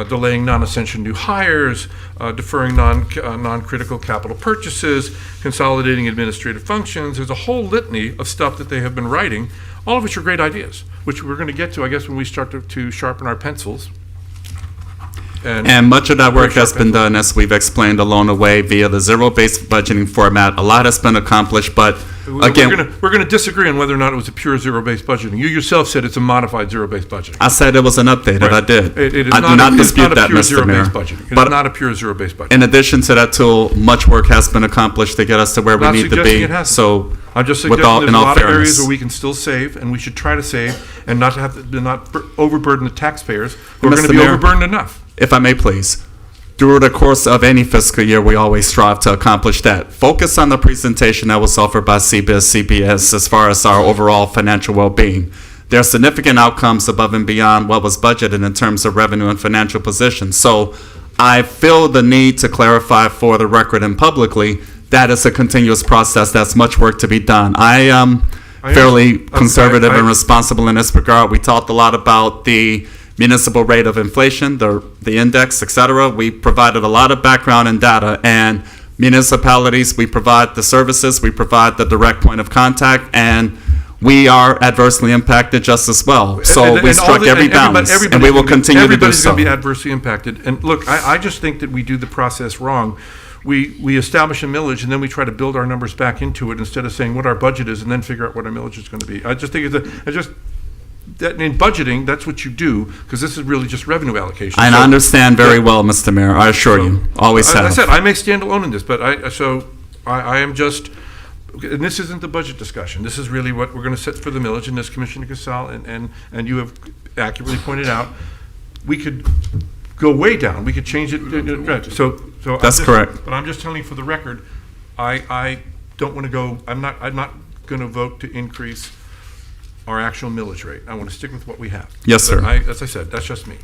S1: delaying non-essential new hires, deferring non-critical capital purchases, consolidating administrative functions. There's a whole litany of stuff that they have been writing, all of which are great ideas, which we're going to get to, I guess, when we start to sharpen our pencils.
S5: And much of that work has been done, as we've explained, along the way via the zero-based budgeting format. A lot has been accomplished, but again,
S1: we're going to disagree on whether or not it was a pure zero-based budgeting. You yourself said it's a modified zero-based budgeting.
S5: I said it was an update, and I did.
S1: It is
S5: I do not
S1: it's
S5: dispute
S1: not a
S5: that,
S1: pure
S5: Mr. Mayor.
S1: zero-based budgeting. It's
S5: But
S1: not a pure zero-based budgeting.
S5: in addition to that tool, much work has been accomplished to get us to where we
S1: Not
S5: need to
S1: suggesting
S5: be.
S1: it hasn't.
S5: So,
S1: I'm just
S5: with
S1: suggesting there's
S5: in
S1: a
S5: all
S1: lot of areas
S5: fairness,
S1: where we can still save, and we should try to save and not overburden the taxpayers who are going to
S5: Mr.
S1: be
S5: Mayor,
S1: overburdened enough.
S5: if I may please, through the course of any fiscal year, we always strive to accomplish that. Focus on the presentation that was offered by CBS as far as our overall financial well-being. There are significant outcomes above and beyond what was budgeted in terms of revenue and financial position. So I feel the need to clarify for the record and publicly that it's a continuous process. That's much work to be done. I am fairly conservative and responsible in this regard. We talked a lot about the municipal rate of inflation, the index, et cetera. We provided a lot of background and data, and municipalities, we provide the services, we provide the direct point of contact, and we are adversely impacted just as well. So we struck every balance, and we will continue to do so.
S1: Everybody's going to be adversely impacted. And look, I just think that we do the process wrong. We establish a millage, and then we try to build our numbers back into it instead of saying what our budget is and then figure out what our millage is going to be. I just think that in budgeting, that's what you do, because this is really just revenue allocation.
S5: And I understand very well, Mr. Mayor. I assure you, always have.
S1: As I said, I may stand alone in this, but I am just, and this isn't the budget discussion. This is really what we're going to set for the millage, and as Commissioner Casal and you have accurately pointed out, we could go way down. We could change it. So
S5: that's correct.
S1: But I'm just telling you for the record, I don't want to go. I'm not going to vote to increase our actual millage rate. I want to stick with what we have.
S5: Yes, sir.
S1: But as I said, that's just me.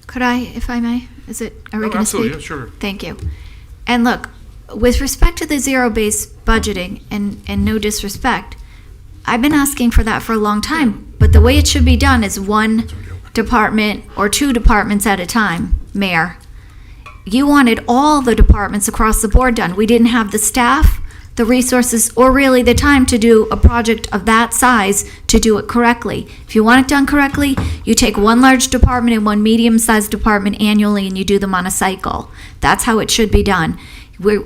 S7: Could I, if I may? Are we going to
S1: Absolutely,
S7: speak?
S1: yeah, sure.
S7: Thank you. And look, with respect to the zero-based budgeting, and no disrespect, I've been asking for that for a long time, but the way it should be done is one department or two departments at a time, Mayor. You wanted all the departments across the board done. We didn't have the staff, the resources, or really the time to do a project of that size to do it correctly. If you want it done correctly, you take one large department and one medium-sized department annually and you do them on a cycle. That's how it should be done.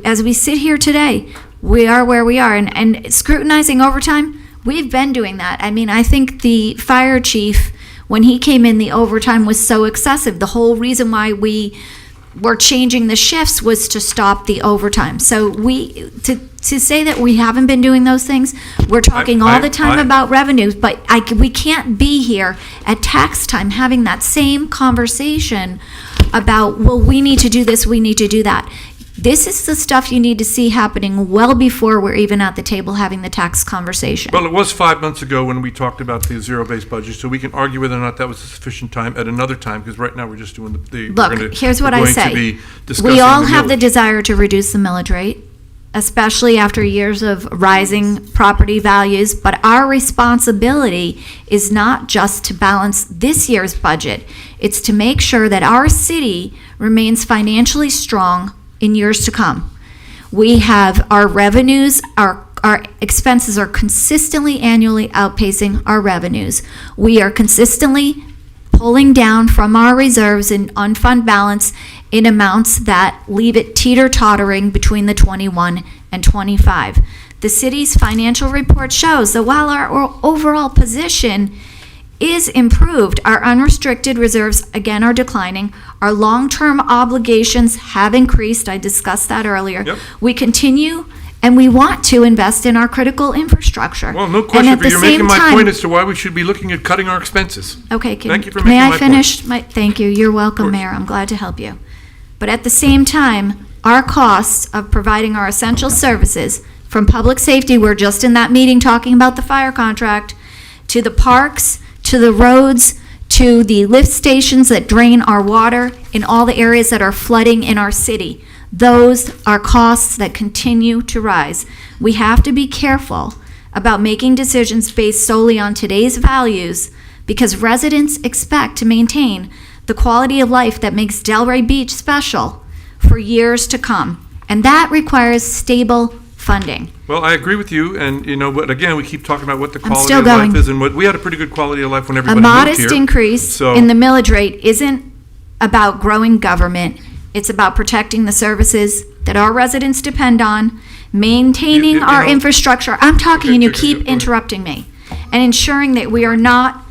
S7: As we sit here today, we are where we are, and scrutinizing overtime, we've been doing that. I mean, I think the fire chief, when he came in, the overtime was so excessive. The whole reason why we were changing the shifts was to stop the overtime. So to say that we haven't been doing those things, we're talking all the time about revenues, but we can't be here at tax time having that same conversation about, well, we need to do this, we need to do that. This is the stuff you need to see happening well before we're even at the table having the tax conversation.
S1: Well, it was 5 months ago when we talked about the zero-based budget, so we can argue whether or not that was sufficient time at another time, because right now we're just doing
S7: Look, here's what I say. We all have the desire to reduce the millage rate, especially after years of rising property values, but our responsibility is not just to balance this year's budget. It's to make sure that our city remains financially strong in years to come. We have our revenues, our expenses are consistently annually outpacing our revenues. We are consistently pulling down from our reserves and unfund balance in amounts that leave it teeter-tottering between the 21 and 25. The city's financial report shows that while our overall position is improved, our unrestricted reserves again are declining. Our long-term obligations have increased. I discussed that earlier.
S1: Yep.
S7: We continue and we want to invest in our critical infrastructure.
S1: Well, no
S7: And
S1: question,
S7: at
S1: but
S7: the
S1: you're
S7: same
S1: making my
S7: time-
S1: point as to why we should be looking at cutting our expenses.
S7: Okay,
S1: Thank you for
S7: may
S1: making
S7: I
S1: my
S7: finish? Thank you. You're welcome, Mayor. I'm glad to help you. But at the same time, our costs of providing our essential services, from public safety, we're just in that meeting talking about the fire contract, to the parks, to the roads, to the lift stations that drain our water in all the areas that are flooding in our city. Those are costs that continue to rise. We have to be careful about making decisions based solely on today's values, because residents expect to maintain the quality of life that makes Delray Beach special for years to come. And that requires stable funding.
S1: Well, I agree with you, and but again, we keep talking about what the quality
S7: still
S1: of life
S7: going.
S1: is, and what we had a pretty good quality of life when
S7: A
S1: everybody moved
S7: modest
S1: here.
S7: increase
S1: So-
S7: in the millage rate isn't about growing government. It's about protecting the services that our residents depend on, maintaining our infrastructure. I'm talking and you keep interrupting me. And ensuring that we are not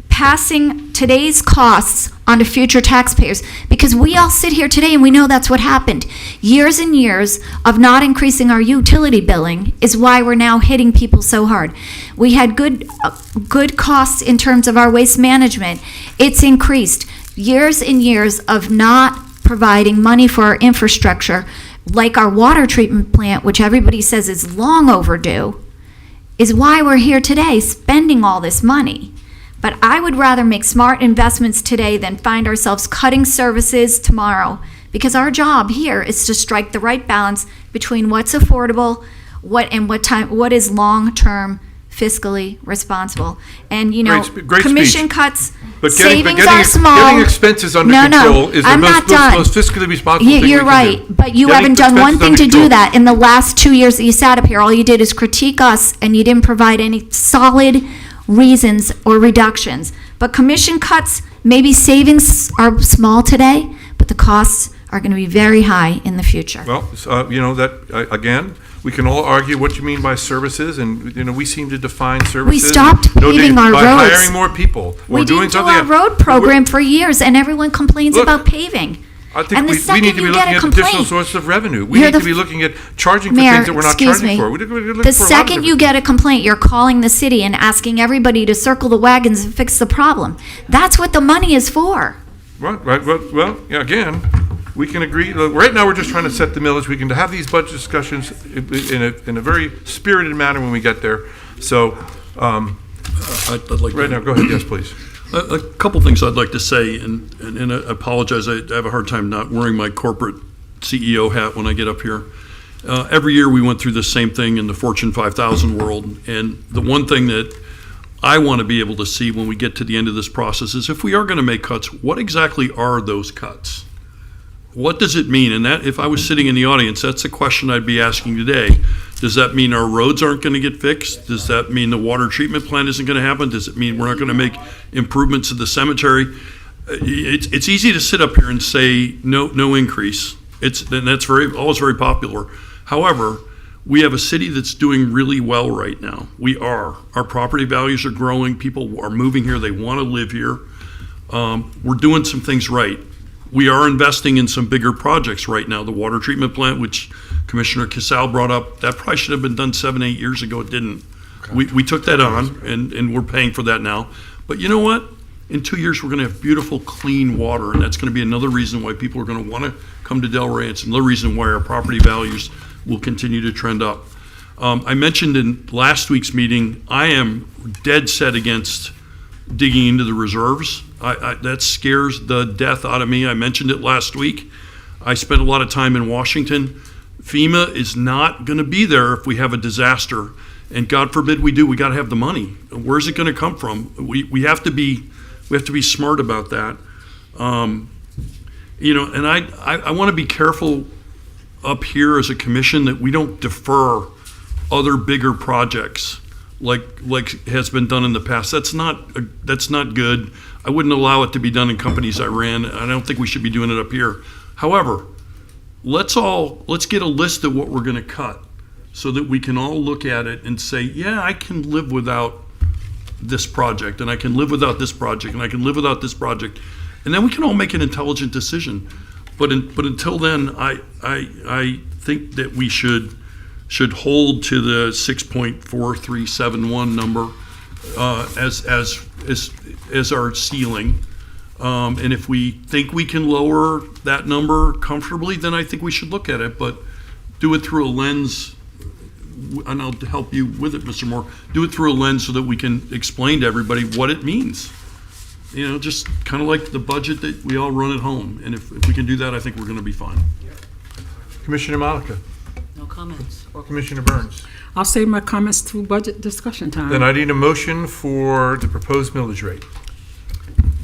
S7: passing today's costs onto future taxpayers, because we all sit here today and we know that's what happened. Years and years of not increasing our utility billing is why we're now hitting people so hard. We had good costs in terms of our waste management. It's increased. Years and years of not providing money for our infrastructure, like our water treatment plant, which everybody says is long overdue, is why we're here today spending all this money. But I would rather make smart investments today than find ourselves cutting services tomorrow, because our job here is to strike the right balance between what's affordable, what is long-term fiscally responsible. And
S1: Great
S7: commission
S1: speech.
S7: cuts,
S1: But
S7: savings are small.
S1: getting expenses under control is the
S7: I'm not done.
S1: most fiscally responsible thing we
S7: You're
S1: can
S7: right,
S1: do.
S7: but you
S1: Getting
S7: haven't done one
S1: expenses
S7: thing
S1: under
S7: to do
S1: control.
S7: that. In the last 2 years that you sat up here, all you did is critique us, and you didn't provide any solid reasons or reductions. But commission cuts, maybe savings are small today, but the costs are going to be very high in the future.
S1: Well, again, we can all argue what you mean by services, and we seem to define services.
S7: stopped paving our
S1: by
S7: roads.
S1: hiring more people.
S7: We
S1: or doing
S7: didn't do
S1: something
S7: our road program for years, and everyone complains
S1: Look,
S7: about paving.
S1: I think
S7: And the
S1: we
S7: second
S1: need to be
S7: you get
S1: looking
S7: a
S1: at additional
S7: complaint-
S1: sources of revenue. We
S7: You're
S1: need to
S7: the
S1: be looking at charging for
S7: Mayor,
S1: things that we're not
S7: excuse
S1: charging
S7: me.
S1: for. We're looking
S7: The
S1: for a lot of
S7: second
S1: different-
S7: you get a complaint, you're calling the city and asking everybody to circle the wagons and fix the problem. That's what the money is for.
S1: Right. Well, yeah, again, we can agree, look, right now, we're just trying to set the millage. We can have these budget discussions in a very spirited manner when we get there. So,
S20: I'd like
S1: right now, go ahead, yes, please.
S20: A couple things I'd like to say, and I apologize, I have a hard time not wearing my corporate CEO hat when I get up here. Every year we went through the same thing in the Fortune 5000 world, and the one thing that I want to be able to see when we get to the end of this process is if we are going to make cuts, what exactly are those cuts? What does it mean? And that, if I was sitting in the audience, that's a question I'd be asking today. Does that mean our roads aren't going to get fixed? Does that mean the water treatment plant isn't going to happen? Does it mean we're not going to make improvements to the cemetery? It's easy to sit up here and say no increase. And that's always very popular. However, we have a city that's doing really well right now. We are. Our property values are growing. People are moving here. They want to live here. We're doing some things right. We are investing in some bigger projects right now. The water treatment plant, which Commissioner Casal brought up, that probably should have been done 7-8 years ago. It didn't. Okay. We took that on, and we're paying for that now. But you know what? In 2 years, we're going to have beautiful, clean water, and that's going to be another reason why people are going to want to come to Delray. It's another reason why our property values will continue to trend up. I mentioned in last week's meeting, I am dead set against digging into the reserves. That scares the death out of me. I mentioned it last week. I spent a lot of time in Washington. FEMA is not going to be there if we have a disaster, and God forbid we do. We got to have the money. Where's it going to come from? We have to be smart about that. And I want to be careful up here as a commission that we don't defer other bigger projects like has been done in the past. That's not good. I wouldn't allow it to be done in companies I ran. I don't think we should be doing it up here. However, let's get a list of what we're going to cut so that we can all look at it and say, yeah, I can live without this project, and I can live without this project, and I can live without this project. And then we can all make an intelligent decision. But until then, I think that we should hold to the 6.4371 number as our ceiling. And if we think we can lower that number comfortably, then I think we should look at it. But do it through a lens, and I'll help you with it, Mr. Moore. Do it through a lens so that we can explain to everybody what it means. Just kind of like the budget that we all run at home. And if we can do that, I think we're going to be fine.
S1: Commissioner Malika.
S3: No comments.
S1: Or Commissioner Burns.
S4: I'll save my comments through budget discussion time.
S1: Then I need a motion for the proposed millage rate.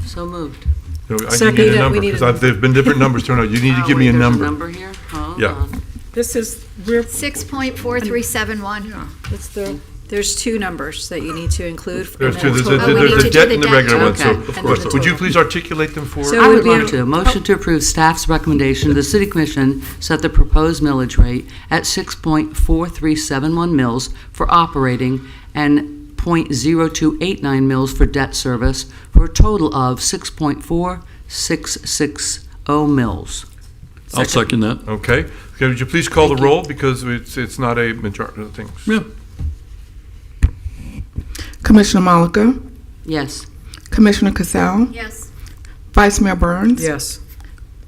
S3: So moved.
S1: No, I need a number, because there've been different numbers thrown out. You need to give me a number.
S3: There's a number here? Hold
S1: Yeah.
S3: on.
S4: This is
S7: 6.4371.
S16: There's two numbers that you need to include.
S1: There's
S16: and
S1: two.
S16: then
S1: There's
S16: we'll-
S1: the debt and the regular one. So,
S3: Okay.
S1: of course, would you please articulate them for?
S16: So-
S3: I would
S16: it would
S3: like
S16: be
S3: to. Motion to approve staff's recommendation. The city commission set the proposed millage rate at 6.4371 mils for operating and 0.0289 mils for debt service for a total of 6.4660 mils.
S20: I'll second that.
S1: Okay. Would you please call the roll, because it's not a majority of things.
S20: Yeah.
S2: Commissioner Malika,
S3: Yes.
S2: Commissioner Casal,
S7: Yes.
S2: Vice Mayor Burns,
S4: Yes.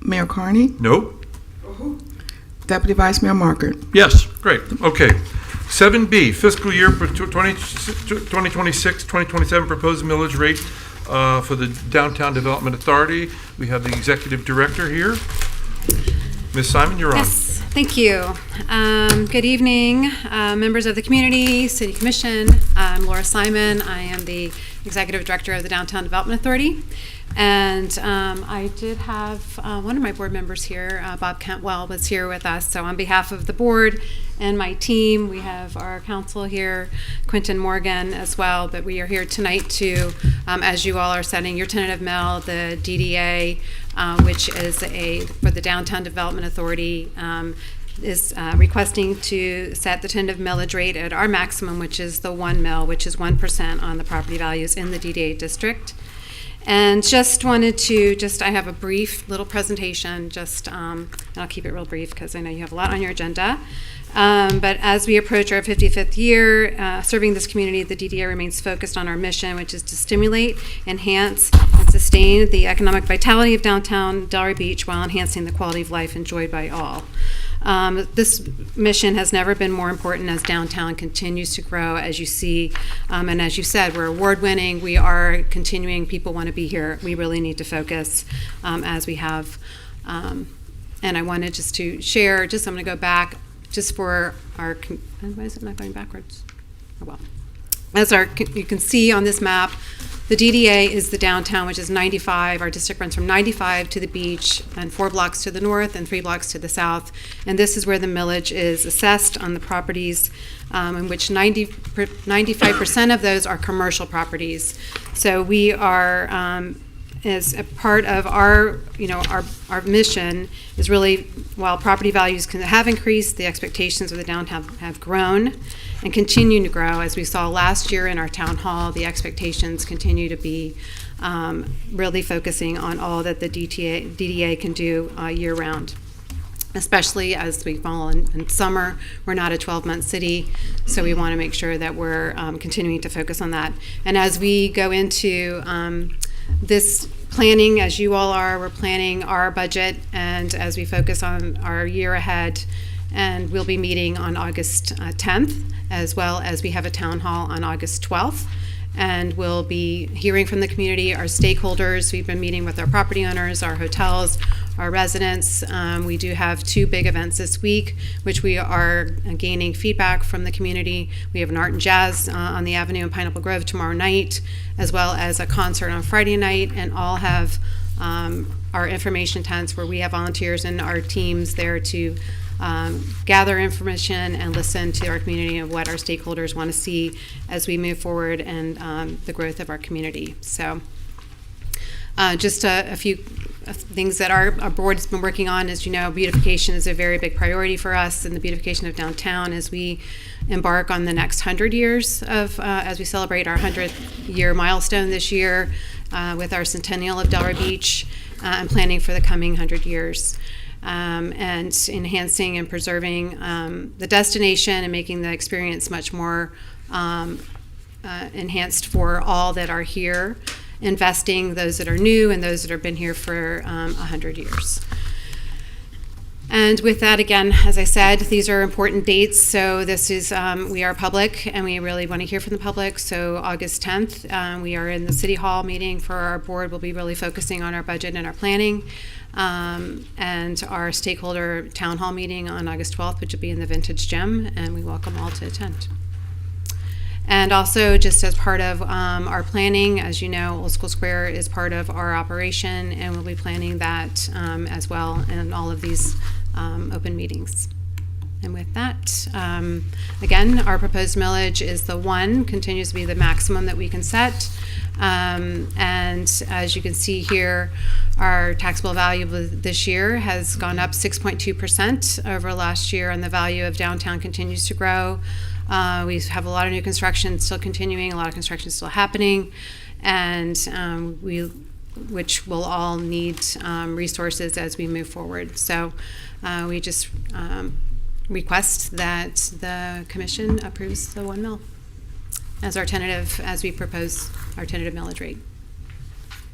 S2: Mayor Carney,
S1: Nope.
S2: Deputy Vice Mayor Margaret.
S1: Yes, great. Okay. 7B, fiscal year 2026, 2027 proposed millage rate for the Downtown Development Authority. We have the executive director here. Ms. Simon, you're on.
S21: Yes, thank you. Good evening, members of the community, City Commission. I'm Laura Simon. I am the Executive Director of the Downtown Development Authority. And I did have one of my board members here, Bob Cantwell, was here with us. So on behalf of the board and my team, we have our counsel here, Quentin Morgan, as well. But we are here tonight to, as you all are setting your tentative mill, the DDA, which is for the Downtown Development Authority, is requesting to set the tentative millage rate at our maximum, which is the 1 mil, which is 1% on the property values in the DDA district. And just wanted to, I have a brief little presentation, and I'll keep it real brief because I know you have a lot on your agenda. But as we approach our 55th year, serving this community, the DDA remains focused on our mission, which is to stimulate, enhance, and sustain the economic vitality of downtown Delray Beach while enhancing the quality of life enjoyed by all. This mission has never been more important as downtown continues to grow, as you see. And as you said, we're award-winning. We are continuing. People want to be here. We really need to focus as we have. And I wanted just to share, I'm going to go back just for our, why is it not going backwards? Oh, well. As you can see on this map, the DDA is the downtown, which is 95. Our district runs from 95 to the beach and 4 blocks to the north and 3 blocks to the south. And this is where the millage is assessed on the properties, in which 95% of those are commercial properties. So we are, as a part of our mission is really, while property values have increased, the expectations of the downtown have grown and continue to grow. As we saw last year in our town hall, the expectations continue to be really focusing on all that the DDA can do year-round, especially as we fall in summer. We're not a 12-month city, so we want to make sure that we're continuing to focus on that. And as we go into this planning, as you all are, we're planning our budget, and as we focus on our year ahead, and we'll be meeting on August 10th, as well as we have a town hall on August 12th, and we'll be hearing from the community, our stakeholders. We've been meeting with our property owners, our hotels, our residents. We do have 2 big events this week, which we are gaining feedback from the community. We have an art and jazz on the Avenue in Pineapple Grove tomorrow night, as well as a concert on Friday night, and all have our information tents where we have volunteers and our teams there to gather information and listen to our community and what our stakeholders want to see as we move forward and the growth of our community. So just a few things that our board has been working on. As you know, beautification is a very big priority for us, and the beautification of downtown as we embark on the next 100 years of, as we celebrate our 100th year milestone this year with our centennial of Delray Beach and planning for the coming 100 years. And enhancing and preserving the destination and making the experience much more enhanced for all that are here, investing those that are new and those that have been here for 100 years. And with that, again, as I said, these are important dates. So this is, we are public and we really want to hear from the public. So August 10th, we are in the City Hall meeting for our board. We'll be really focusing on our budget and our planning. And our stakeholder town hall meeting on August 12th, which will be in the Vintage Gym, and we welcome all to attend. And also, just as part of our planning, as you know, Old School Square is part of our operation, and we'll be planning that as well in all of these open meetings. And with that, again, our proposed millage is the 1, continues to be the maximum that we can set. And as you can see here, our taxable value this year has gone up 6.2% over last year, and the value of downtown continues to grow. We have a lot of new construction still continuing, a lot of construction still happening, and which will all need resources as we move forward. So we just request that the commission approves the 1 mil as our tentative, as we propose our tentative millage rate.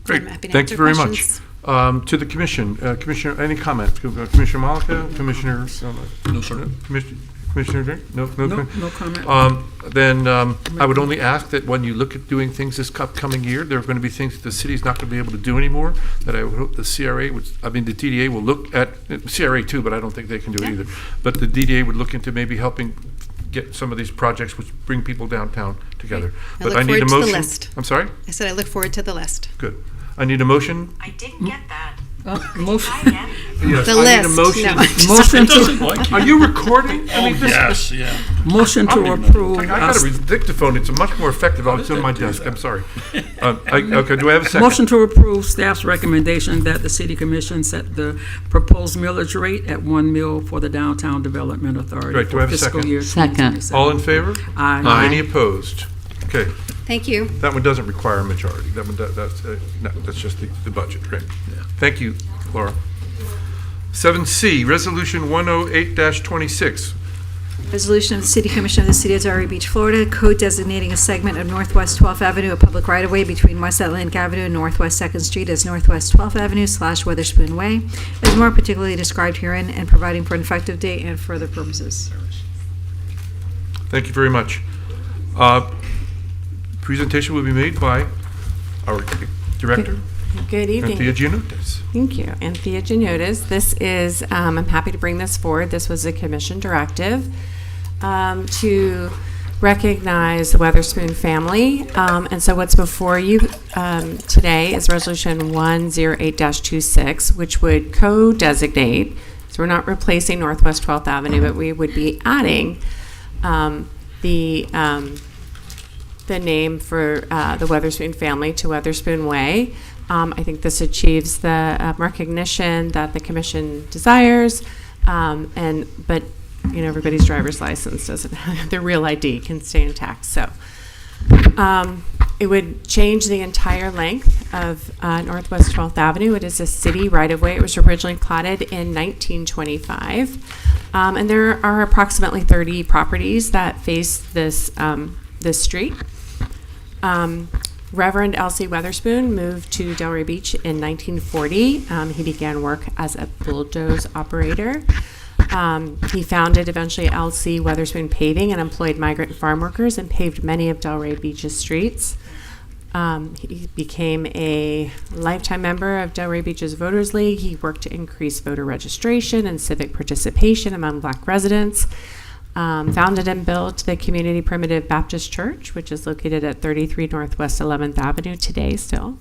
S1: Great,
S21: I'm happy to
S1: thank you
S21: answer
S1: very
S21: questions.
S1: much. To the commission, Commissioner, any comment? Commissioner Malika, Commissioner?
S20: No, sir.
S1: Commissioner Drake? No
S4: comment.
S1: Then I would only ask that when you look at doing things this upcoming year, there are going to be things that the city's not going to be able to do anymore, that I would hope the CRA, the DDA will look at, CRA too, but I don't think they can do it either. But the DDA would look into maybe helping get some of these projects which bring people downtown together.
S21: I
S1: But
S21: look
S1: I need a
S21: forward to the
S1: motion.
S21: list.
S1: I'm sorry?
S21: I said I look forward to the list.
S1: Good. I need a motion.
S6: I didn't get that.
S4: Motion.
S1: Yes,
S21: The
S1: I need a
S21: list,
S1: motion.
S21: no.
S4: Motion
S20: doesn't
S4: to,
S20: like you.
S1: Are you recording? I mean,
S20: Yes, yeah.
S4: motion
S1: I
S4: to
S1: don't even-
S4: approve.
S1: I got a dictaphone. It's much more effective. It's on my desk. I'm sorry. Okay, do I have a second?
S4: Motion to approve staff's recommendation that the city commission set the proposed millage rate at 1 mil for the Downtown Development Authority
S1: Right, do I
S4: for
S1: have a
S4: fiscal
S1: second?
S4: year
S3: Second.
S4: 2027.
S1: All in favor?
S4: Aye.
S1: Any opposed? Okay,
S21: Thank you.
S1: that one doesn't require a majority. That one, that's just the budget, right? Thank you, Laura. 7C, Resolution 108-26.
S16: Resolution of the City Commission of the City of Delray Beach, Florida, code designating a segment of Northwest 12th Avenue a public right-of-way between West Atlantic Avenue and Northwest 2nd Street as Northwest 12th Avenue / Weatherspoon Way, as more particularly described herein, and providing for an effective date and for other purposes.
S1: Thank you very much. Presentation will be made by our director,
S6: Good evening.
S1: Anthea Giannotis.
S6: Thank you. Anthea Giannotis. This is, I'm happy to bring this forward. This was a commission directive to recognize the Weatherspoon family. And so what's before you today is Resolution 108-26, which would co-designate, so we're not replacing Northwest 12th Avenue, but we would be adding the name for the Weatherspoon family to Weatherspoon Way. I think this achieves the recognition that the commission desires, but you know, everybody's driver's license doesn't have their real ID can stay intact. So it would change the entire length of Northwest 12th Avenue. It is a city right-of-way. It was originally platted in 1925, and there are approximately 30 properties that face this this street. Reverend L.C. Weatherspoon moved to Delray Beach in 1940. He began work as a bulldoze operator. He founded eventually L.C. Weatherspoon Paving and employed migrant farm workers and paved many of Delray Beach's streets. He became a lifetime member of Delray Beach's Voters League. He worked to increase voter registration and civic participation among Black residents. Founded and built the Community Primitive Baptist Church, which is located at 33 Northwest 11th Avenue today still.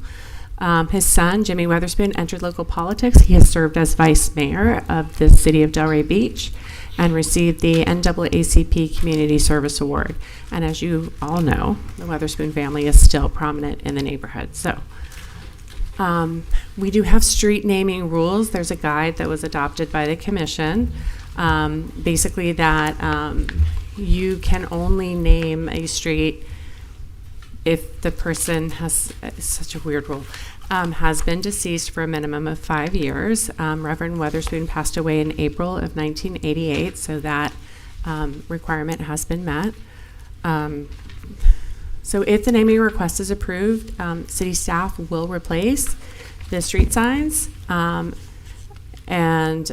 S6: His son, Jimmy Weatherspoon, entered local politics. He has served as vice mayor of the city of Delray Beach and received the NAACP Community Service Award. And as you all know, the Weatherspoon family is still prominent in the neighborhood. So we do have street naming rules. There's a guide that was adopted by the commission. Basically that you can only name a street if the person has, such a weird rule, has been deceased for a minimum of 5 years. Reverend Weatherspoon passed away in April of 1988, so that requirement has been met. So if the naming request is approved, city staff will replace the street signs. And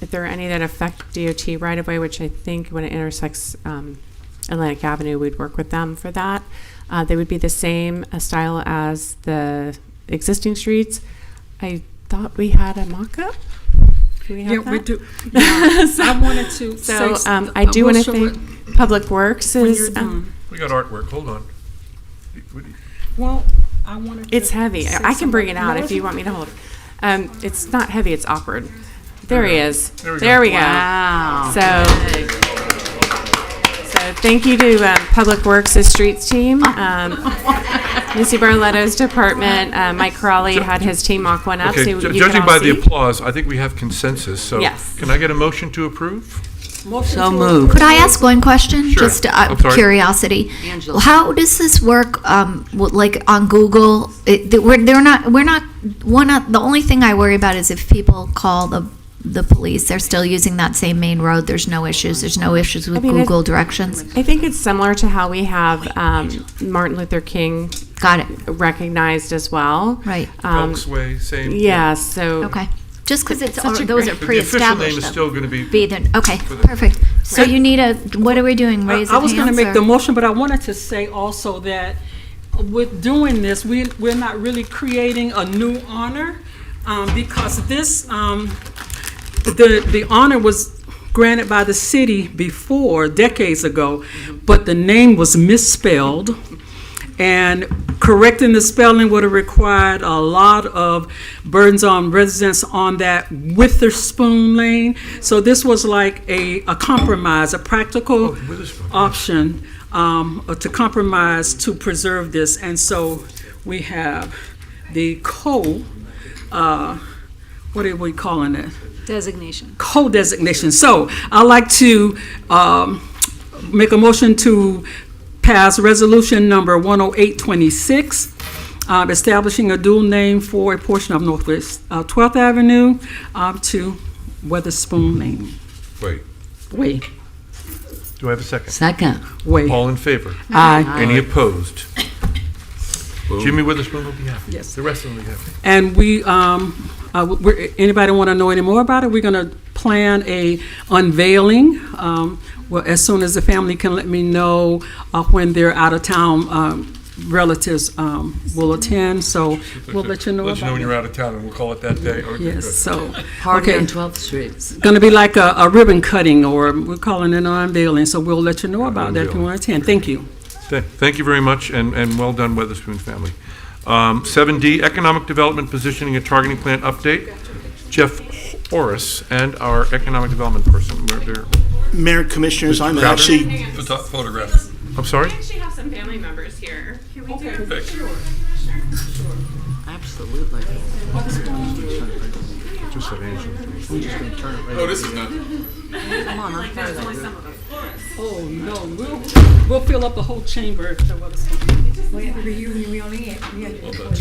S6: if there are any that affect DOT right-of-way, which I think when it intersects Atlantic Avenue, we'd work with them for that. They would be the same style as the existing streets. I thought we had a mock-up. Do we have that?
S4: We do. Yeah. I wanted to
S6: So
S4: say
S6: I do want to thank Public Works.
S1: We got artwork. Hold on.
S4: Well, I wanted to
S6: It's heavy.
S4: say
S6: I can bring it
S4: something.
S6: out
S4: No,
S6: if you want me to hold it. It's not heavy, it's awkward. There he is.
S1: There we go.
S6: There we go.
S3: Wow.
S6: So thank you to Public Works' streets team, Missy Barletto's department, Mike Crawley had his team mock one up.
S1: Okay,
S6: so you can
S1: judging
S6: all
S1: by the
S6: see.
S1: applause, I think we have consensus. So
S6: Yes.
S1: can I get a motion to approve?
S3: So moved.
S7: Could I ask one question?
S1: Sure.
S7: Just
S1: I'm sorry.
S7: curiosity.
S3: Angela.
S7: How does this work? Like on Google, we're not the only thing I worry about is if people call the police, they're still using that same main road. There's no issues. There's no issues with Google directions.
S6: I think it's similar to how we have Martin Luther King
S7: Got it.
S6: recognized as well.
S7: Right.
S1: Elks Way, same.
S6: Yeah, so.
S7: Okay. Just because it's
S6: Such a
S7: those
S6: great-
S7: are
S1: But the official name
S7: pre-established.
S1: is
S7: though.
S1: still going to be.
S7: Okay, perfect. So you need what are we doing? Raise
S4: I was going to
S7: hands,
S4: make
S7: or-
S4: the motion, but I wanted to say also that with doing this, we're not really creating a new honor because this the honor was granted by the city before, decades ago, but the name was misspelled. And correcting the spelling would have required a lot of burdens on residents on that Witherspoon Lane. So this was like a compromise, a practical option to compromise to preserve this. And so we have the what are we calling it?
S16: Designation.
S4: Co-designation. So I'd like to make a motion to pass resolution number 10826, establishing a dual name for a portion of Northwest 12th Avenue to Weatherspoon Lane.
S1: Wait.
S4: Wait.
S1: Do I have a second?
S3: Second.
S4: Wait.
S1: All in favor?
S4: Aye.
S1: Any opposed? Jimmy Witherspoon will be happy.
S4: Yes.
S1: The rest of them will be happy.
S4: And anybody want to know any more about it? We're going to plan a unveiling. Well, as soon as the family can let me know when they're out of town, relatives will attend. So we'll let you know
S1: Let you know
S4: about
S1: when
S4: it.
S1: you're out of town, and we'll call it that day. Okay,
S4: Yes.
S1: good.
S4: So
S3: Party
S4: okay.
S3: on 12th Street.
S4: It's going to be like a ribbon cutting, or we're calling it an unveiling. So we'll let you know about that if you want to attend. Thank you.
S1: Thank you very much, and well done, Weatherspoon family. 7D, Economic Development Positioning and Targeting Plan Update. Jeff Horace and our Economic Development person.
S10: Mayor, Commissioners,
S1: Mr.
S10: I'm
S1: Crowder?
S10: actually
S1: Photograph. I'm sorry?
S6: We actually have some family members here. Can we do a picture?
S3: Absolutely.
S1: Just an angel.
S15: Oh, this is not.
S4: Come on, I'm sorry. Oh no, we'll fill up the whole chamber.
S1: Well, that's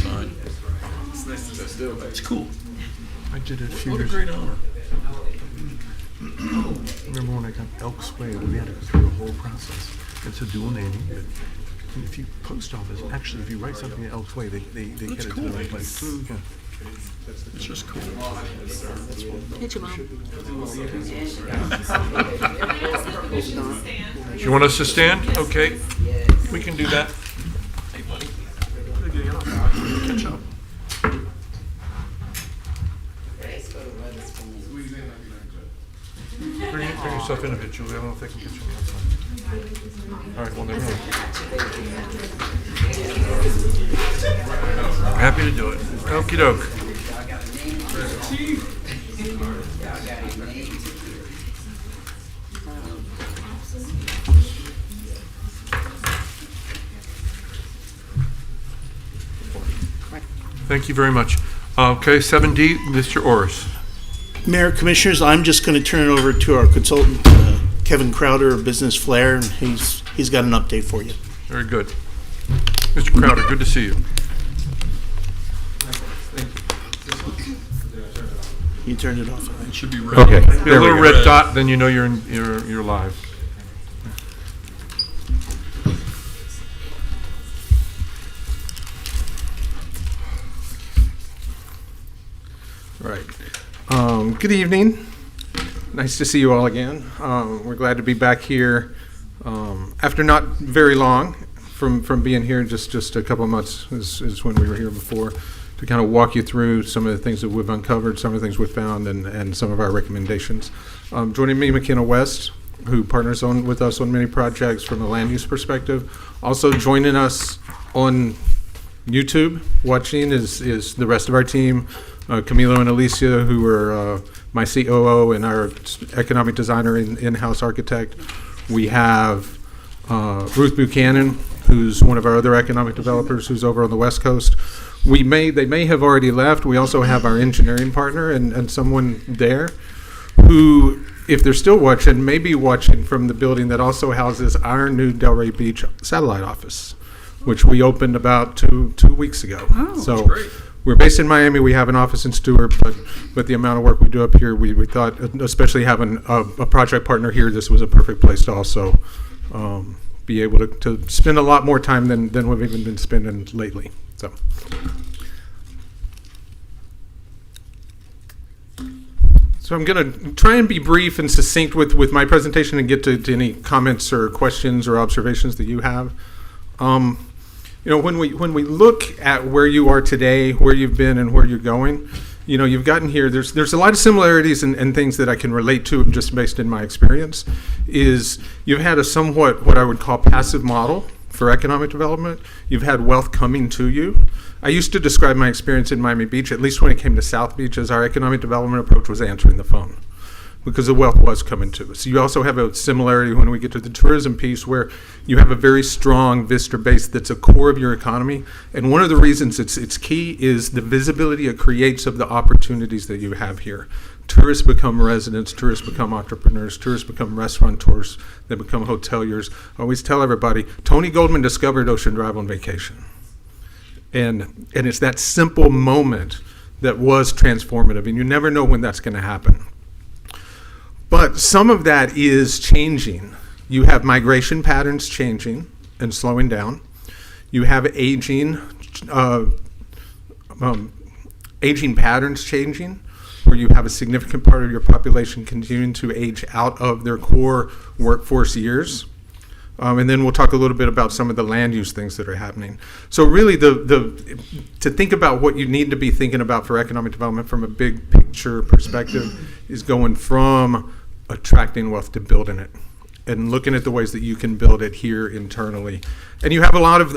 S1: fine.
S15: It's nice to still.
S1: It's cool. I did it a few
S15: What a
S1: years
S15: great
S1: ago.
S15: honor.
S1: Remember when I got Elks Way, we had to go through the whole process. It's a dual naming, but if you post office, actually, if you write something at Elks Way, they get it to the right place. Yeah. It's just cool.
S3: Hit your mom.
S1: You want us to stand? Okay, we can do that. Hey, buddy. Catch up. Bring yourself in a bit, Julie. I don't know if they can get you on the outside. All right, well, never mind. Happy to do it. Okey doke. Thank you very much. Okay, 7D, Mr. Orris.
S10: Mayor, Commissioners, I'm just going to turn it over to our consultant, Kevin Crowder of Business Flair, and he's got an update for you.
S1: Very good. Mr. Crowder, good to see you.
S10: You turned it off.
S1: It should be red.
S10: Okay,
S1: A
S10: there we
S1: little
S10: go.
S1: red dot, then you know you're live.
S8: Right. Good evening. Nice to see you all again. We're glad to be back here after not very long from being here. Just a couple of months is when we were here before, to kind of walk you through some of the things that we've uncovered, some of the things we've found, and some of our recommendations. Joining me, McKenna West, who partners with us on many projects from a land use perspective. Also joining us on YouTube, watching, is the rest of our team. Camilo and Alicia, who are my COO and our economic designer and in-house architect. We have Ruth Buchanan, who's one of our other economic developers, who's over on the West Coast. They may have already left. We also have our engineering partner and someone there who, if they're still watching, may be watching from the building that also houses our new Delray Beach satellite office, which we opened about two weeks ago.
S4: Oh,
S8: so
S4: that's great.
S8: We're based in Miami. We have an office in Stewart, but the amount of work we do up here, we thought, especially having a project partner here, this was a perfect place to also be able to spend a lot more time than we've even been spending lately. So I'm going to try and be brief and succinct with my presentation and get to any comments or questions or observations that you have. When we look at where you are today, where you've been, and where you're going, you've gotten here. There's a lot of similarities and things that I can relate to just based in my experience. Is you've had a somewhat what I would call passive model for economic development. You've had wealth coming to you. I used to describe my experience in Miami Beach, at least when it came to South Beach, as our economic development approach was answering the phone, because the wealth was coming to us. You also have a similarity when we get to the tourism piece, where you have a very strong visitor base that's a core of your economy. And one of the reasons it's key is the visibility it creates of the opportunities that you have here. Tourists become residents, tourists become entrepreneurs, tourists become restaurateurs, they become hoteliers. I always tell everybody, Tony Goldman discovered Ocean Drive on vacation. And it's that simple moment that was transformative, and you never know when that's going to happen. But some of that is changing you have migration patterns changing and slowing down. You have aging patterns changing, where you have a significant part of your population continuing to age out of their core workforce years. And then we'll talk a little bit about some of the land use things that are happening. So really, to think about what you need to be thinking about for economic development from a big picture perspective is going from attracting wealth to building it, and looking at the ways that you can build it here internally. And you have a lot of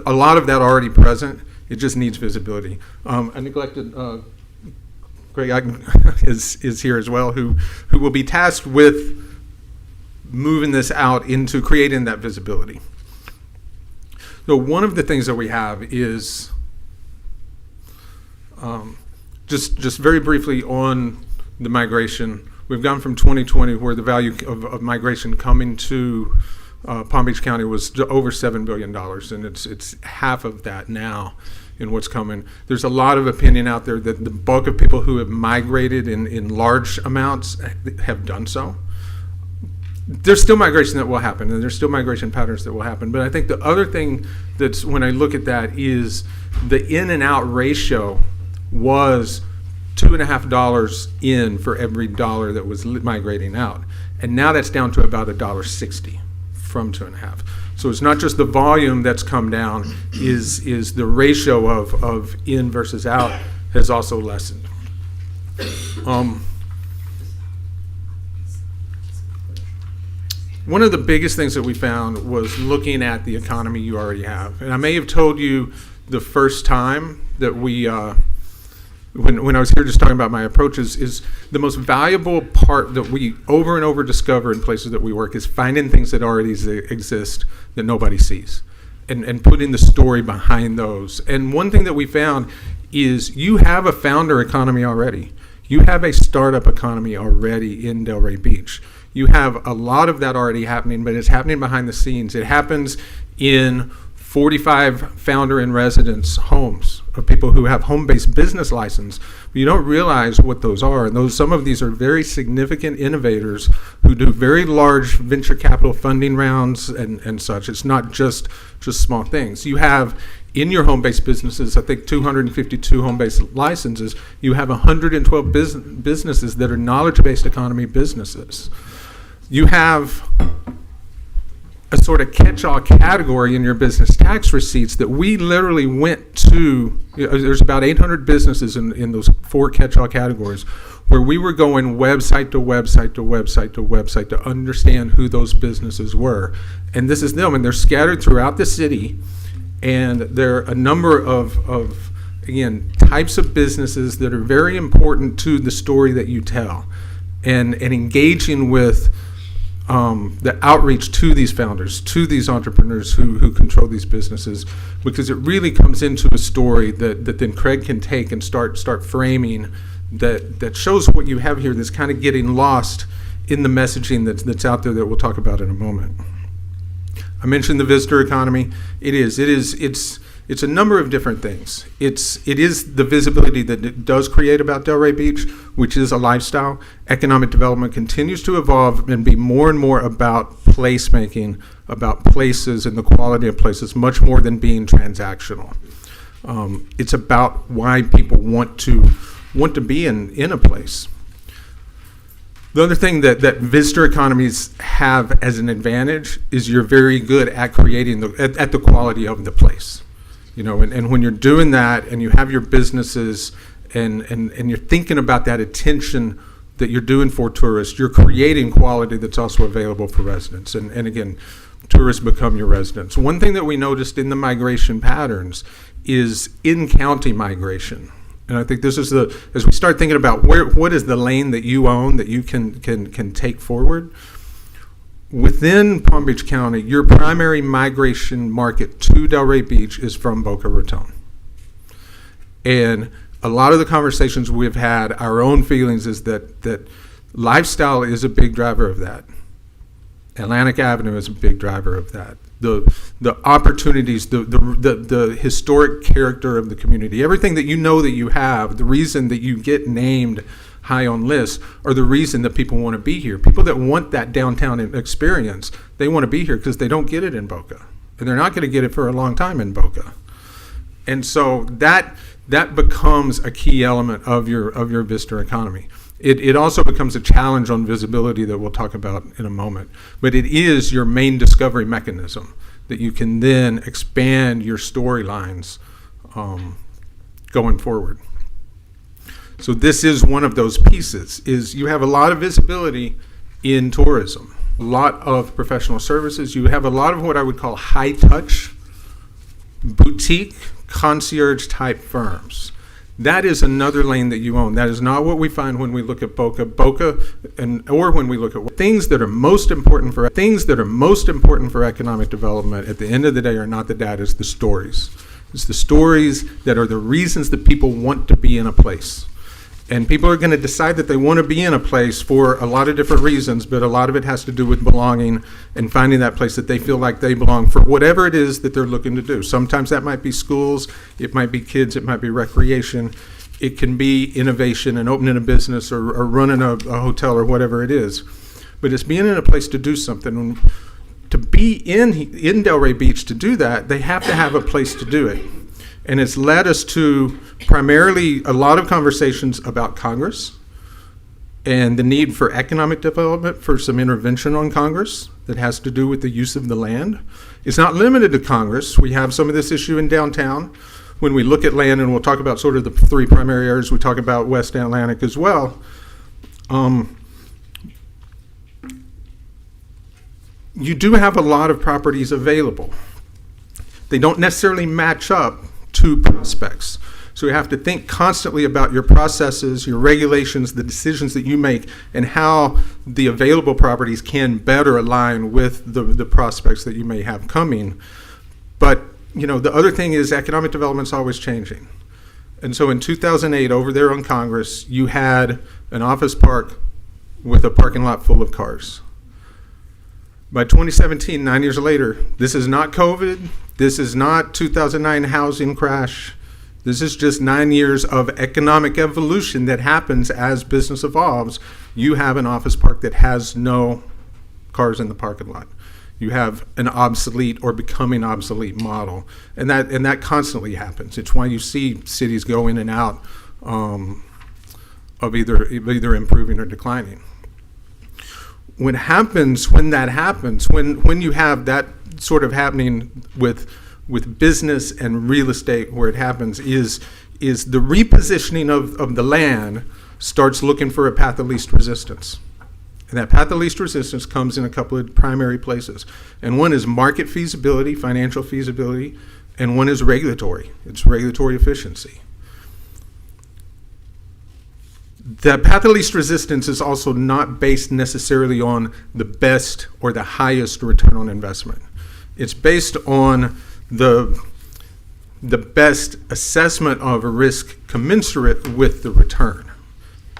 S8: that already present. It just needs visibility. I neglected Greg is here as well, who will be tasked with moving this out into creating that visibility. So one of the things that we have is just very briefly on the migration. We've gone from 2020, where the value of migration coming to Palm Beach County was over $7 billion, and it's half of that now in what's coming. There's a lot of opinion out there that the bulk of people who have migrated in large amounts have done so. There's still migration that will happen, and there's still migration patterns that will happen. But I think the other thing that's, when I look at that, is the in and out ratio was $2.50 in for every dollar that was migrating out. And now that's down to about $1.60 from 2.5. So it's not just the volume that's come down, is the ratio of in versus out has also lessened. One of the biggest things that we found was looking at the economy you already have. And I may have told you the first time that we, when I was here just talking about my approaches, is the most valuable part that we over and over discover in places that we work is finding things that already exist that nobody sees, and putting the story behind those. And one thing that we found is you have a founder economy already. You have a startup economy already in Delray Beach. You have a lot of that already happening, but it's happening behind the scenes. It happens in 45 founder in residence homes of people who have home-based business license. But you don't realize what those are. And some of these are very significant innovators who do very large venture capital funding rounds and such. It's not just small things. You have in your home-based businesses, I think 252 home-based licenses. You have 112 businesses that are knowledge-based economy businesses. You have a sort of catch-all category in your business tax receipts that we literally went to. There's about 800 businesses in those 4 catch-all categories, where we were going website to website to website to website to understand who those businesses were. And this is them, and they're scattered throughout the city. And there are a number of again, types of businesses that are very important to the story that you tell, and engaging with the outreach to these founders, to these entrepreneurs who control these businesses, because it really comes into a story that then Craig can take and start framing that shows what you have here that's kind of getting lost in the messaging that's out there that we'll talk about in a moment. I mentioned the visitor economy. It's a number of different things. It is the visibility that it does create about Delray Beach, which is a lifestyle. Economic development continues to evolve and be more and more about placemaking, about places and the quality of places, much more than being transactional. It's about why people want to be in a place. The other thing that visitor economies have as an advantage is you're very good at creating at the quality of the place. And when you're doing that and you have your businesses and you're thinking about that attention that you're doing for tourists, you're creating quality that's also available for residents. And again, tourists become your residents. One thing that we noticed in the migration patterns is in-county migration. And I think this is as we start thinking about what is the lane that you own that you can take forward. Within Palm Beach County, your primary migration market to Delray Beach is from Boca Raton. And a lot of the conversations we've had, our own feelings is that lifestyle is a big driver of that. Atlantic Avenue is a big driver of that. The opportunities, the historic character of the community, everything that you know that you have, the reason that you get named high on lists are the reason that people want to be here. People that want that downtown experience, they want to be here because they don't get it in Boca. And they're not going to get it for a long time in Boca. And so that becomes a key element of your visitor economy. It also becomes a challenge on visibility that we'll talk about in a moment. But it is your main discovery mechanism that you can then expand your storylines going forward. So this is one of those pieces, is you have a lot of visibility in tourism, a lot of professional services. You have a lot of what I would call high-touch, boutique, concierge-type firms. That is another lane that you own. That is not what we find when we look at Boca, or when we look at things that are most important for economic development. At the end of the day, are not the data; it's the stories. It's the stories that are the reasons that people want to be in a place. And people are going to decide that they want to be in a place for a lot of different reasons, but a lot of it has to do with belonging and finding that place that they feel like they belong for whatever it is that they're looking to do. Sometimes that might be schools, it might be kids, it might be recreation, it can be innovation and opening a business or running a hotel or whatever it is. But it's being in a place to do something. To be in Delray Beach to do that, they have to have a place to do it. And it's led us to primarily a lot of conversations about Congress and the need for economic development, for some intervention on Congress that has to do with the use of the land. It's not limited to Congress. We have some of this issue in downtown. When we look at land, and we'll talk about sort of the three primary areas, we talk about West Atlantic as well. You do have a lot of properties available. They don't necessarily match up to prospects. So you have to think constantly about your processes, your regulations, the decisions that you make, and how the available properties can better align with the prospects that you may have coming. But, the other thing is economic development's always changing. And so in 2008, over there on Congress, you had an office park with a parking lot full of cars. By 2017, 9 years later, this is not COVID. This is not 2009 housing crash. This is just 9 years of economic evolution that happens as business evolves. You have an office park that has no cars in the parking lot. You have an obsolete or becoming obsolete model, and that constantly happens. It's why you see cities go in and out of either improving or declining. When that happens, when you have that sort of happening with business and real estate, where it happens is the repositioning of the land starts looking for a path of least resistance. And that path of least resistance comes in a couple of primary places. And one is market feasibility, financial feasibility, and one is regulatory. It's regulatory efficiency. The path of least resistance is also not based necessarily on the best or the highest return on investment. It's based on the best assessment of a risk commensurate with the return.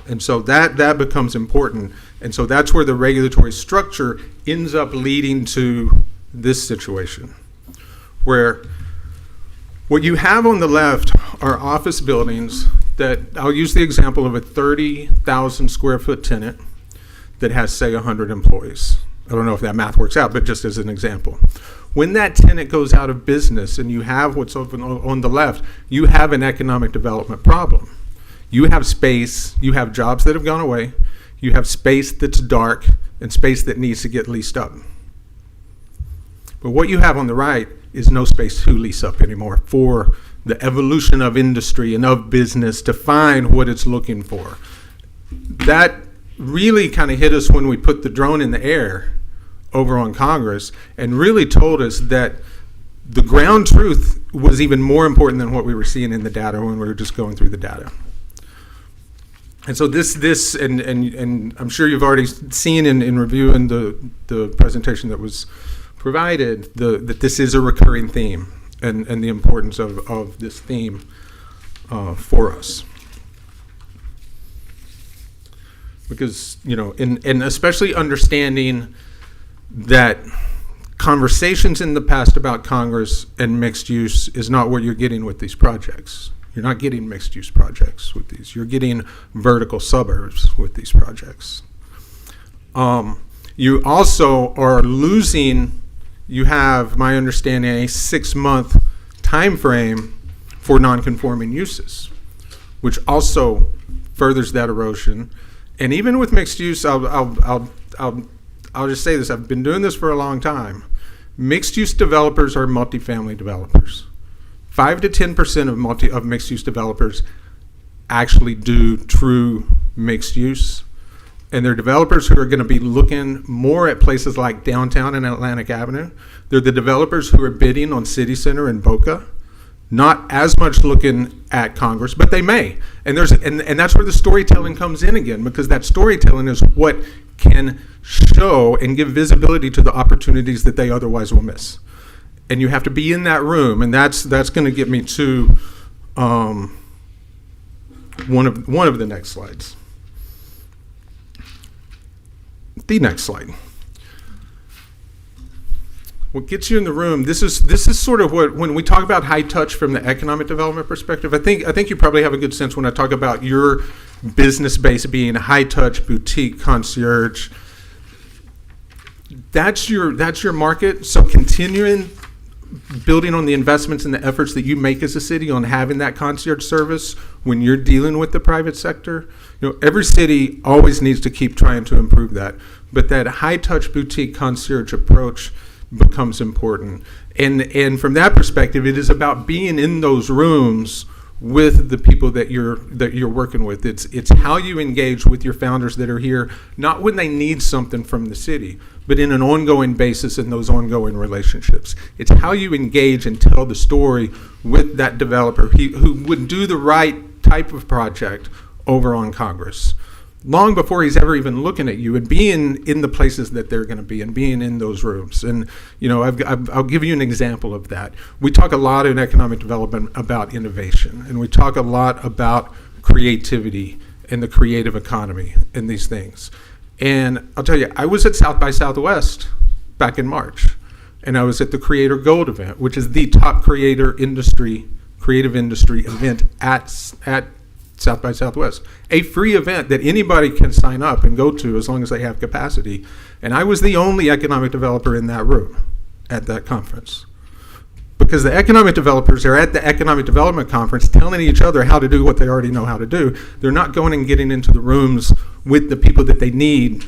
S8: And so that becomes important. And so that's where the regulatory structure ends up leading to this situation, where what you have on the left are office buildings that, I'll use the example of a 30,000 square foot tenant that has, say, 100 employees. I don't know if that math works out, but just as an example. When that tenant goes out of business and you have what's on the left, you have an economic development problem. You have space, you have jobs that have gone away, you have space that's dark, and space that needs to get leased up. But what you have on the right is no space to lease up anymore for the evolution of industry and of business to find what it's looking for. That really kind of hit us when we put the drone in the air over on Congress and really told us that the ground truth was even more important than what we were seeing in the data when we were just going through the data. And so this and I'm sure you've already seen in reviewing the presentation that was provided, that this is a recurring theme and the importance of this theme for us. Because, and especially understanding that conversations in the past about Congress and mixed use is not what you're getting with these projects. You're not getting mixed-use projects with these. You're getting vertical suburbs with these projects. You also are losing, you have, my understanding, a 6-month time frame for non-conforming uses, which also furthers that erosion. And even with mixed use, I'll just say this, I've been doing this for a long time. Mixed use developers are multifamily developers. 5 to 10% of mixed use developers actually do true mixed use. And they're developers who are going to be looking more at places like downtown and Atlantic Avenue. They're the developers who are bidding on City Center and Boca, not as much looking at Congress, but they may. And that's where the storytelling comes in again, because that storytelling is what can show and give visibility to the opportunities that they otherwise will miss. And you have to be in that room, and that's going to get me to one of the next slides. The next slide. What gets you in the room, this is sort of what, when we talk about high touch from the economic development perspective, I think you probably have a good sense when I talk about your business base being high touch, boutique, concierge. That's your market. So continuing building on the investments and the efforts that you make as a city on having that concierge service when you're dealing with the private sector. Every city always needs to keep trying to improve that. But that high-touch boutique concierge approach becomes important. And from that perspective, it is about being in those rooms with the people that you're working with. It's how you engage with your founders that are here, not when they need something from the city, but in an ongoing basis in those ongoing relationships. It's how you engage and tell the story with that developer who would do the right type of project over on Congress, long before he's ever even looking at you, and being in the places that they're going to be and being in those rooms. And, I'll give you an example of that. We talk a lot in economic development about innovation, and we talk a lot about creativity and the creative economy and these things. And I'll tell you, I was at South by Southwest back in March, and I was at the Creator Gold event, which is the top creative industry event at South by Southwest, a free event that anybody can sign up and go to as long as they have capacity. And I was the only economic developer in that room at that conference, because the economic developers are at the economic development conference telling each other how to do what they already know how to do. They're not going and getting into the rooms with the people that they need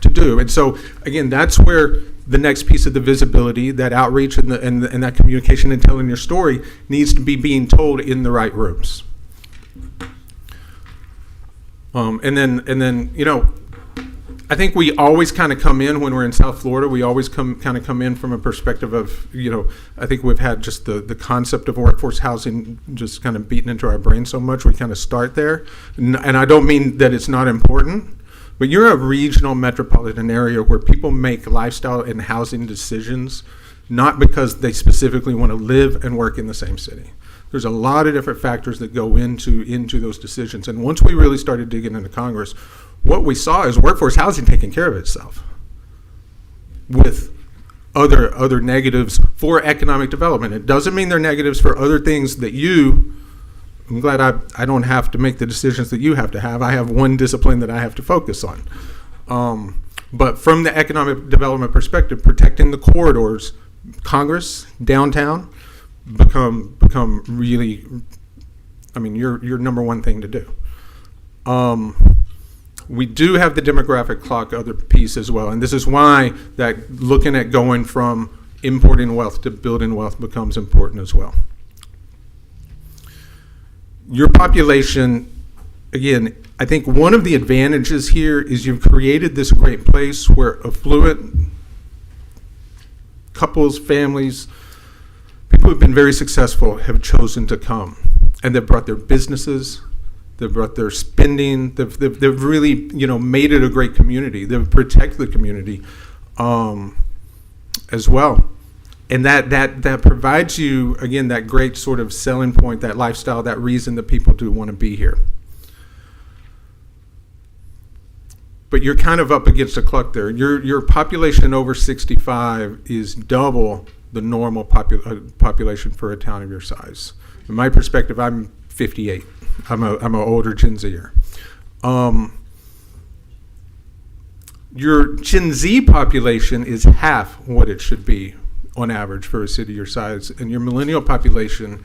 S8: to do. And so, again, that's where the next piece of the visibility, that outreach and that communication and telling your story needs to be being told in the right rooms. And then I think we always kind of come in when we're in South Florida. We always come in from a perspective of, I think we've had just the concept of workforce housing just kind of beaten into our brain so much. We kind of start there, and I don't mean that it's not important, but you're a regional metropolitan area where people make lifestyle and housing decisions not because they specifically want to live and work in the same city. There's a lot of different factors that go into those decisions. And once we really started digging into Congress, what we saw is workforce housing taking care of itself with other negatives for economic development. It doesn't mean they're negatives for other things that I'm glad I don't have to make the decisions that you have to have. I have one discipline that I have to focus on. But from the economic development perspective, protecting the corridors, Congress, downtown, become really, your number one thing to do. We do have the demographic clock other piece as well, and this is why that looking at going from importing wealth to building wealth becomes important as well. Your population, again, I think one of the advantages here is you've created this great place where affluent couples, families, people who've been very successful have chosen to come, and they've brought their businesses, they've brought their spending, they've really made it a great community. They've protected the community as well, and that provides you, again, that great sort of selling point, that lifestyle, that reason that people do want to be here. But you're kind of up against a clock there. Your population over 65 is double the normal population for a town of your size. In my perspective, I'm 58. I'm an older Gen Zer. Your Gen Z population is half what it should be on average for a city your size, and your millennial population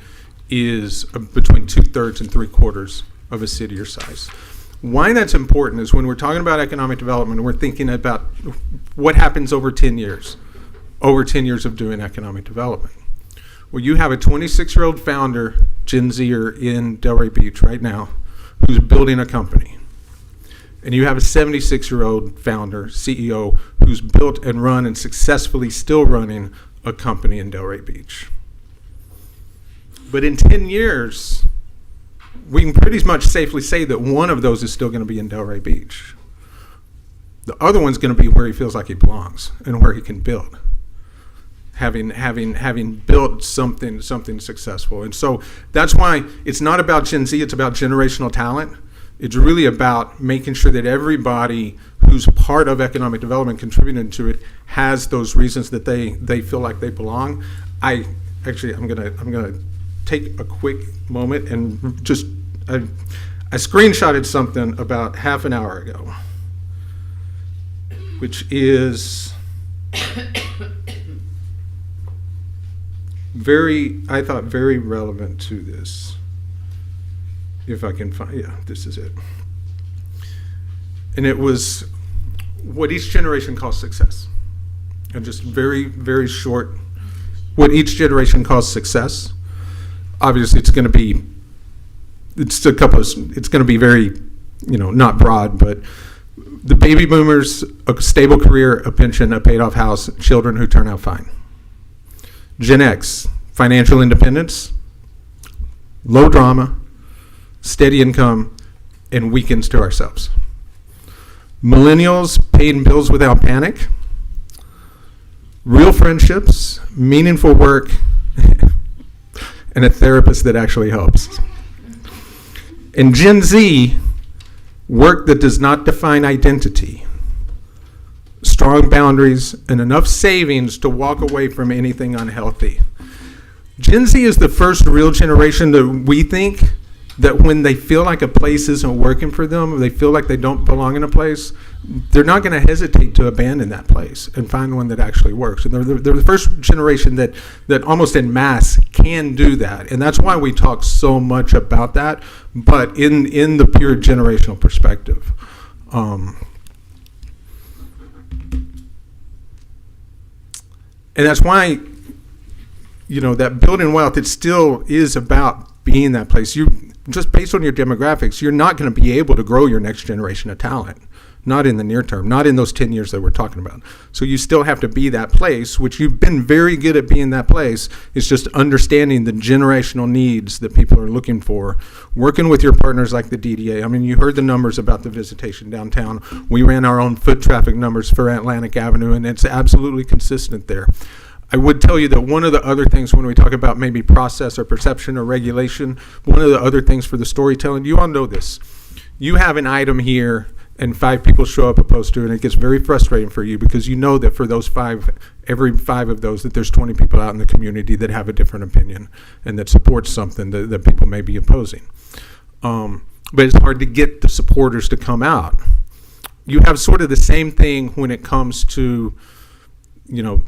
S8: is between 2/3 and 3/4 of a city your size. Why that's important is when we're talking about economic development, we're thinking about what happens over 10 years, of doing economic development. Well, you have a 26-year-old founder, Gen Zer, in Delray Beach right now, who's building a company. And you have a 76-year-old founder, CEO, who's built and run and successfully still running a company in Delray Beach. But in 10 years, we can pretty much safely say that one of those is still going to be in Delray Beach. The other one's going to be where he feels like he belongs and where he can build, having built something successful. And so that's why it's not about Gen Z, it's about generational talent. It's really about making sure that everybody who's part of economic development, contributing to it, has those reasons that they feel like they belong. I'm gonna take a quick moment and just I screenshotted something about half an hour ago, which is I thought very relevant to this. If I can find, yeah, this is it. And it was what each generation calls success. And just very, very short, what each generation calls success. Obviously, it's going to be very, not broad, but the baby boomers, a stable career, a pension, a paid off house, children who turn out fine. Gen X, financial independence, low drama, steady income, and weekends to ourselves. Millennials, paying bills without panic, real friendships, meaningful work, and a therapist that actually helps. And Gen Z, work that does not define identity, strong boundaries, and enough savings to walk away from anything unhealthy. Gen Z is the first real generation that we think that when they feel like a place isn't working for them, or they feel like they don't belong in a place, they're not going to hesitate to abandon that place and find one that actually works. And they're the first generation that almost en masse can do that. And that's why we talk so much about that, but in the pure generational perspective. And that's why, that building wealth, it still is about being that place. Just based on your demographics, you're not going to be able to grow your next generation of talent, not in the near term, not in those 10 years that we're talking about. So you still have to be that place, which you've been very good at being that place. It's just understanding the generational needs that people are looking for, working with your partners like the DDA. I mean, you heard the numbers about the visitation downtown. We ran our own foot traffic numbers for Atlantic Avenue, and it's absolutely consistent there. I would tell you that one of the other things when we talk about maybe process or perception or regulation, one of the other things for the storytelling, you all know this. You have an item here and 5 people show up opposed to it, and it gets very frustrating for you because you know that for those 5, every 5 of those, that there's 20 people out in the community that have a different opinion and that supports something that people may be opposing. But it's hard to get the supporters to come out. You have sort of the same thing when it comes to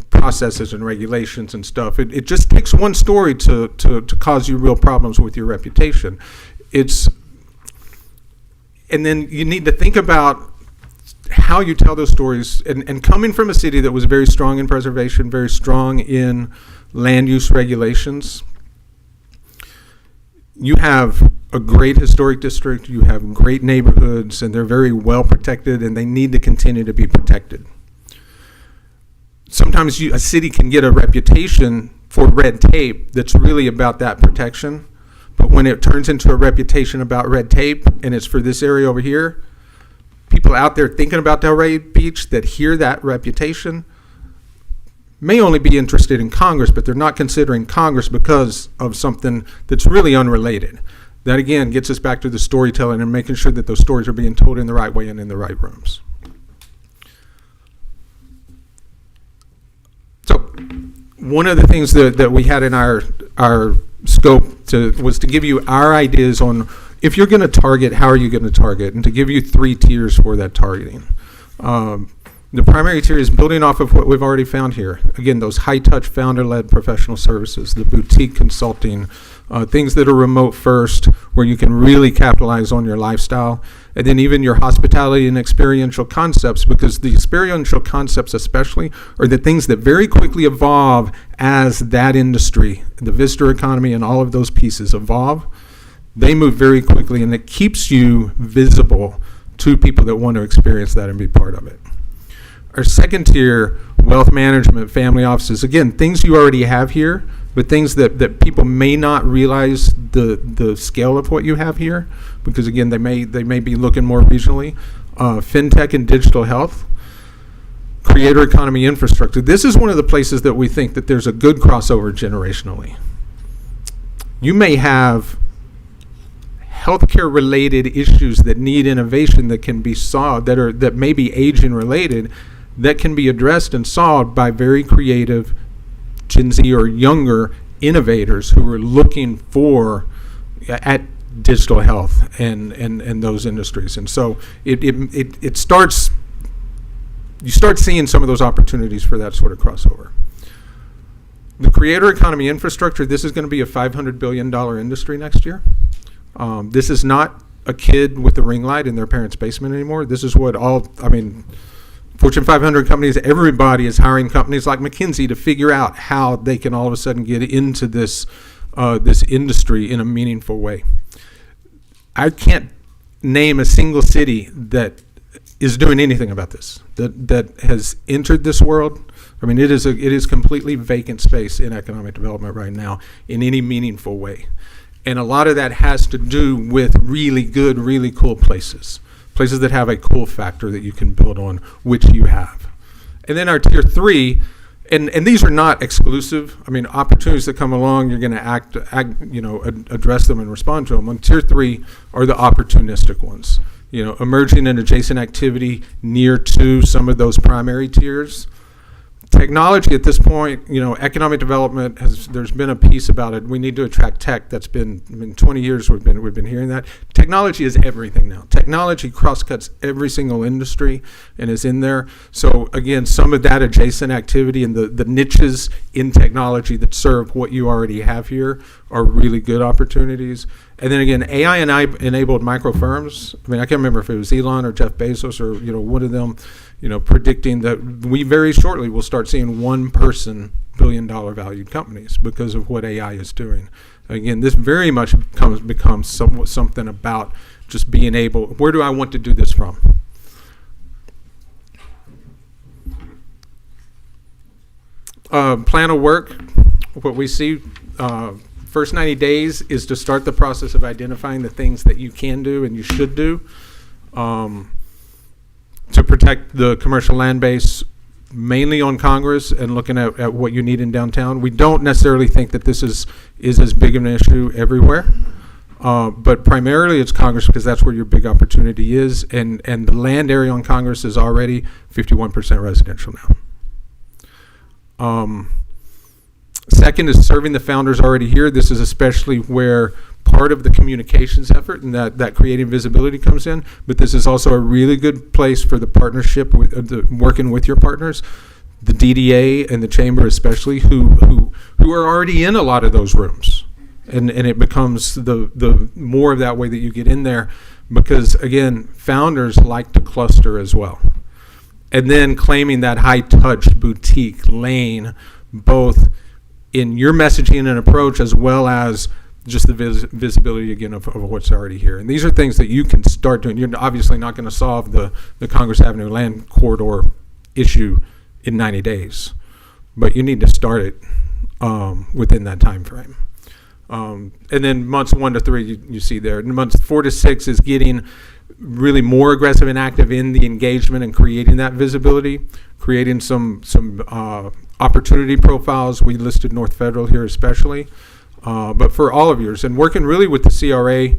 S8: processes and regulations and stuff. It just takes one story to cause you real problems with your reputation. And then you need to think about how you tell those stories. And coming from a city that was very strong in preservation, very strong in land use regulations, you have a great historic district, you have great neighborhoods, and they're very well protected, and they need to continue to be protected. Sometimes a city can get a reputation for red tape that's really about that protection, but when it turns into a reputation about red tape and it's for this area over here, people out there thinking about Delray Beach that hear that reputation may only be interested in Congress, but they're not considering Congress because of something that's really unrelated. That again gets us back to the storytelling and making sure that those stories are being told in the right way and in the right rooms. So one of the things that we had in our scope was to give you our ideas on if you're going to target, how are you going to target, and to give you 3 tiers for that targeting. The primary tier is building off of what we've already found here. Again, those high-touch, founder-led professional services, the boutique consulting, things that are remote first, where you can really capitalize on your lifestyle, and then even your hospitality and experiential concepts, because the experiential concepts especially are the things that very quickly evolve as that industry, the visitor economy and all of those pieces evolve. They move very quickly, and it keeps you visible to people that want to experience that and be part of it. Our second tier, wealth management, family offices, again, things you already have here, but things that people may not realize the scale of what you have here, because again, they may be looking more regionally. Fintech and digital health, creator economy infrastructure. This is one of the places that we think that there's a good crossover generationally. You may have healthcare related issues that need innovation that can be solved, that may be aging related, that can be addressed and solved by very creative Gen Z or younger innovators who are looking for at digital health and those industries. And so it starts, you start seeing some of those opportunities for that sort of crossover. The creator economy infrastructure, this is going to be a $500 billion industry next year. This is not a kid with a ring light in their parents' basement anymore. This is what Fortune 500 companies, everybody is hiring companies like McKinsey to figure out how they can all of a sudden get into this industry in a meaningful way. I can't name a single city that is doing anything about this, that has entered this world. I mean, it is completely vacant space in economic development right now in any meaningful way. And a lot of that has to do with really good, really cool places that have a cool factor that you can build on, which you have. And then our tier 3, and these are not exclusive. I mean, opportunities that come along, you're going to address them and respond to them. On tier 3 are the opportunistic ones. Emerging and adjacent activity near to some of those primary tiers. Technology at this point, economic development there's been a piece about it. We need to attract tech. That's been 20 years we've been hearing that. Technology is everything now. Technology cross-cuts every single industry and is in there. So again, some of that adjacent activity and the niches in technology that serve what you already have here are really good opportunities. And then again, AI-enabled micro firms. I mean, I can't remember if it was Elon or Jeff Bezos or one of them, predicting that we very shortly will start seeing one-person billion-dollar valued companies because of what AI is doing. Again, this very much becomes something about just being able. Where do I want to do this from? Plan of work. What we see. First 90 days is to start the process of identifying the things that you can do and you should do to protect the commercial land base, mainly on Congress and looking at what you need in downtown. We don't necessarily think that this is as big of an issue everywhere, but primarily it's Congress because that's where your big opportunity is, and the land area on Congress is already 51% residential now. Second is serving the founders already here. This is especially where part of the communications effort and that creating visibility comes in, but this is also a really good place for the partnership with working with your partners, the DDA and the chamber especially, who are already in a lot of those rooms, and it becomes the more of that way that you get in there, because again, founders like to cluster as well, and then claiming that high touch boutique lane, both in your messaging and approach as well as just the visibility again of what's already here. And these are things that you can start doing. You're obviously not going to solve the Congress Avenue land corridor issue in 90 days, but you need to start it within that time frame. And then months 1 to 3 you see there. And months 4 to 6 is getting really more aggressive and active in the engagement and creating that visibility, creating some opportunity profiles. We listed North Federal here especially, but for all of yours, and working really with the CRA,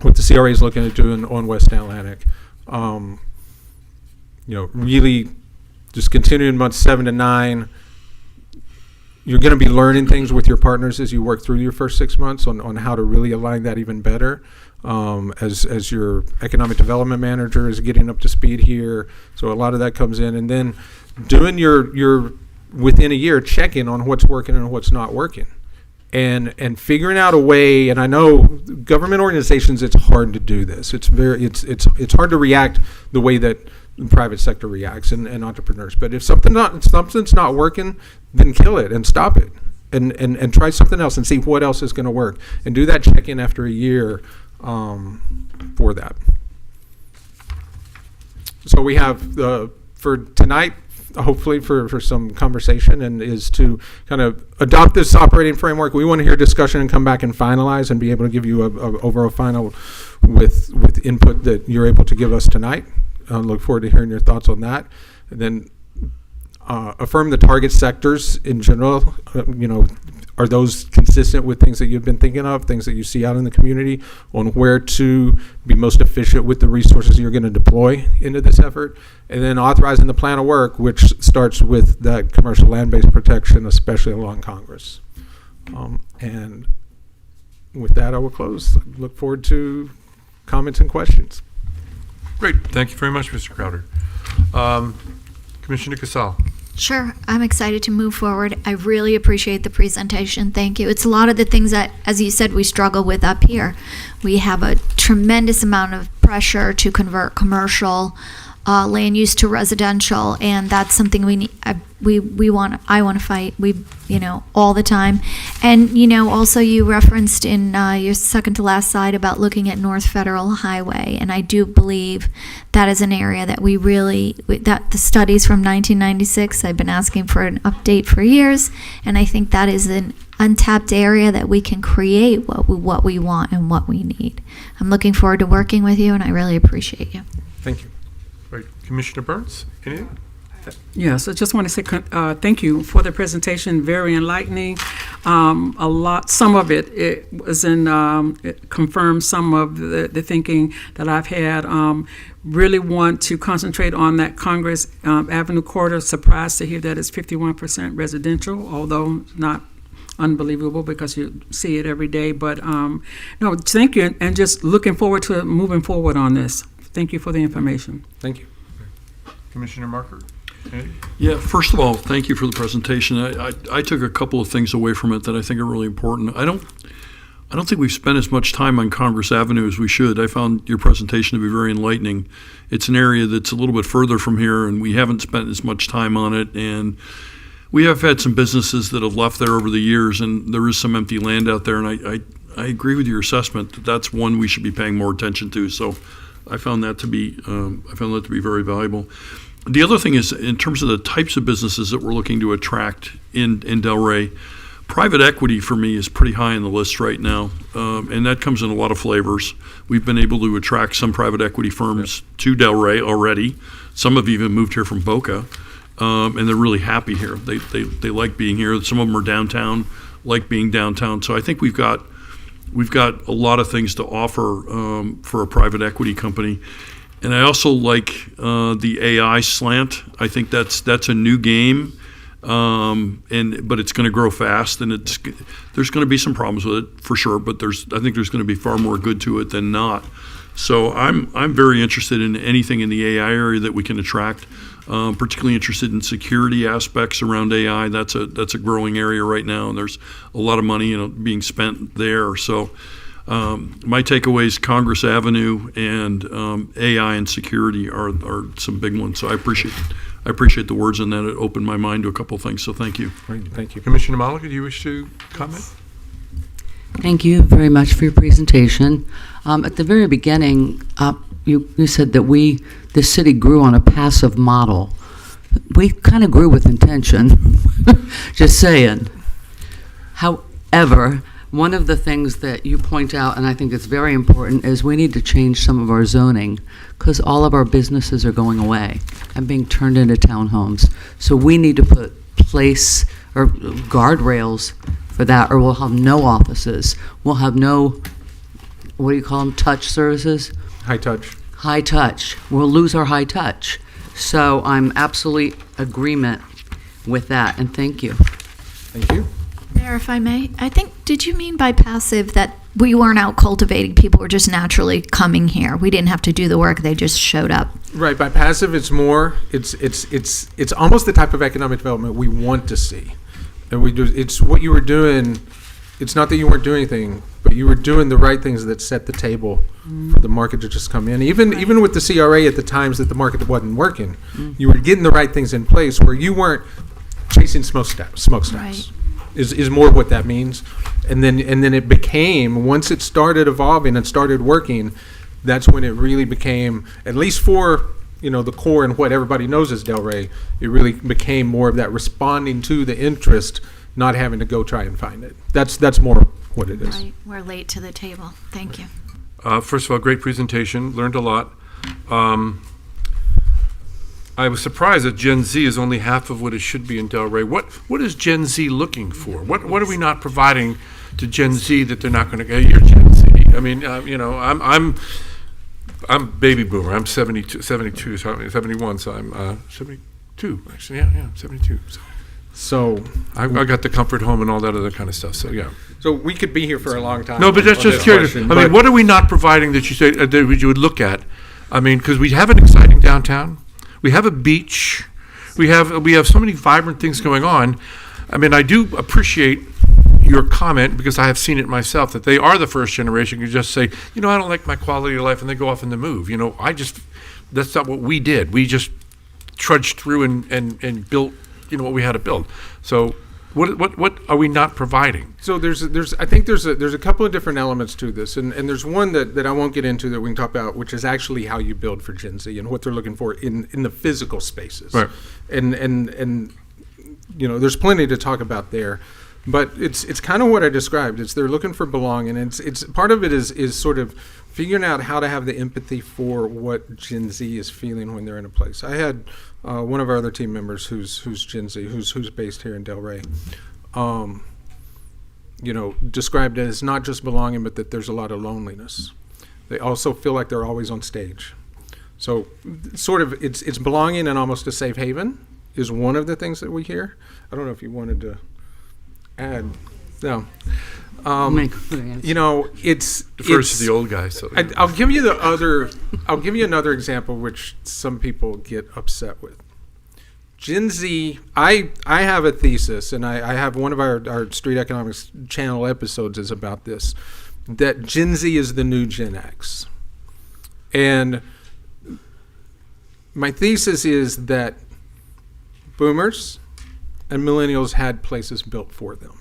S8: what the CRA is looking at doing on West Atlantic. Really just continuing months 7 to 9, you're going to be learning things with your partners as you work through your first 6 months on how to really align that even better. As your economic development manager is getting up to speed here, so a lot of that comes in, and then doing your within a year check-in on what's working and what's not working, and figuring out a way. And I know government organizations, it's hard to do this. It's it's hard to react the way that the private sector reacts and entrepreneurs. But if something's not working, then kill it and stop it, and try something else and see what else is going to work, and do that check-in after a year for that. So we have for tonight, hopefully for some conversation, and is to kind of adopt this operating framework. We want to hear discussion and come back and finalize and be able to give you a overall final with input that you're able to give us tonight. Look forward to hearing your thoughts on that. And then affirm the target sectors in general. Are those consistent with things that you've been thinking of, things that you see out in the community, on where to be most efficient with the resources you're going to deploy into this effort? And then authorizing the plan of work, which starts with that commercial land-based protection, especially along Congress. And with that, I will close. Look forward to comments and questions.
S1: Great. Thank you very much, Mr. Crowder. Commissioner Casal.
S7: Sure, I'm excited to move forward. I really appreciate the presentation. Thank you. It's a lot of the things that, as you said, we struggle with up here. We have a tremendous amount of pressure to convert commercial land use to residential, and that's something we need. I want to fight. All the time. And also you referenced in your second to last slide about looking at North Federal Highway, and I do believe that is an area that that the studies from 1996. I've been asking for an update for years, and I think that is an untapped area that we can create what we want and what we need. I'm looking forward to working with you, and I really appreciate you.
S8: Thank you.
S1: Right. Commissioner Burns, anything?
S4: Yes, I just want to say thank you for the presentation. Very enlightening. Some of it was it confirmed some of the thinking that I've had. Really want to concentrate on that Congress Avenue corridor. Surprised to hear that it's 51% residential, although not unbelievable because you see it every day. But no, thank you, and just looking forward to moving forward on this. Thank you for the information.
S8: Thank you.
S1: Commissioner Marker.
S20: Yeah, first of all, thank you for the presentation. I took a couple of things away from it that I think are really important. I don't think we've spent as much time on Congress Avenue as we should. I found your presentation to be very enlightening. It's an area that's a little bit further from here, and we haven't spent as much time on it. And we have had some businesses that have left there over the years, and there is some empty land out there. And I agree with your assessment that that's one we should be paying more attention to. So I found that to be very valuable. The other thing is, in terms of the types of businesses that we're looking to attract in Delray, private equity for me is pretty high on the list right now, and that comes in a lot of flavors. We've been able to attract some private equity firms to Delray already. Some have even moved here from Boca, and they're really happy here. They like being here. Some of them are downtown, like being downtown. So I think we've got a lot of things to offer for a private equity company. And I also like the AI slant. I think that's a new game, but it's going to grow fast, and there's going to be some problems with it for sure. But I think there's going to be far more good to it than not. So I'm very interested in anything in the AI area that we can attract. Particularly interested in security aspects around AI. That's a growing area right now, and there's a lot of money being spent there. So. My takeaways: Congress Avenue and AI and security are some big ones. So I appreciate the words on that. It opened my mind to a couple of things. So thank you.
S8: Great, thank you,
S1: Commissioner Malika. Do you wish to comment?
S3: Thank you very much for your presentation. At the very beginning, you said that the city grew on a passive model. We kind of grew with intention. Just saying. However, one of the things that you point out, and I think it's very important, is we need to change some of our zoning because all of our businesses are going away and being turned into townhomes. So we need to put place or guardrails for that, or we'll have no offices. We'll have no, what do you call them, touch services?
S8: High touch.
S3: High touch. We'll lose our high touch. So I'm absolutely agreement with that, and thank you.
S8: Thank you.
S7: Mayor, if I may, I think, did you mean by passive that we weren't out cultivating, people were just naturally coming here? We didn't have to do the work, they just showed up.
S8: Right, by passive, it's more, it's almost the type of economic development we want to see. And we do, it's what you were doing, it's not that you weren't doing anything, but you were doing the right things that set the table for the market to just come in. Even with the CRA at the times that the market wasn't working, you were getting the right things in place where you weren't chasing smokestacks.
S7: Right.
S8: Is more what that means. And then it became, once it started evolving and started working, that's when it really became, at least for the core and what everybody knows as Delray, it really became more of that responding to the interest, not having to go try and find it. That's more what it is.
S7: Right, we're late to the table. Thank you.
S9: First of all, great presentation, learned a lot. I was surprised that Gen Z is only half of what it should be in Delray. What is Gen Z looking for? What are we not providing to Gen Z that they're not going to get? You're Gen Z. I mean, I'm baby boomer. I'm 72, so 71, so I'm 72, actually. Yeah, 72.
S8: So
S9: I got the comfort home and all that other kind of stuff, so yeah.
S8: So we could be here for a long time.
S9: No, but that's
S8: on
S9: just
S8: this
S9: curious.
S8: question,
S9: I mean, what are we not providing that you say that you would look at? I mean, because we have an exciting downtown. We have a beach. We have so many vibrant things going on. I mean, I do appreciate your comment, because I have seen it myself, that they are the first generation who just say, I don't like my quality of life, and they go off and they move. That's not what we did. We just trudged through and built, what we had to build. So what are we not providing?
S8: So I think there's a couple of different elements to this, and there's one that I won't get into that we can talk about, which is actually how you build for Gen Z and what they're looking for in the physical spaces.
S9: Right.
S8: And there's plenty to talk about there. But it's kind of what I described. They're looking for belonging, and it's part of it is sort of figuring out how to have the empathy for what Gen Z is feeling when they're in a place. I had one of our other team members who's Gen Z, who's based here in Delray, described it as not just belonging, but that there's a lot of loneliness. They also feel like they're always on stage. So sort of it's belonging and almost a safe haven is one of the things that we hear. I don't know if you wanted to add. No. It's
S9: Defers to the old guy. So
S8: I'll give you another example which some people get upset with. Gen Z, I have a thesis, and I have one of our Street Economics channel episodes is about this, that Gen Z is the new Gen X. And my thesis is that boomers and millennials had places built for them,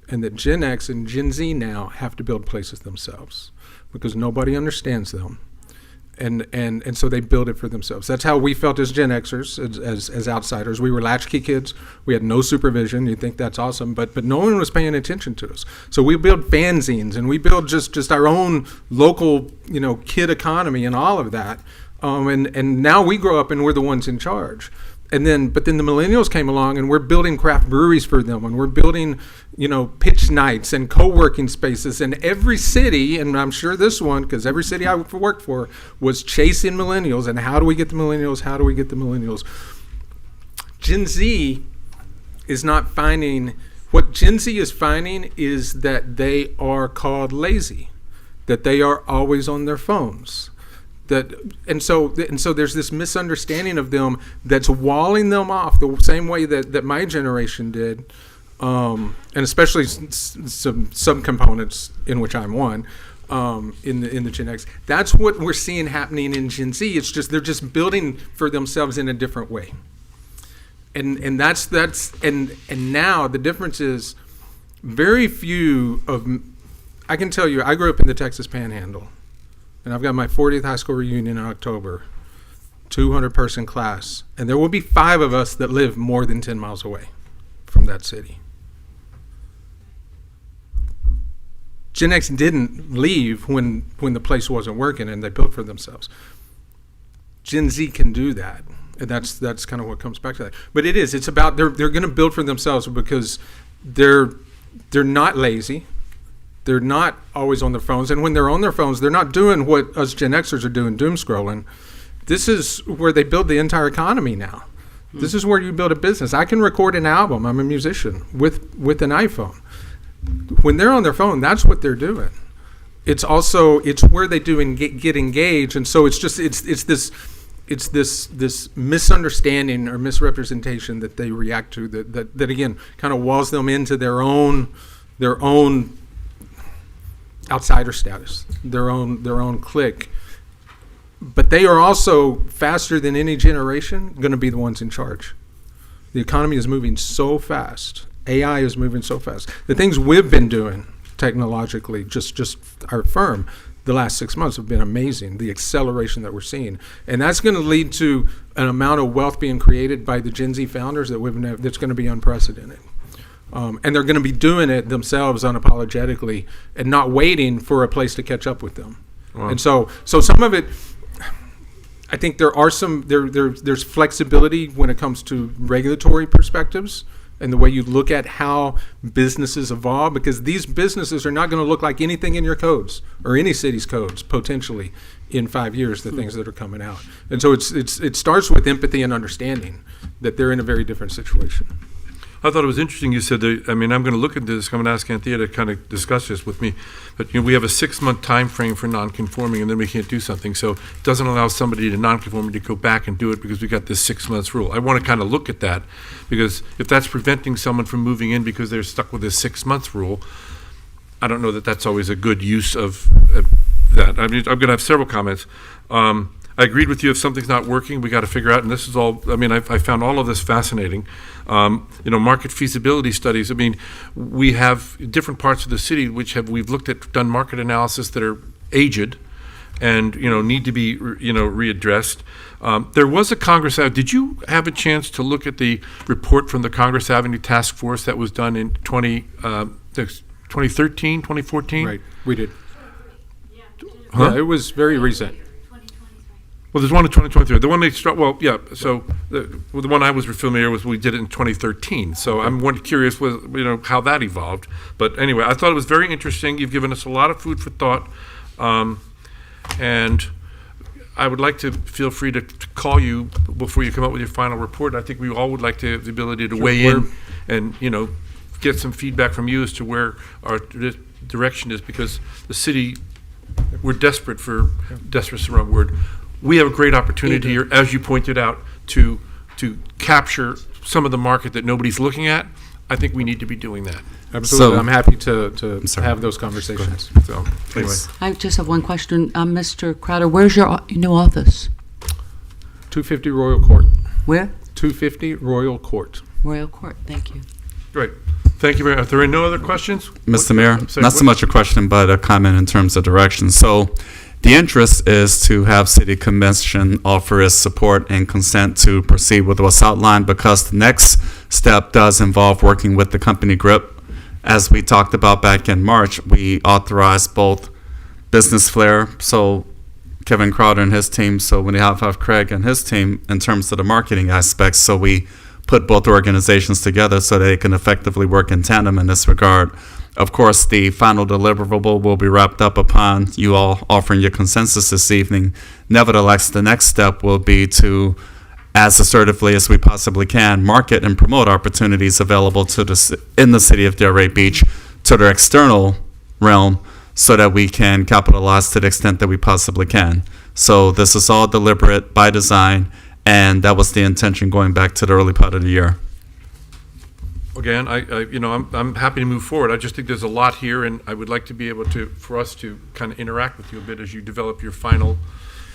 S8: and that Gen X and Gen Z now have to build places themselves because nobody understands them, and so they build it for themselves. That's how we felt as Gen Xers, as outsiders. We were latchkey kids. We had no supervision. You'd think that's awesome, but no one was paying attention to us. So we build fanzines, and we build just our own local kid economy and all of that. And now we grow up and we're the ones in charge. But then the millennials came along, and we're building craft breweries for them, and we're building, pitch nights and co-working spaces. And every city, and I'm sure this one, because every city I worked for was chasing millennials. And how do we get the millennials? How do we get the millennials? Gen Z is not finding, what Gen Z is finding is that they are called lazy, that they are always on their phones. And so there's this misunderstanding of them that's walling them off the same way that my generation did, and especially some subcomponents in which I'm one, in the Gen X. That's what we're seeing happening in Gen Z. It's just they're just building for themselves in a different way, and that's now the difference is very few of. I can tell you, I grew up in the Texas Panhandle. And I've got my 40th high school reunion in October, 200-person class. And there will be 5 of us that live more than 10 miles away from that city. Gen X didn't leave when the place wasn't working and they built for themselves. Gen Z can do that. And that's kind of what comes back to that. But it's about they're going to build for themselves because they're not lazy. They're not always on their phones. And when they're on their phones, they're not doing what us Gen Xers are doing, doom scrolling. This is where they build the entire economy now. This is where you build a business. I can record an album. I'm a musician with an iPhone. When they're on their phone, that's what they're doing. It's where they do get engaged, and so it's this misunderstanding or misrepresentation that they react to that again kind of walls them into their own outsider status, their own clique. But they are also, faster than any generation, going to be the ones in charge. The economy is moving so fast. AI is moving so fast. The things we've been doing technologically, just our firm, the last 6 months have been amazing, the acceleration that we're seeing. And that's going to lead to an amount of wealth being created by the Gen Z founders that's going to be unprecedented. And they're going to be doing it themselves unapologetically and not waiting for a place to catch up with them. Wow. And so some of it, I think there's flexibility when it comes to regulatory perspectives and the way you look at how businesses evolve, because these businesses are not going to look like anything in your codes or any city's codes potentially in 5 years, the things that are coming out. And so it starts with empathy and understanding that they're in a very different situation.
S9: I thought it was interesting you said that, I'm going to look into this, I'm going to ask Anthea to kind of discuss this with me, but we have a 6-month time frame for non-conforming and then we can't do something, so it doesn't allow somebody to non-conforming to go back and do it because we got this 6 months rule. I want to kind of look at that, because if that's preventing someone from moving in because they're stuck with this 6 months rule, I don't know that that's always a good use of that. I'm going to have several comments. I agreed with you, if something's not working, we got to figure out, and this is all, I found all of this fascinating. Market feasibility studies, we have different parts of the city we've looked at, done market analysis that are aged and, need to be, readdressed. There was a Congress Avenue, did you have a chance to look at the report from the Congress Avenue Task Force that was done in 2013, 2014?
S8: Right, we did.
S9: Huh?
S8: Yeah, it was very recent.
S9: Well, there's one in 2023. The one they start. Well, yeah. So the one I was familiar with, we did it in 2013. So I'm curious with how that evolved. But anyway, I thought it was very interesting. You've given us a lot of food for thought, and I would like to feel free to call you before you come up with your final report. I think we all would like to have the ability to weigh in and get some feedback from you as to where our direction is, because the city, we're desperate for desperate's the wrong word. We have a great opportunity here, as you pointed out, to capture some of the market that nobody's looking at. I think we need to be doing that.
S8: Absolutely. I'm happy to have those conversations.
S9: So, anyway.
S3: I just have one question. Mr. Crowder, where's your new office?
S8: 250 Royal Court.
S3: Where?
S8: 250 Royal Court.
S3: Royal Court, thank you.
S9: Great. Thank you very much. Are there no other questions?
S5: Mr. Mayor, not so much a question, but a comment in terms of direction. So the interest is to have City Commission offer its support and consent to proceed with what's outlined, because the next step does involve working with the company GRIP. As we talked about back in March, we authorized both Business Flair, so Kevin Crowder and his team, so when you have Craig and his team in terms of the marketing aspects, so we put both organizations together so they can effectively work in tandem in this regard. Of course, the final deliverable will be wrapped up upon you all offering your consensus this evening. Nevertheless, the next step will be to, as assertively as we possibly can, market and promote opportunities available to in the city of Delray Beach to their external realm, so that we can capitalize to the extent that we possibly can. So this is all deliberate by design, and that was the intention going back to the early part of the year.
S9: Again, I'm happy to move forward. I just think there's a lot here, and I would like to be able for us to kind of interact with you a bit as you develop your final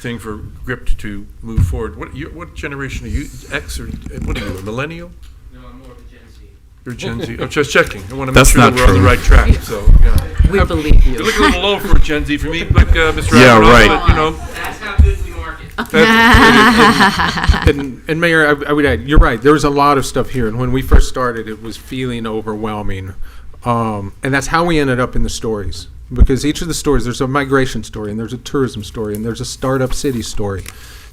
S9: thing for GRIP to move forward. What generation are you? X or what are you? A millennial?
S11: No, I'm more of a Gen Z.
S9: You're Gen Z. I'm just checking. I want to make
S5: That's
S9: sure that
S5: not
S9: we're on the
S5: true.
S9: right track. So yeah.
S3: We believe you.
S9: You look a little low for a Gen Z for me, but Mr.
S5: Yeah,
S9: Admiral,
S5: right.
S9: but,
S11: That's how good we market.
S8: And Mayor, I would add, you're right. There was a lot of stuff here, and when we first started, it was feeling overwhelming, and that's how we ended up in the stories. Because each of the stories, there's a migration story, and there's a tourism story, and there's a startup city story.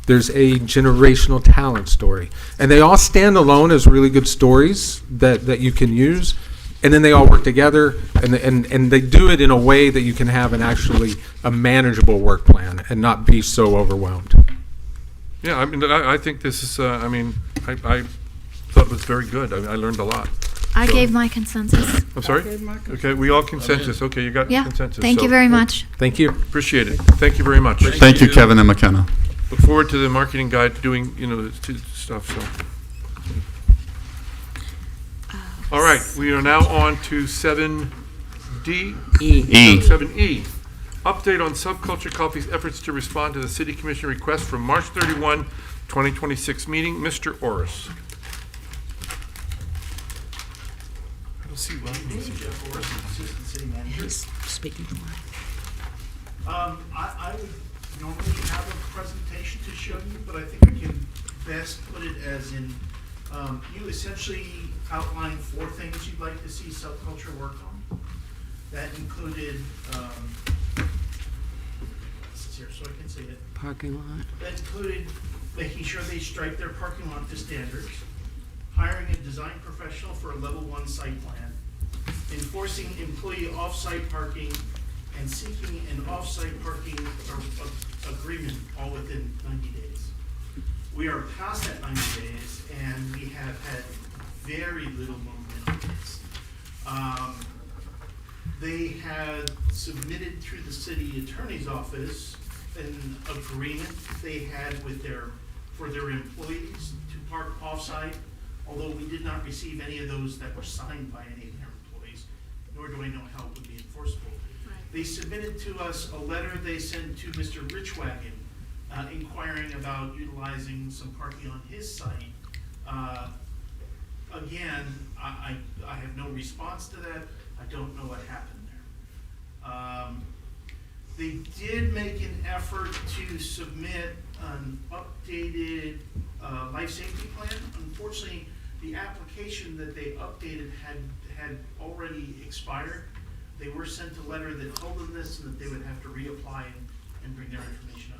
S8: There's a generational talent story, and they all stand alone as really good stories that you can use, and then they all work together, and they do it in a way that you can have a manageable work plan and not be so overwhelmed.
S9: Yeah, I mean, I think this is, I mean, I thought it was very good. I mean, I learned a lot.
S7: I
S9: So-
S7: gave my consensus.
S9: I'm sorry? Okay, we all consensus. Okay, you got
S7: Yeah,
S9: consensus.
S7: thank you
S9: So-
S7: very much.
S8: Thank you.
S9: Appreciate it. Thank you very much.
S5: Thank you, Kevin and McKenna.
S9: Look forward to the marketing guide doing, stuff, so. All right, we are now on to 7D.
S5: E.
S9: 7E. Update on Subculture Coffee's efforts to respond to the City Commission request from March 31, 2026 meeting. Mr. Orris. I don't see Rodney.
S3: Speaking
S12: I would normally have a presentation to show you, but I think I can best put it as in, you essentially outlined 4 things you'd like to see subculture work on. That included, this is here so I can see it.
S3: Parking lot.
S12: That included making sure they stripe their parking lot to standards, hiring a design professional for a level 1 site plan, enforcing employee off-site parking, and seeking an off-site parking agreement all within 90 days. We are past that 90 days, and we have had very little movement on this. They had submitted through the city attorney's office an agreement they had for their employees to park off-site, although we did not receive any of those that were signed by any of their employees, nor do I know how it would be enforceable. They submitted to us a letter they sent to Mr. Richwagon, inquiring about utilizing some parking on his site. Again, I have no response to that. I don't know what happened there. They did make an effort to submit an updated life safety plan. Unfortunately, the application that they updated had already expired. They were sent a letter that told them this and that they would have to reapply and bring their information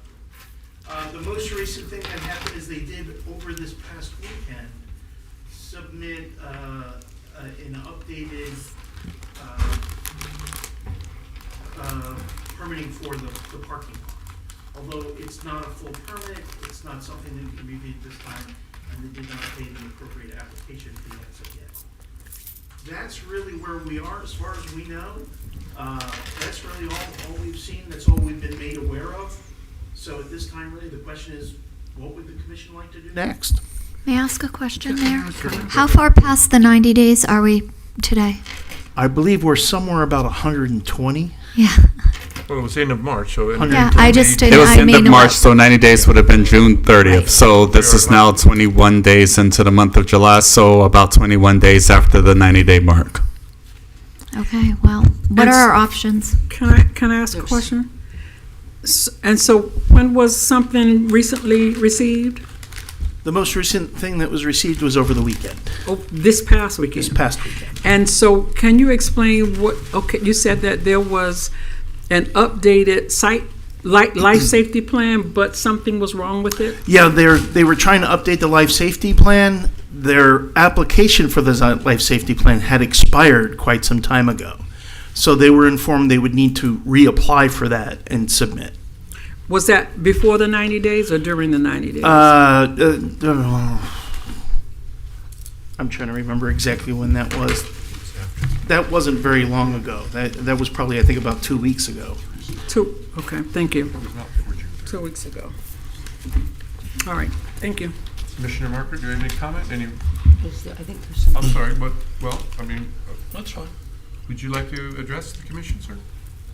S12: up. The most recent thing that happened is they did, over this past weekend, submit an updated permitting for the parking lot. Although it's not a full permit, it's not something that we can review at this time, and they did not pay the appropriate application fee as of yet. That's really where we are as far as we know. That's really all we've seen. That's all we've been made aware of. So at this time, really, the question is, what would the commission like to do next?
S7: May I ask a question there? How far past the 90 days are we today?
S12: I believe we're somewhere about 120.
S7: Yeah.
S9: Well, it was the end of March, so.
S7: Yeah, I just didn't.
S5: It was
S7: I
S5: end of
S7: mean,
S5: March, so 90 days would have been June 30th. So this is now 21 days into the month of July, so about 21 days after the 90-day mark.
S7: Okay, well, what are our options?
S4: Can I ask a question? And so when was something recently received?
S12: The most recent thing that was received was over the weekend.
S4: Oh, this past weekend?
S12: This past weekend.
S4: And so can you explain okay, you said that there was an updated site life safety plan, but something was wrong with it?
S12: Yeah, they were trying to update the life safety plan. Their application for the life safety plan had expired quite some time ago. So they were informed they would need to reapply for that and submit.
S4: Was that before the 90 days or during the 90 days?
S12: I'm trying to remember exactly when that was. That wasn't very long ago. That was probably, I think, about 2 weeks ago.
S4: Okay, thank you. 2 weeks ago. All right, thank you.
S9: Commissioner Marker, do you have any comment?
S3: I think there's some.
S9: I'm sorry, but, well, I mean.
S20: That's fine.
S9: Would you like to address the commission, sir?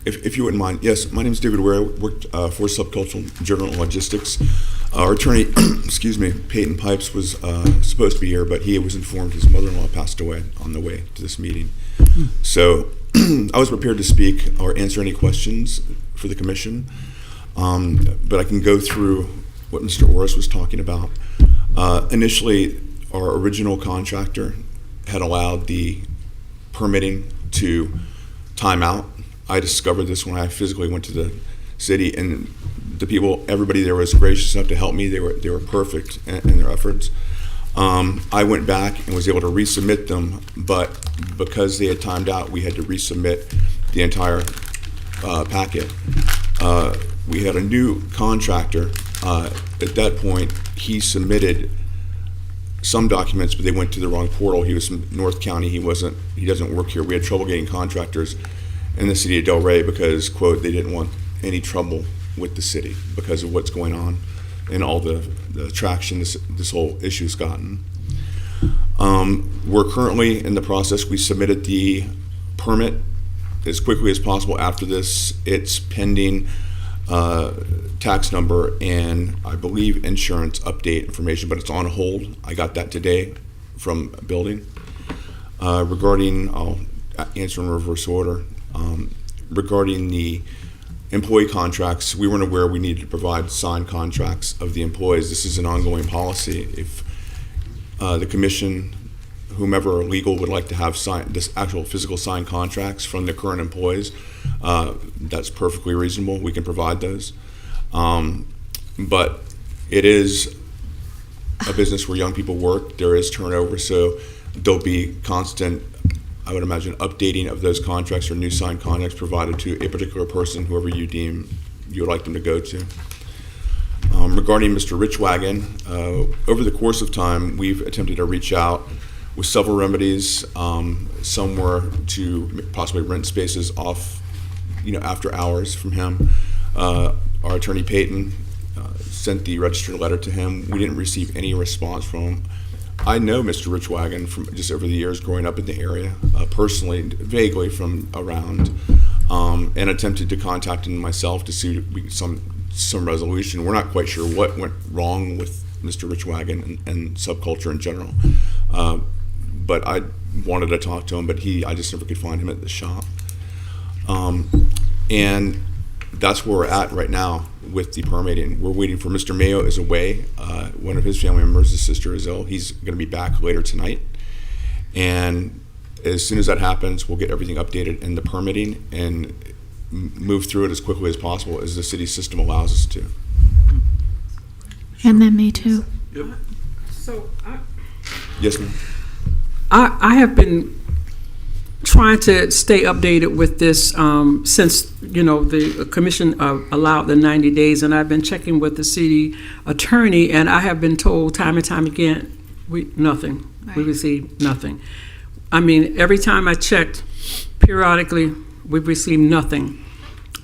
S22: If you wouldn't mind, yes, my name is David Ware. I worked for Subcultural Journal Logistics. Our attorney, excuse me, Peyton Pipes was supposed to be here, but he was informed his mother-in-law passed away on the way to this meeting. So I was prepared to speak or answer any questions for the commission, but I can go through what Mr. Orris was talking about. Initially, our original contractor had allowed the permitting to time out. I discovered this when I physically went to the city, and the people, everybody there was gracious enough to help me. They were perfect in their efforts. I went back and was able to resubmit them, but because they had timed out, we had to resubmit the entire packet. We had a new contractor At that point, he submitted some documents, but they went to the wrong portal. He was from North County. He doesn't work here. We had trouble getting contractors in the city of Delray because, quote, they didn't want any trouble with the city because of what's going on and all the traction this whole issue's gotten. We're currently in the process. We submitted the permit as quickly as possible after this. It's pending tax number and I believe insurance update information, but it's on hold. I got that today from building. Regarding, I'll answer in reverse order. Regarding the employee contracts, we weren't aware we needed to provide signed contracts of the employees. This is an ongoing policy. If the commission, whomever legal would like to have this actual physical signed contracts from the current employees, that's perfectly reasonable. We can provide those. But it is a business where young people work. There is turnover, so there'll be constant, I would imagine, updating of those contracts or new signed contracts provided to a particular person, whoever you deem you would like them to go to. Regarding Mr. Richwagon, over the course of time, we've attempted to reach out with several remedies. Some were to possibly rent spaces off, after hours from him. Our attorney Peyton sent the registered letter to him. We didn't receive any response from him. I know Mr. Richwagon from just over the years growing up in the area, personally, vaguely from around, and attempted to contact him myself to see some resolution. We're not quite sure what went wrong with Mr. Richwagon and subculture in general. But I wanted to talk to him, but I just never could find him at the shop. And that's where we're at right now with the permitting. We're waiting for Mr. Mayo is away. One of his family members, his sister, is ill. He's going to be back later tonight. And as soon as that happens, we'll get everything updated in the permitting and move through it as quickly as possible as the city system allows us to.
S7: And then me too.
S20: Yep.
S4: So
S22: Yes, ma'am.
S4: I have been trying to stay updated with this since the commission allowed the 90 days, and I've been checking with the city attorney, and I have been told time and time again, nothing.
S7: Right.
S4: We received nothing. I mean, every time I checked periodically, we've received nothing.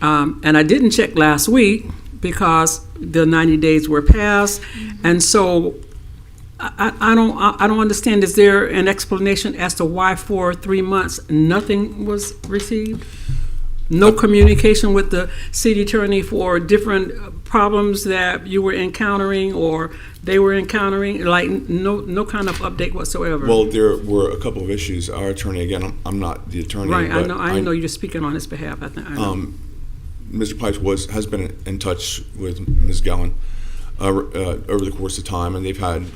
S4: And I didn't check last week because the 90 days were passed, and so I don't understand. Is there an explanation as to why for 3 months nothing was received? No communication with the city attorney for different problems that you were encountering or they were encountering, like no kind of update whatsoever.
S22: Well, there were a couple of issues. Our attorney, again, I'm not the attorney.
S4: Right,
S22: but
S4: I know you're speaking on his behalf. I know.
S22: Mr. Pipes has been in touch with Ms. Gallen over the course of time, and they've had,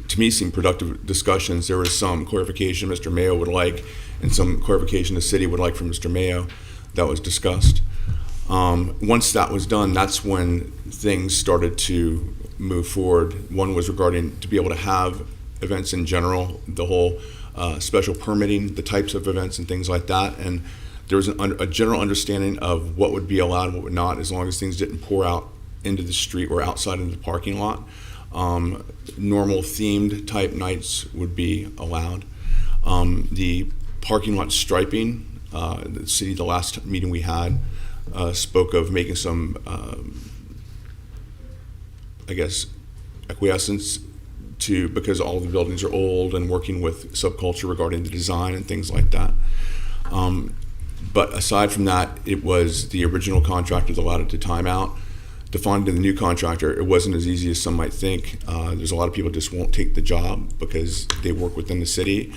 S22: to me, some productive discussions. There was some clarification Mr. Mayo would like and some clarification the city would like from Mr. Mayo that was discussed. Once that was done, that's when things started to move forward. One was regarding to be able to have events in general, the whole special permitting, the types of events and things like that. And there was a general understanding of what would be allowed and what would not, as long as things didn't pour out into the street or outside into the parking lot. Normal themed type nights would be allowed. The parking lot striping, the city, the last meeting we had, spoke of making some, acquiescence because all of the buildings are old, and working with subculture regarding the design and things like that. But aside from that, it was the original contractor that allowed it to time out. To find the new contractor, it wasn't as easy as some might think. There's a lot of people just won't take the job because they work within the city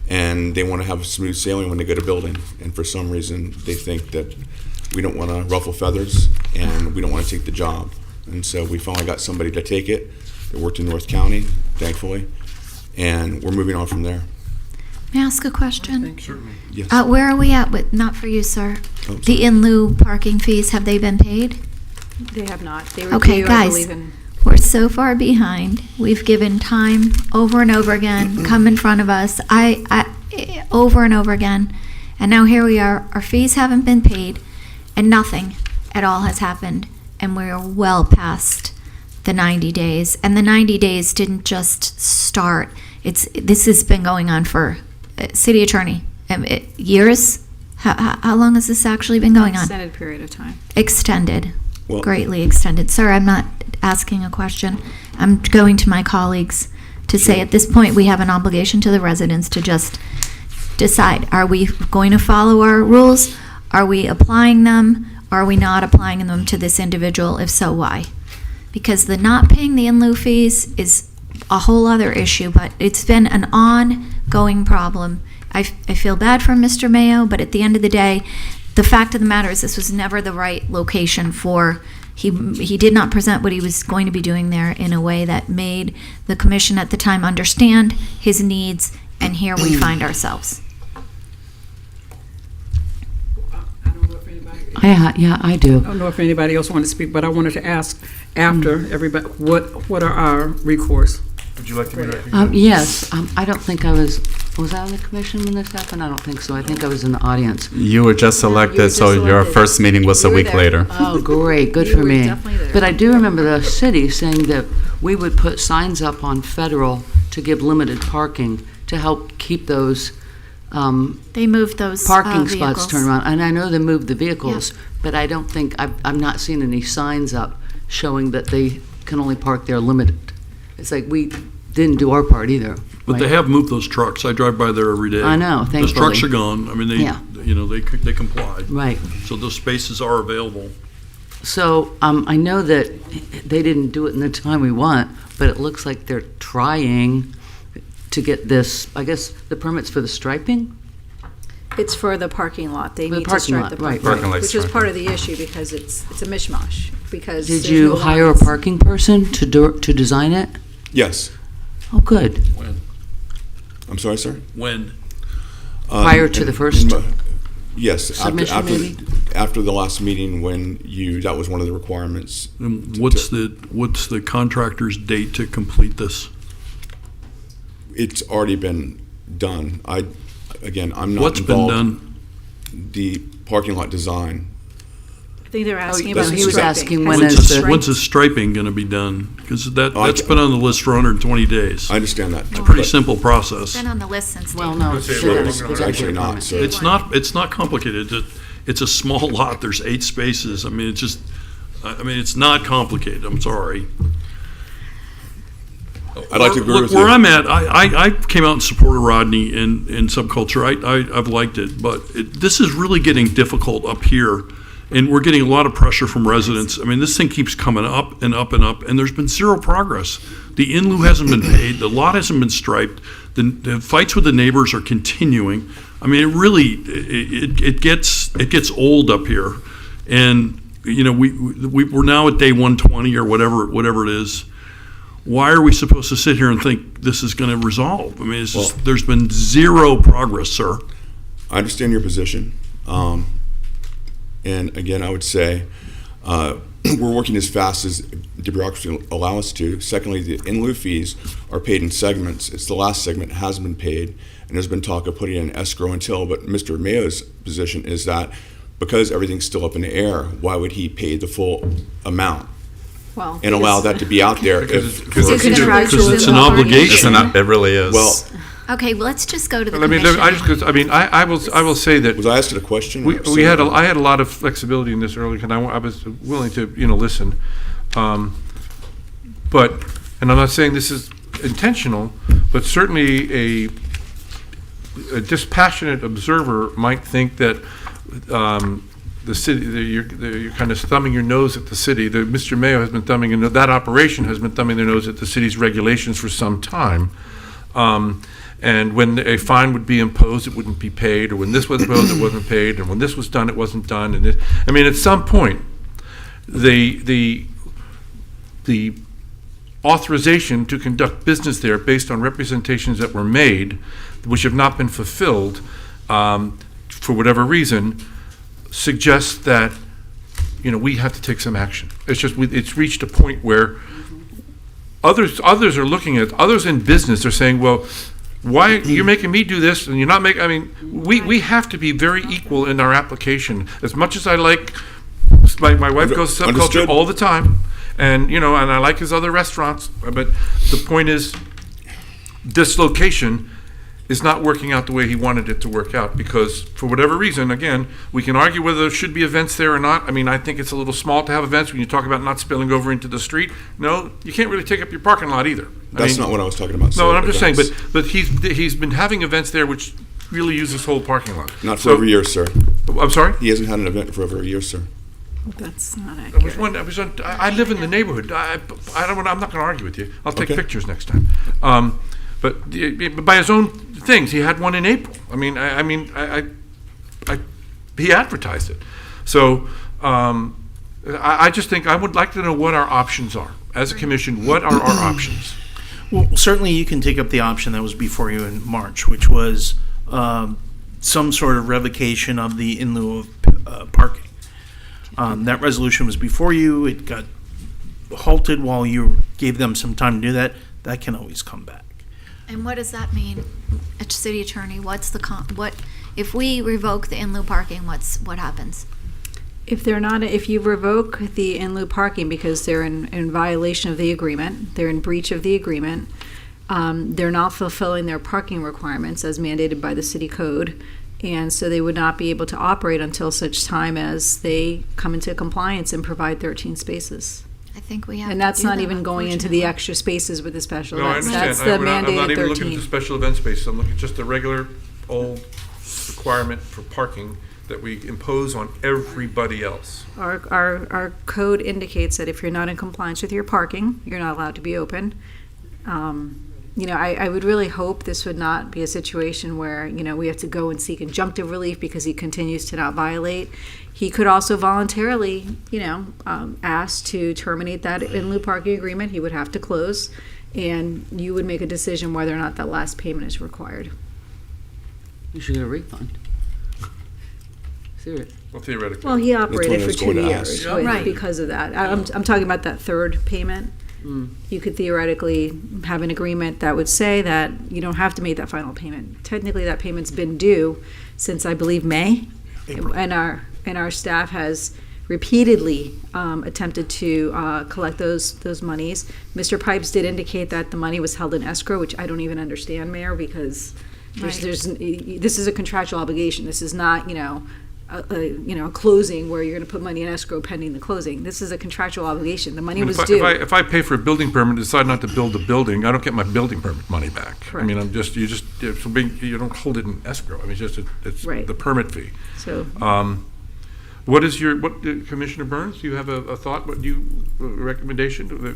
S22: and they want to have smooth sailing when they go to building. And for some reason, they think that we don't want to ruffle feathers and we don't want to take the job. And so we finally got somebody to take it that worked in North County, thankfully, and we're moving on from there.
S7: May I ask a question?
S22: Certainly. Yes.
S7: Where are we at with, not for you, sir,
S22: Oh,
S7: the in lieu parking fees, have they been paid?
S16: They have not. They were
S7: Okay,
S16: due, I
S7: guys,
S16: believe, in
S7: we're so far behind. We've given time over and over again, come in front of us, over and over again, and now here we are, our fees haven't been paid, and nothing at all has happened, and we're well past the 90 days. And the 90 days didn't just start. This has been going on for, city attorney, years? How long has this actually been going on?
S16: Extended period of time.
S7: Extended,
S22: Well-
S7: greatly extended. Sir, I'm not asking a question. I'm going to my colleagues to say at this point, we have an obligation to the residents to just decide, are we going to follow our rules? Are we applying them? Are we not applying them to this individual? If so, why? Because the not paying the in lieu fees is a whole other issue, but it's been an ongoing problem. I feel bad for Mr. Mayo, but at the end of the day, the fact of the matter is this was never the right location for, he did not present what he was going to be doing there in a way that made the commission at the time understand his needs, and here we find ourselves.
S3: Yeah, I do.
S4: I don't know if anybody else wanted to speak, but I wanted to ask after everybody, what are our recourse?
S9: Would you like to be recognized?
S3: Yes, I don't think I was I on the commission when this happened? I don't think so. I think I was in the audience.
S5: You were just elected, so your first meeting was a week later.
S3: Oh, great, good for me. But I do remember the city saying that we would put signs up on Federal to give limited parking to help keep those
S7: They moved those
S3: parking
S7: vehicles.
S3: spots turned around. And I know they moved the vehicles, but I don't think, I'm not seeing any signs up showing that they can only park there limited. It's like we didn't do our part either.
S20: But they have moved those trucks. I drive by there every day.
S3: I know,
S20: Those trucks
S3: thankfully.
S20: are gone. I mean,
S3: Yeah.
S20: they complied.
S3: Right.
S20: So those spaces are available.
S3: So I know that they didn't do it in the time we want, but it looks like they're trying to get this, I guess, the permits for the striping?
S16: It's for the parking lot. They
S3: For the
S16: need to
S3: parking
S16: stripe
S3: lot,
S16: the
S3: right,
S16: parking
S3: right.
S16: lot,
S3: Parking lot
S16: which is
S3: striping.
S16: part of the issue because it's a mishmash. Because
S3: Did
S16: there's
S3: you
S16: no
S3: hire a
S16: lines.
S3: parking person to design it?
S22: Yes.
S3: Oh, good.
S20: When?
S22: I'm sorry, sir?
S20: When?
S3: Prior to the first
S22: Yes,
S3: submission, maybe?
S22: after the last meeting when that was one of the requirements.
S20: And what's the contractor's date to complete this?
S22: It's already been done. I'm not
S20: What's been
S22: involved.
S20: done?
S22: The parking lot design.
S16: I think they're asking
S22: that's
S16: about
S22: what he was
S16: striping.
S3: asking
S16: Has
S3: when
S16: it
S3: is
S16: been
S3: the-
S16: striped?
S20: When's the striping going to be done? Because that's
S22: I-
S20: been on the list for 120 days.
S22: I understand that.
S20: It's a pretty simple process.
S7: Been on the list since.
S3: Well,
S7: day
S3: no,
S7: one.
S3: it's
S22: It's actually not, sir.
S20: It's not complicated. It's a small lot. There's 8 spaces. I mean, it's not complicated. I'm sorry.
S22: I'd like to agree
S20: Look,
S22: with
S20: where
S22: you.
S20: I'm at, I came out in support of Rodney in subculture. I've liked it, but this is really getting difficult up here, and we're getting a lot of pressure from residents. I mean, this thing keeps coming up and up and up, and there's been zero progress. The in lieu hasn't been paid. The lot hasn't been striped. The fights with the neighbors are continuing. I mean, it gets old up here, and we're now at day 120 or whatever it is. Why are we supposed to sit here and think this is going to resolve? I mean, there's been zero progress, sir.
S22: I understand your position. And again, I would say we're working as fast as the bureaucracy will allow us to. Secondly, the in lieu fees are paid in segments. It's the last segment hasn't been paid, and there's been talk of putting it in escrow until. But Mr. Mayo's position is that because everything's still up in the air, why would he pay the full amount?
S16: Well,
S22: And allow that to be out there
S20: Because
S16: contractual
S20: it's an
S16: party.
S20: obligation.
S5: It really is.
S22: Well,
S7: Okay, well, let's just go to the
S9: I mean,
S7: commission.
S9: I will say that
S22: was I asked a question?
S9: I had a lot of flexibility in this early, because I was willing to listen, but, and I'm not saying this is intentional, but certainly a dispassionate observer might think that the city, you're kind of thumbing your nose at the city. Mr. Mayo has been thumbing, that operation has been thumbing their nose at the city's regulations for some time. And when a fine would be imposed, it wouldn't be paid, or when this was imposed, it wasn't paid, and when this was done, it wasn't done. And I mean, at some point, the authorization to conduct business there based on representations that were made, which have not been fulfilled for whatever reason, suggests that we have to take some action. It's just it's reached a point where others are looking at others in business are saying, well, why you're making me do this and you're not making? I mean, we have to be very equal in our application. As much as I like My wife goes to Subculture
S22: Understood.
S9: all the time, and, you know, and I like his other restaurants, but the point is, this location is not working out the way he wanted it to work out, because for whatever reason, again, we can argue whether there should be events there or not. I mean, I think it's a little small to have events when you talk about not spilling over into the street. No, you can't really take up your parking lot either.
S22: That's not what I was talking about,
S9: No,
S22: sir,
S9: I'm just saying,
S22: events.
S9: but he's been having events there which really use this whole parking lot.
S22: Not for
S9: So-
S22: over a year, sir.
S9: I'm sorry?
S22: He hasn't had an event for over a year, sir.
S4: That's not
S9: I live in the neighborhood. I'm not going to argue with you. I'll take
S22: Okay.
S9: pictures next time. But by his own things, he had one in April. He advertised it. So I just think I would like to know what our options are. As a commission, what are our options?
S12: Well, certainly you can take up the option that was before you in March, which was some sort of revocation of the in lieu of parking. That resolution was before you. It got halted while you gave them some time to do that. That can always come back.
S7: And what does that mean, City Attorney? What's the what if we revoke the in lieu parking? What happens?
S16: If they're not, if you revoke the in lieu parking because they're in violation of the agreement, they're in breach of the agreement, they're not fulfilling their parking requirements as mandated by the city code, and so they would not be able to operate until such time as they come into compliance and provide 13 spaces.
S7: I think we have.
S16: And
S7: to
S16: that's
S7: do
S16: not
S7: that,
S16: even going into the extra spaces with the special
S9: No, I
S16: events.
S9: understand.
S16: That's the
S9: I'm not
S16: mandated
S9: even looking
S16: 13.
S9: at the special event spaces. I'm looking at just the regular old requirement for parking that we impose on everybody else.
S16: Our code indicates that if you're not in compliance with your parking, you're not allowed to be open. I would really hope this would not be a situation where, we have to go and seek injunctive relief because he continues to not violate. He could also voluntarily, ask to terminate that in lieu parking agreement. He would have to close, and you would make a decision whether or not that last payment is required.
S3: You should get a refund. Serious.
S9: Well, theoretically.
S16: Well, he operated
S22: I
S16: for
S22: was
S16: 2
S22: going to
S16: years
S22: ask.
S16: with- because of that. I'm talking about that third payment. You could theoretically have an agreement that would say that you don't have to make that final payment. Technically, that payment's been due since, I believe, May. And our staff has repeatedly attempted to collect those monies. Mr. Pipes did indicate that the money was held in escrow, which I don't even understand, Mayor, because this is a contractual obligation. This is not, a closing where you're going to put money in escrow pending the closing. This is a contractual obligation. The money was due.
S9: If I pay for a building permit and decide not to build a building, I don't get my building permit money back.
S16: Correct.
S9: I mean, you don't hold it in escrow. I mean, it's
S16: Right.
S9: the permit fee.
S16: So
S9: Commissioner Burns, do you have a thought, recommendation?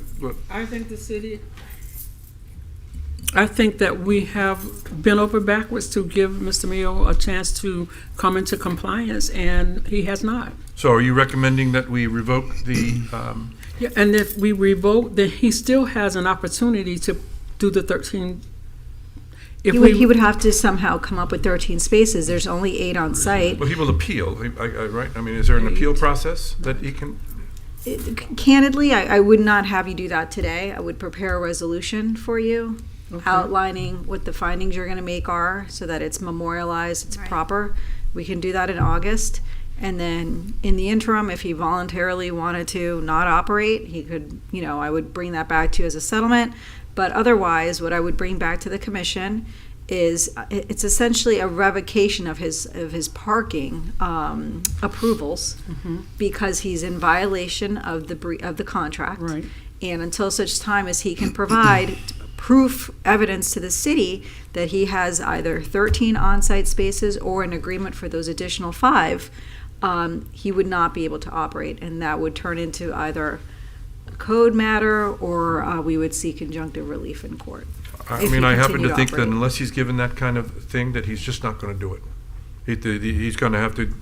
S4: I think that we have bent over backwards to give Mr. Mio a chance to come into compliance, and he has not.
S9: So are you recommending that we revoke the,
S4: Yeah, and if we revoke, then he still has an opportunity to do the 13. If
S16: He would have to somehow come up with 13 spaces. There's only 8 on site.
S9: well, he will appeal, right? I mean, is there an appeal process that he can?
S16: Candidly, I would not have you do that today. I would prepare a resolution for you outlining what the findings you're going to make are so that it's memorialized, it's proper. We can do that in August. And then in the interim, if he voluntarily wanted to not operate, he could, I would bring that back to you as a settlement. But otherwise, what I would bring back to the commission is it's essentially a revocation of his parking approvals because he's in violation of the contract.
S4: Right.
S16: And until such time as he can provide proof evidence to the city that he has either 13 on-site spaces or an agreement for those additional 5, he would not be able to operate, and that would turn into either a code matter or we would seek injunctive relief in court.
S9: I mean, I happen to think that unless he's given that kind of thing, that he's just not going to do it. He's going to have to.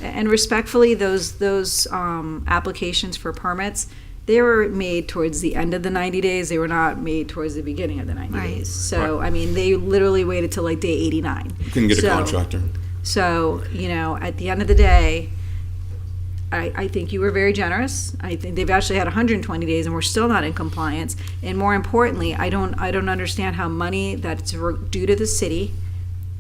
S16: And respectfully, those applications for permits, they were made towards the end of the 90 days. They were not made towards the beginning of the 90 days. So, I mean, they literally waited till like day 89.
S22: You couldn't get a contractor.
S16: So, at the end of the day, I think you were very generous. I think they've actually had 120 days and we're still not in compliance. And more importantly, I don't understand how money that's due to the city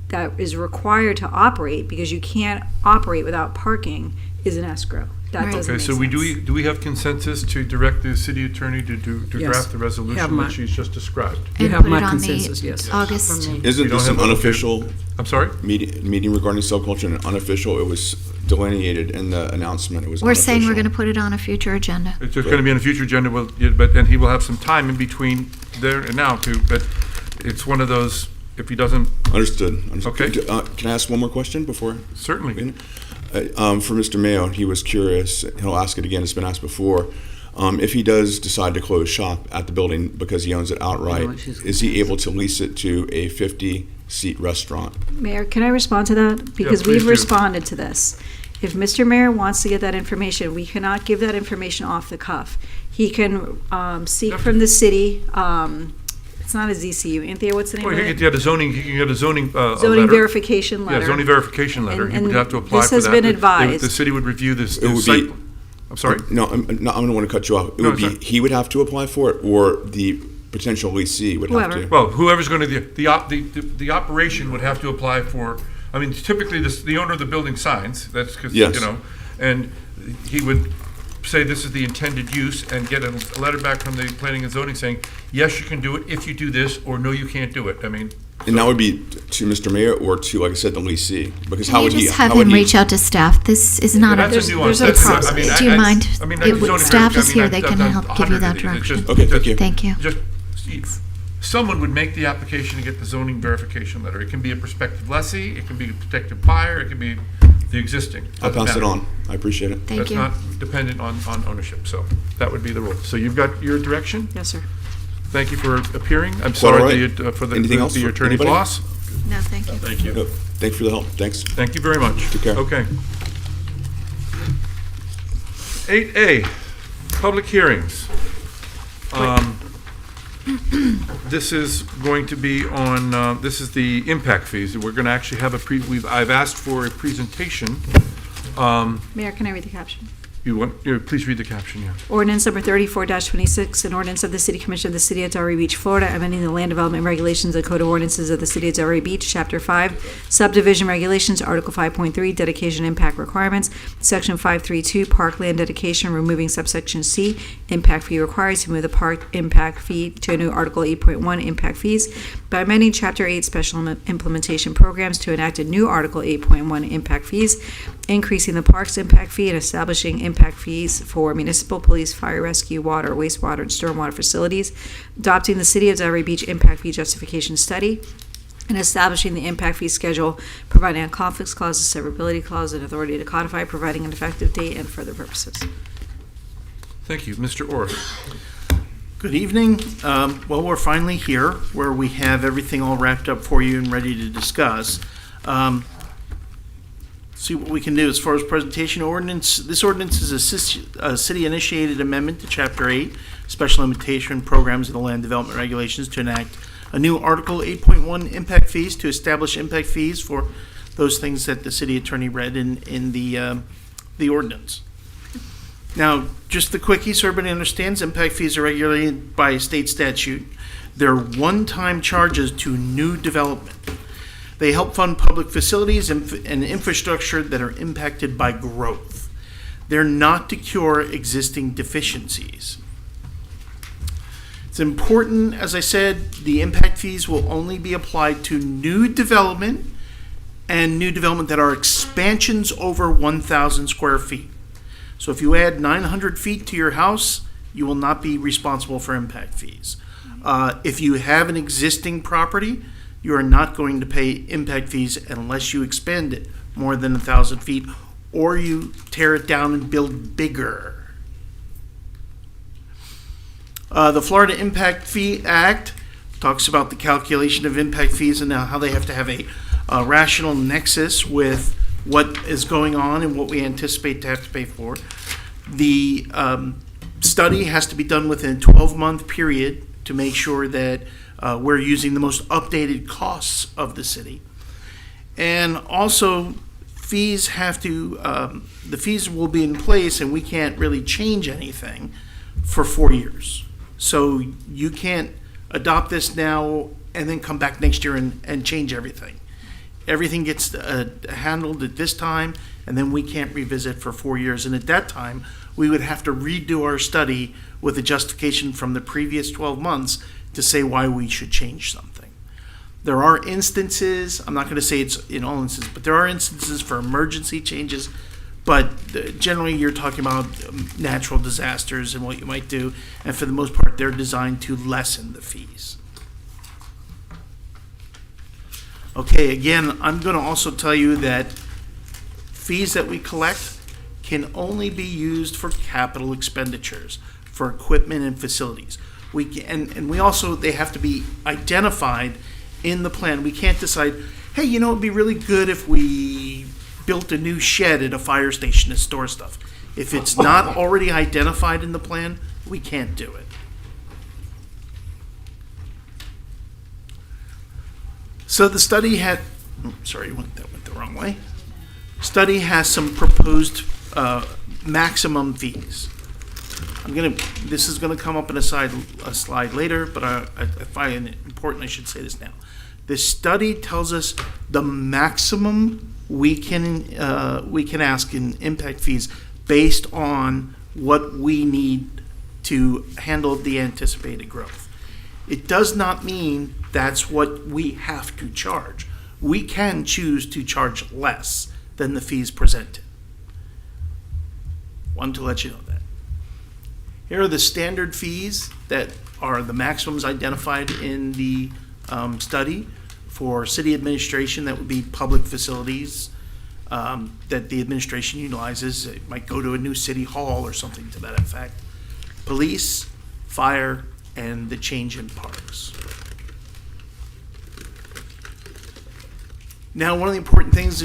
S16: that is required to operate, because you can't operate without parking, is an escrow. That doesn't
S9: Okay,
S16: make
S9: so
S16: sense.
S9: do we have consensus to direct the city attorney to
S4: Yes.
S9: draft the
S4: Have
S9: resolution
S4: my-
S9: that she's just described?
S4: You
S7: And
S4: have
S7: put
S4: my
S7: it on the
S4: consensus, yes.
S7: August.
S9: You
S22: Isn't
S9: don't
S22: this
S9: have
S22: an
S9: a-
S22: unofficial
S9: I'm sorry?
S22: meeting regarding subculture and unofficial? It was delineated in the announcement. It was
S7: We're saying we're
S22: unofficial.
S7: going to put it on a future agenda.
S9: It's just going to be on a future agenda, and he will have some time in between there and now too, but it's one of those, if he doesn't,
S22: Understood.
S9: Okay.
S22: Can I ask one more question before?
S9: certainly.
S22: For Mr. Mayo, he was curious, he'll ask it again, it's been asked before. If he does decide to close shop at the building because he owns it outright, is he able to lease it to a 50-seat restaurant?
S16: Mayor, can I respond to that? Because
S22: please
S16: we've
S22: do.
S16: responded to this. If Mr. Mayor wants to get that information, we cannot give that information off the cuff. He can seek from the city, it's not a ZCU, Anthea, what's the name
S9: Well,
S16: of
S9: he
S16: it?
S9: can get a zoning,
S16: Zoning
S9: letter.
S16: verification letter.
S9: Yeah, zoning verification letter.
S16: And-
S9: He would
S16: and
S9: have to apply
S16: this
S9: for that.
S16: has been
S9: The-
S16: advised.
S9: The city would review this.
S22: It would
S9: site-
S22: be.
S9: I'm sorry?
S22: No, I'm going to want to cut you off. It
S9: No,
S22: would be
S9: sorry.
S22: he would have to apply for it, or the potential leasee would have to.
S9: Well, whoever's going to, the operation would have to apply for, I mean, typically, the owner of the building signs, that's because,
S22: Yes.
S9: you know, and he would say this is the intended use and get a letter back from the planning and zoning saying, yes, you can do it if you do this, or no, you can't do it. I mean,
S22: And that would be to Mr. Mayor or to, like I said, the leasee, because
S7: Can
S22: how
S7: you
S22: would he?
S7: just have
S22: how would
S7: him
S22: he-
S7: reach out to staff? This is not a,
S9: that's a nuance.
S7: there's a
S9: That's-
S7: process.
S9: I mean,
S7: Do you mind?
S9: I mean,
S7: It would-
S9: zoning
S7: Staff
S9: verification,
S7: is here,
S9: I mean,
S7: they
S9: I've
S7: can
S9: done
S7: help give you
S9: 100
S7: that
S9: of these. It's
S7: direction.
S9: just-
S22: Okay, thank you.
S7: Thank you.
S9: Just, someone would make the application to get the zoning verification letter. It can be a prospective lessee, it can be a prospective buyer, it can be the existing.
S22: I'll
S9: Doesn't
S22: pass it
S9: matter.
S22: on. I appreciate it.
S7: Thank
S9: That's
S7: you.
S9: not dependent on ownership, so that would be the rule. So you've got your direction?
S16: Yes, sir.
S9: Thank you for appearing. I'm
S22: Quite
S9: sorry
S22: all right.
S9: for
S22: Anything else
S9: the
S22: for
S9: attorney's
S22: anybody?
S9: loss.
S7: No, thank you.
S9: Thank you.
S22: No, thank you for the help. Thanks.
S9: Thank you very much.
S22: Take care.
S9: Okay. 8A, public hearings. This is going to be on, this is the impact fees. We're going to actually have I've asked for a presentation.
S16: Mayor, can I read the caption?
S9: Please read the caption, yeah.
S16: Ordinance number 34-26, an ordinance of the City Commission of the City of Delray Beach, Florida, amending the land development regulations and code of ordinances of the City of Delray Beach, Chapter 5, subdivision regulations, Article 5.3, dedication impact requirements, Section 532, parkland dedication, removing subsection C, impact fee required to move the park impact fee to a new Article 8.1, impact fees, by amending Chapter 8, special implementation programs to enact a new Article 8.1, impact fees, increasing the park's impact fee and establishing impact fees for municipal, police, fire rescue, water, wastewater, and stormwater facilities, adopting the City of Delray Beach impact fee justification study, and establishing the impact fee schedule, providing a conflicts clause, a severability clause, and authority to codify, providing an effective date, and further purposes.
S9: Thank you. Mr. Orr.
S12: Good evening. Well, we're finally here where we have everything all wrapped up for you and ready to discuss. See what we can do as far as presentation ordinance. This ordinance is a city-initiated amendment to Chapter 8, Special Limitation Programs of the Land Development Regulations to enact a new Article 8.1 impact fees to establish impact fees for those things that the city attorney read in the ordinance. Now, just the quickie so everybody understands, impact fees are regulated by state statute. They're one-time charges to new development. They help fund public facilities and infrastructure that are impacted by growth. They're not to cure existing deficiencies. It's important, as I said, the impact fees will only be applied to new development and new development that are expansions over 1,000 square feet. So if you add 900 feet to your house, you will not be responsible for impact fees. If you have an existing property, you are not going to pay impact fees unless you expand it more than 1,000 feet or you tear it down and build bigger. The Florida Impact Fee Act talks about the calculation of impact fees and how they have to have a rational nexus with what is going on and what we anticipate to have to pay for. The study has to be done within a 12-month period to make sure that we're using the most updated costs of the city. And also, fees have to, the fees will be in place and we can't really change anything for 4 years. So you can't adopt this now and then come back next year and change everything. everything gets handled at this time, and then we can't revisit for 4 years. And at that time, we would have to redo our study with a justification from the previous 12 months to say why we should change something. There are instances, I'm not going to say it's in all instances, but there are instances for emergency changes, but generally you're talking about natural disasters and what you might do, and for the most part, they're designed to lessen the fees. Okay, again, I'm going to also tell you that fees that we collect can only be used for capital expenditures, for equipment and facilities. And we also, they have to be identified in the plan. We can't decide, hey, you know, it'd be really good if we built a new shed at a fire station to store stuff. If it's not already identified in the plan, we can't do it. So the study had, that went the wrong way. Study has some proposed maximum fees. This is gonna come up in a slide later, but I find it important, I should say this now. The study tells us the maximum we can ask in impact fees based on what we need to handle the anticipated growth. It does not mean that's what we have to charge. We can choose to charge less than the fees presented. Wanted to let you know that. Here are the standard fees that are the maximums identified in the study for city administration. That would be public facilities that the administration utilizes. It might go to a new city hall or something to that effect. Police, fire, and the change in parks. Now, one of the important things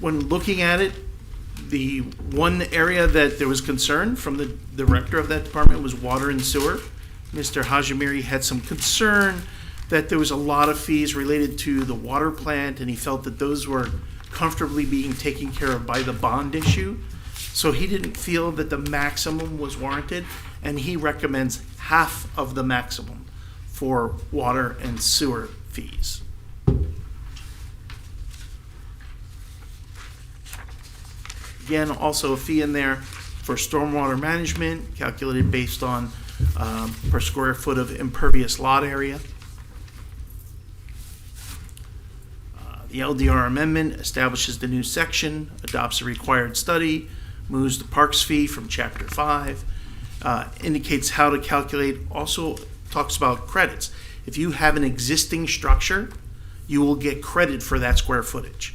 S12: when looking at it, the one area that there was concern from the director of that department was water and sewer. Mr. Hajimiri had some concern that there was a lot of fees related to the water plant, and he felt that those were comfortably being taken care of by the bond issue. So he didn't feel that the maximum was warranted, and he recommends half of the maximum for water and sewer fees. Again, also a fee in there for stormwater management, calculated based on per square foot of impervious lot area. The LDR amendment establishes the new section, adopts a required study, moves the parks fee from Chapter 5, indicates how to calculate, also talks about credits. If you have an existing structure, you will get credit for that square footage.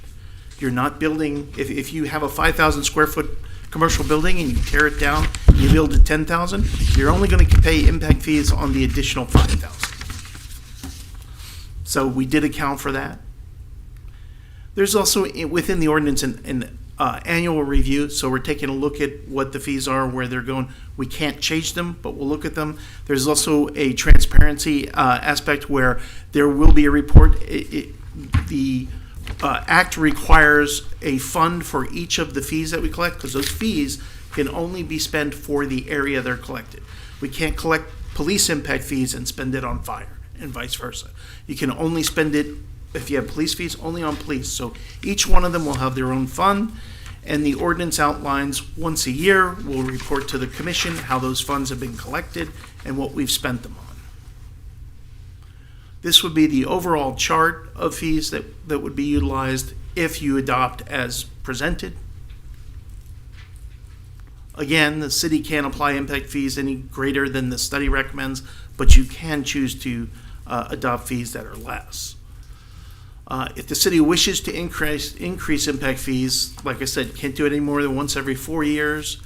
S12: You're not building, if you have a 5,000 square foot commercial building and you tear it down, and you build it 10,000, you're only going to pay impact fees on the additional 5,000. So we did account for that. There's also within the ordinance an annual review, so we're taking a look at what the fees are, where they're going. We can't change them, but we'll look at them. There's also a transparency aspect where there will be a report. The Act requires a fund for each of the fees that we collect, because those fees can only be spent for the area they're collected. We can't collect police impact fees and spend it on fire, and vice versa. You can only spend it, if you have police fees, only on police. So each one of them will have their own fund, and the ordinance outlines once a year, we'll report to the commission how those funds have been collected and what we've spent them on. This would be the overall chart of fees that would be utilized if you adopt as presented. Again, the city can't apply impact fees any greater than the study recommends, but you can choose to adopt fees that are less. If the city wishes to increase impact fees, like I said, can't do it any more than once every 4 years,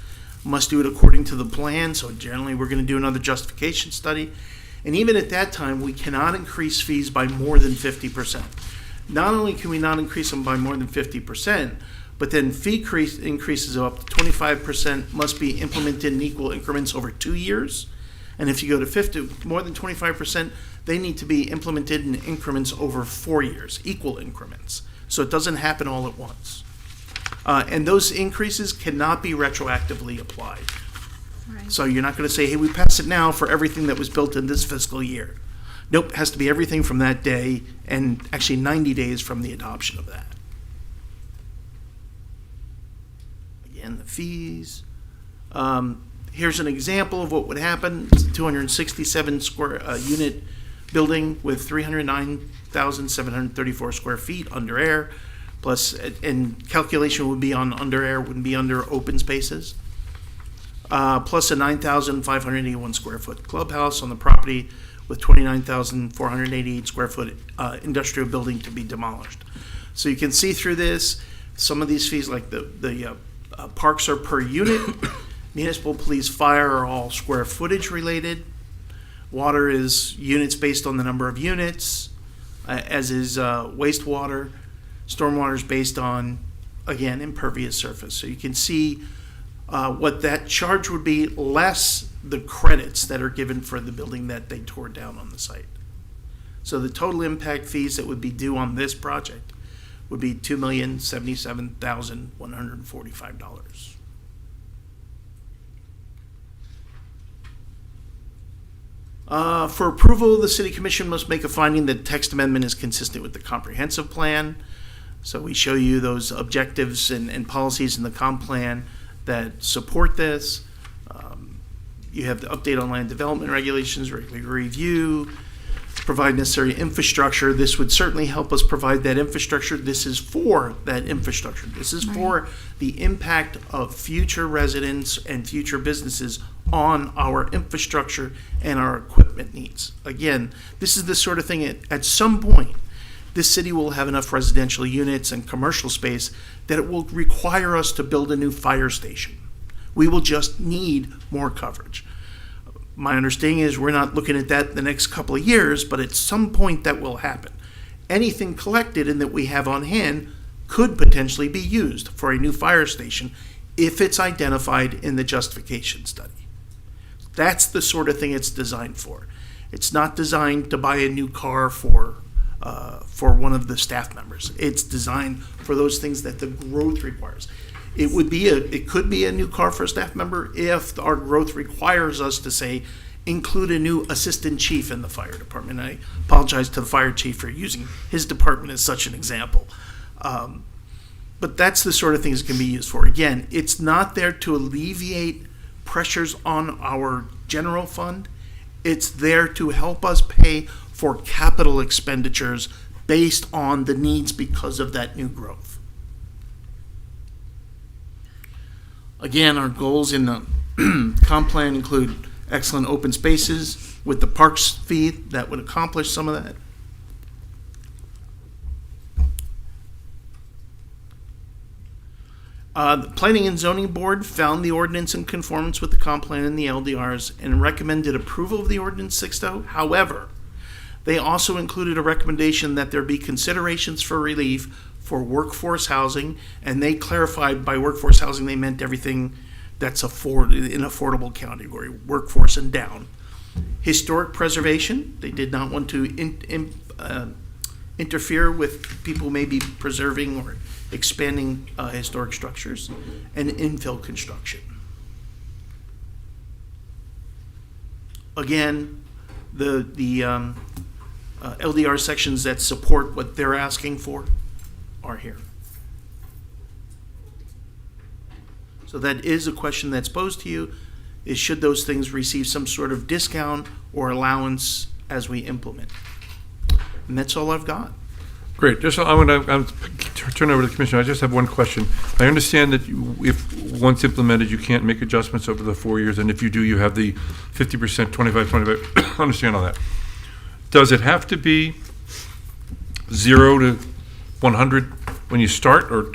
S12: must do it according to the plan, so generally we're going to do another justification study. And even at that time, we cannot increase fees by more than 50%. Not only can we not increase them by more than 50%, but then fee increases of up to 25% must be implemented in equal increments over 2 years. And if you go to more than 25%, they need to be implemented in increments over 4 years, equal increments. So it doesn't happen all at once. And those increases cannot be retroactively applied. Right. So you're not going to say, hey, we pass it now for everything that was built in this fiscal year. Nope, it has to be everything from that day, and actually 90 days from the adoption of that. again, the fees. Here's an example of what would happen. It's a 267 square unit building with 309,734 square feet under air, plus, and calculation would be on under air, wouldn't be under open spaces. Plus a 9,581 square foot clubhouse on the property with 29,488 square foot industrial building to be demolished. So you can see through this, some of these fees, like the parks are per unit, municipal, police, fire are all square footage related. Water is units based on the number of units, as is wastewater. Stormwater is based on, again, impervious surface. So you can see what that charge would be, less the credits that are given for the building that they tore down on the site. So the total impact fees that would be due on this project would be $2,077,145. For approval, the City Commission must make a finding that text amendment is consistent with the comprehensive plan. So we show you those objectives and policies in the comp plan that support this. You have the update on land development regulations, regular review, provide necessary infrastructure. This would certainly help us provide that infrastructure. This is for that infrastructure. This is for the impact of future residents and future businesses on our infrastructure and our equipment needs. Again, this is the sort of thing at some point, this city will have enough residential units and commercial space that it will require us to build a new fire station. We will just need more coverage. My understanding is we're not looking at that the next couple of years, but at some point that will happen. Anything collected and that we have on hand could potentially be used for a new fire station if it's identified in the justification study. That's the sort of thing it's designed for. It's not designed to buy a new car for one of the staff members. It's designed for those things that the growth requires. It could be a new car for a staff member if our growth requires us to say, include a new assistant chief in the fire department. I apologize to the fire chief for using his department as such an example. But that's the sort of things it can be used for. Again, it's not there to alleviate pressures on our general fund. It's there to help us pay for capital expenditures based on the needs because of that new growth. Again, our goals in the comp plan include excellent open spaces with the parks fee that would accomplish some of that. The Planning and Zoning Board found the ordinance in conformance with the comp plan and the LDRs and recommended approval of the ordinance 6.0. However, they also included a recommendation that there be considerations for relief for workforce housing, and they clarified by workforce housing they meant everything that's in affordable category, workforce and down. Historic preservation, they did not want to interfere with people maybe preserving or expanding historic structures, and infill construction. Again, the LDR sections that support what they're asking for are here. So that is a question that's posed to you, is should those things receive some sort of discount or allowance as we implement? And that's all I've got.
S9: Great. Just I'm going to turn over to the Commissioner. I just have one question. I understand that if once implemented, you can't make adjustments over the 4 years, and if you do, you have the 50%, 25. I understand all that. Does it have to be 0 to 100 when you start, or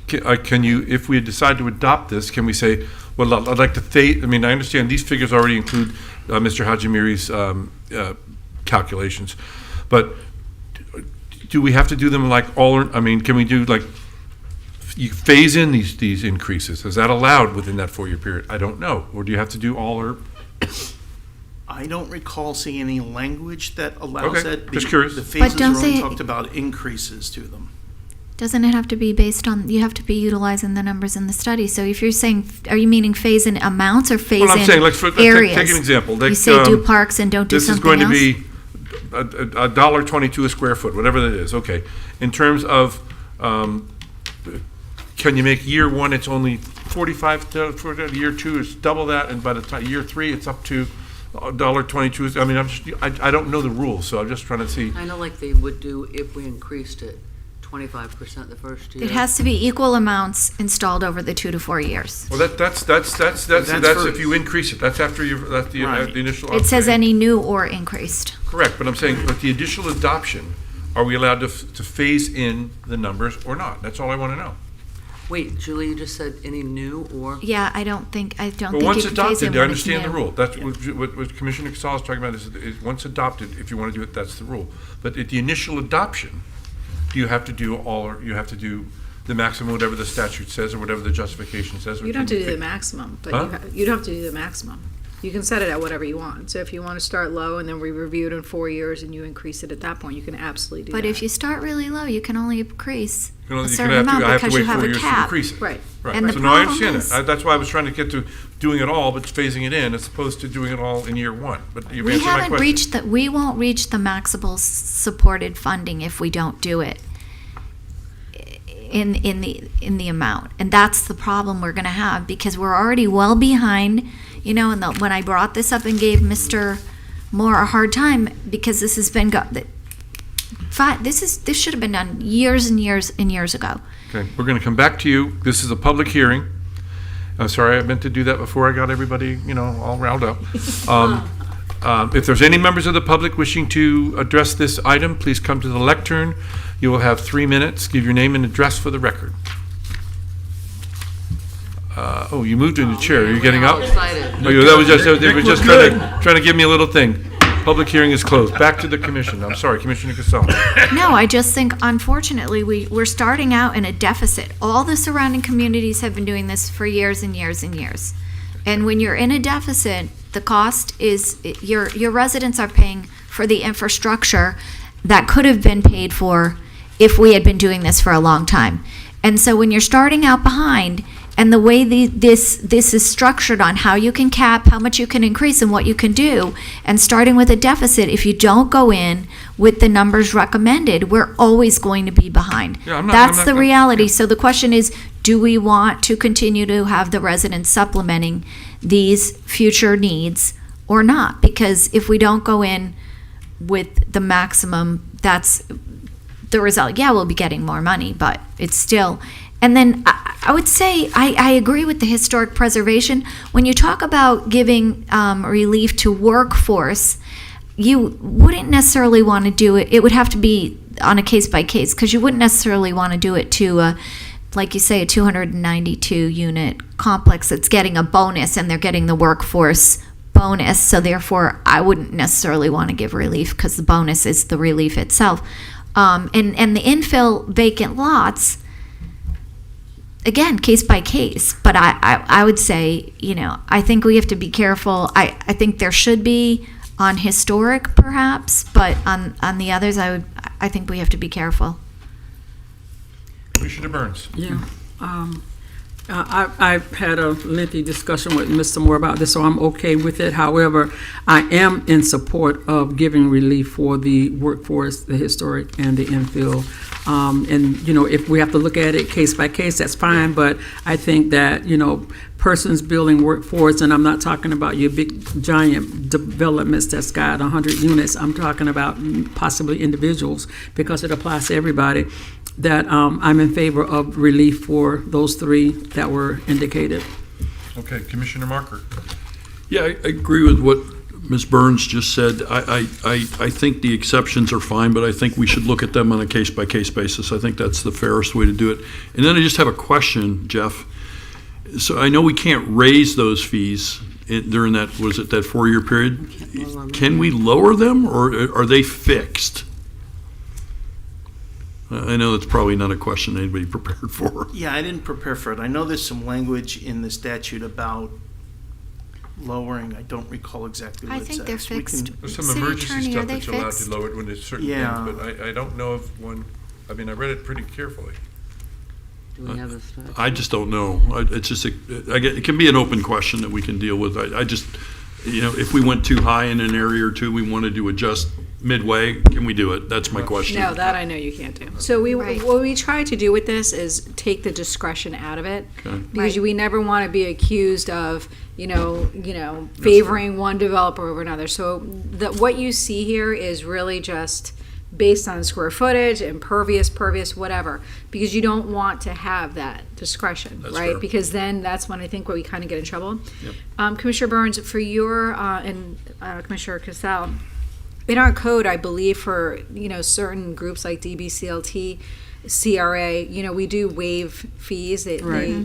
S9: can you, if we decide to adopt this, can we say, well, I'd like to phase? I mean, I understand these figures already include Mr. Hajimiri's calculations, but do we have to do them like all? I mean, can we do like you phase in these increases? Is that allowed within that 4 year period? I don't know. Or do you have to do all or?
S12: I don't recall seeing any language that allows that.
S9: Just curious.
S12: The phases are only talked about increases to them.
S7: Doesn't it have to be based on, you have to be utilizing the numbers in the study? So if you're saying, are you meaning phase in amounts or phase in areas?
S9: Well, I'm saying, take an example.
S7: You say do parks and don't do something else?
S9: This is going to be $1.22 a square foot, whatever that is. Okay. In terms of, can you make year one, it's only $1.45 for year 2 is double that, and by the time year 3, it's up to $1.22. I mean, I don't know the rules, so I'm just trying to see.
S3: Kind of like they would do if we increased it 25% the first year.
S7: It has to be equal amounts installed over the 2 to 4 years.
S9: Well, that's if you increase it. That's after the initial.
S7: It says
S9: upgrade.
S7: any new or increased.
S9: Correct, but I'm saying with the initial adoption, are we allowed to phase in the numbers or not? That's all I want to know.
S3: Wait, Julie, you just said any new or?
S7: Yeah, I don't think
S9: But
S7: you can
S9: once
S7: phase in
S9: adopted, I
S7: when it's
S9: understand the
S7: new.
S9: rule. That's what Commissioner Casal is talking about is once adopted, if you want to do it, that's the rule. But at the initial adoption, do you have to do you have to do the maximum, whatever the statute says or whatever the justification says? or
S16: You don't have
S9: can
S16: to do
S9: you
S16: the
S9: pick-
S16: maximum, but
S9: Huh?
S16: you don't have to do the maximum. You can set it at whatever you want. So if you want to start low and then we review it in 4 years and you increase it at that point, you can absolutely do that.
S7: But if you start really low, you can only increase
S9: You can
S7: a
S9: only- you
S7: certain
S9: can have
S7: amount
S9: to- I have to
S7: because
S9: wait
S7: you have
S9: 4
S7: a
S9: years to
S7: cap.
S9: increase it.
S16: Right.
S9: Right.
S7: And the
S9: So no, I
S7: problem
S9: understand
S7: is-
S9: that. That's why I was trying to get to doing it all, but phasing it in as opposed to doing it all in year 1. But you've
S7: We
S9: answered my
S7: haven't
S9: question.
S7: reached we won't reach the maximal supported funding if we don't do it in the amount. And that's the problem we're going to have because we're already well behind, you know, and when I brought this up and gave Mr. Moore a hard time because this has been this should have been done years and years and years ago.
S9: Okay, we're going to come back to you. This is a public hearing. I'm sorry, I meant to do that before I got everybody, all riled up. If there's any members of the public wishing to address this item, please come to the lectern. You will have 3 minutes. Give your name and address for the record. You moved in the chair. Are you getting up?
S3: Excited.
S9: That was just, they were just trying to give me a little thing. Public hearing is closed. Back to the commission. I'm sorry, Commissioner Casal.
S7: No, I just think unfortunately we're starting out in a deficit. All the surrounding communities have been doing this for years and years and years. And when you're in a deficit, the cost is your residents are paying for the infrastructure that could have been paid for if we had been doing this for a long time. And so when you're starting out behind, and the way this is structured on how you can cap, how much you can increase, and what you can do, and starting with a deficit, if you don't go in with the numbers recommended, we're always going to be behind.
S9: Yeah, I'm
S7: That's
S9: not-
S7: the reality. So the question is, do we want to continue to have the residents supplementing these future needs or not? Because if we don't go in with the maximum, that's the result. Yeah, we'll be getting more money, but it's still... And then I would say I agree with the historic preservation. When you talk about giving relief to workforce, you wouldn't necessarily want to do it. It would have to be on a case by case because you wouldn't necessarily want to do it to, like you say, a 292 unit complex that's getting a bonus and they're getting the workforce bonus. So therefore, I wouldn't necessarily want to give relief because the bonus is the relief itself. And the infill vacant lots. Again, case by case, but I would say, I think we have to be careful. I think there should be on historic perhaps, but on the others, I think we have to be careful.
S9: Commissioner Burns.
S4: Yeah. I've had a lengthy discussion with Mr. Moore about this, so I'm okay with it. However, I am in support of giving relief for the workforce, the historic, and the infill. And, if we have to look at it case by case, that's fine. But I think that, persons building workforce, and I'm not talking about your big, giant developments that's got 100 units. I'm talking about possibly individuals because it applies to everybody. That I'm in favor of relief for those 3 that were indicated.
S9: Okay, Commissioner Marker.
S20: Yeah, I agree with what Ms. Burns just said. I think the exceptions are fine, but I think we should look at them on a case-by-case basis. I think that's the fairest way to do it. And then I just have a question, Jeff. So I know we can't raise those fees during that 4-year period. Can we lower them, or are they fixed? I know that's probably not a question anybody prepared for.
S12: Yeah, I didn't prepare for it. I know there's some language in the statute about lowering. I don't recall exactly what
S7: I
S12: it says.
S7: think they're fixed.
S9: There's some
S7: City
S9: emergency
S7: attorney, are
S9: stuff
S7: they
S9: that's allowed
S7: fixed?
S9: to lower it when there's certain
S12: Yeah.
S9: things, but I don't know if one, I read it pretty carefully.
S3: Do we have a statute?
S20: I just don't know. It's just, it can be an open question that we can deal with. I just, if we went too high in an area or two, we wanted to adjust midway, can we do it? That's my question.
S16: No, that I know you can't do. So what we try to do with this is take the discretion out of it.
S20: Okay.
S16: Because we never want to be accused of, favoring one developer over another. So what you see here is really just based on square footage, impervious, pervious, whatever, because you don't want to have that discretion,
S20: That's
S16: right?
S20: fair.
S16: Because then that's when I think where we kind of get in trouble.
S20: Yep.
S16: Commissioner Burns, for your, and Commissioner Casal, in our code, I believe for, certain groups like DBCLT, CRA, we do waive fees.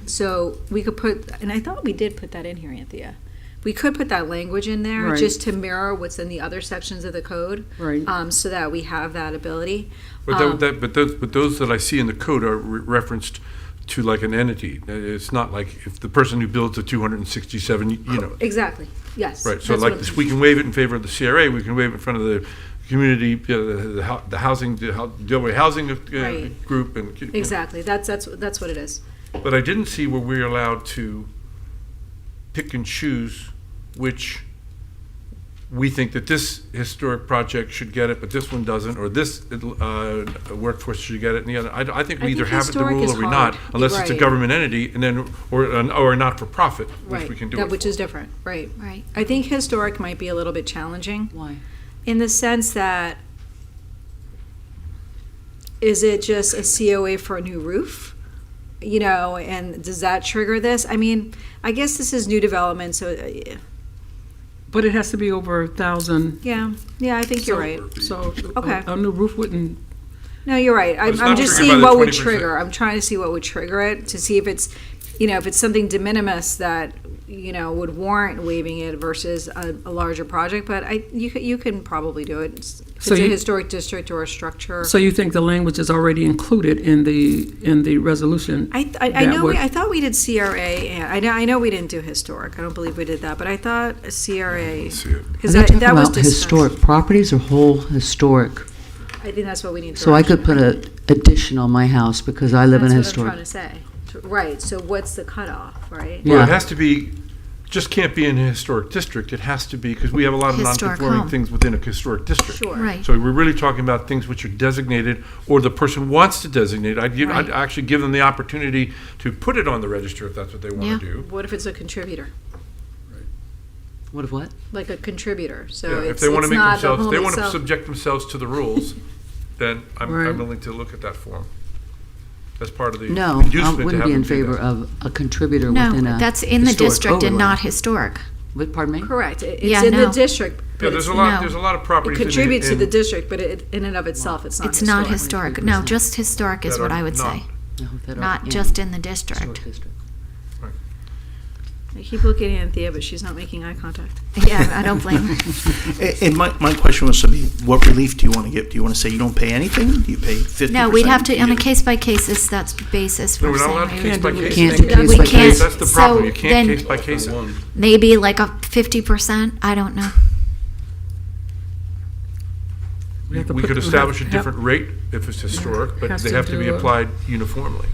S16: So we could put, and I thought we did put that in here, Anthea. We could put that language in there
S4: Right.
S16: just to mirror what's in the other sections of the code.
S4: Right.
S16: So that we have that ability.
S9: But those that I see in the code are referenced to like an entity. It's not like if the person who builds a 267,
S16: Exactly, yes.
S9: Right, so
S16: That's
S9: like
S16: what
S9: this,
S16: I'm-
S9: we can waive it in favor of the CRA, we can waive it in front of the community, the housing, Delray Housing
S16: Right.
S9: Group and.
S16: Exactly, that's what it is.
S9: But I didn't see where we're allowed to pick and choose which we think that this historic project should get it, but this one doesn't, or this workforce should get it, and the other. I think we
S16: I
S9: either
S16: think
S9: have it the
S16: historic
S9: rule
S16: is
S9: or we're not,
S16: hard.
S9: unless it's a
S16: Right.
S9: government entity, and then or a not-for-profit, which
S16: Right,
S9: we can do
S16: that
S9: it.
S16: which is different, right.
S7: Right.
S16: I think historic might be a little bit challenging.
S3: Why?
S16: In the sense that, is it just a COA for a new roof? And does that trigger this? I mean, I guess this is new development, so,
S4: But it has to be over 1,000.
S16: yeah, I think you're right.
S4: So
S16: Okay.
S4: a new roof wouldn't,
S16: No, you're right.
S9: it's
S16: I'm
S9: not
S16: just
S9: triggered
S16: seeing
S9: by the
S16: what would
S9: 20%.
S16: trigger. I'm trying to see what would trigger it, to see if it's, if it's something de minimis that, would warrant waiving it versus a larger project, but you can probably do it. If
S4: So
S16: it's a
S4: you-
S16: historic district or a structure.
S4: so you think the language is already included in the resolution?
S16: I
S4: that
S16: know,
S4: would-
S16: I thought we did CRA, and I know we didn't do historic. I don't believe we did that, but I thought a CRA. Because
S3: Are they talking
S16: that was
S3: about
S16: discussed.
S3: historic properties or whole historic?
S16: I think that's what we need.
S3: So I could put a addition on my house because I live in a
S16: That's
S3: historic.
S16: what I'm trying to say. Right, so what's the cutoff, right?
S9: Well,
S3: Yeah.
S9: it has to be, just can't be in a historic district. It has to be, because we have a lot of
S7: Historic
S9: non-conforming
S7: home.
S9: things within a historic district.
S16: Sure.
S7: Right.
S9: So we're really talking about things which are designated, or the person wants to designate. I'd
S7: Right.
S9: actually give them the opportunity to put it on the register if that's what they
S7: Yeah.
S9: want to do.
S16: What if it's a contributor?
S3: What of what?
S16: Like a contributor, so
S9: Yeah, if
S16: it's
S9: they want to make
S16: not the
S9: themselves,
S16: home
S9: they want to
S16: itself.
S9: subject themselves to the rules, then
S4: Right.
S9: I'm willing to look at that form. As part of the
S3: No, I
S9: inducement to
S3: wouldn't
S9: have
S3: be in
S9: them do
S3: favor
S9: that.
S3: of a contributor within
S7: No,
S3: a
S7: that's in the
S3: historic
S7: district and
S3: overlay.
S7: not historic.
S3: What, pardon me?
S16: Correct, it's
S7: Yeah,
S16: in the
S7: no.
S16: district. but
S9: Yeah, there's a
S16: it's-
S9: lot,
S7: no.
S9: there's a lot of
S16: It
S9: properties in
S16: contributes to the
S9: in-
S16: district, but in and of itself, it's not
S7: It's
S16: historic.
S7: not historic. No, just historic is
S9: That
S7: what
S9: are
S7: I would
S9: not.
S7: say.
S3: No, that are
S7: Not
S3: in
S7: just in the
S3: historic
S7: district.
S3: district.
S16: I keep looking at Anthea, but she's not making eye contact.
S7: Yeah, I don't blame her.
S12: And my question was to be, what relief do you want to give? Do you want to say you don't pay anything? Do you pay 50%?
S7: No, we'd have to, on a case-by-case, that's basis,
S9: No,
S7: we're
S9: we're not
S7: saying.
S9: allowed to
S7: we
S9: case
S7: would-
S9: by case.
S3: Can't do
S9: it.
S3: case
S7: We
S3: by
S7: can't-
S3: case.
S9: That's the
S7: so
S9: problem. You can't
S7: then-
S9: case by case it.
S7: Maybe like a 50%, I don't know.
S4: We have to
S9: We
S4: put-
S9: could
S4: we have-
S9: establish a
S4: have-
S9: different rate if it's historic, but
S4: Has
S9: they
S4: to
S9: have to be
S4: do,
S9: applied uniformly.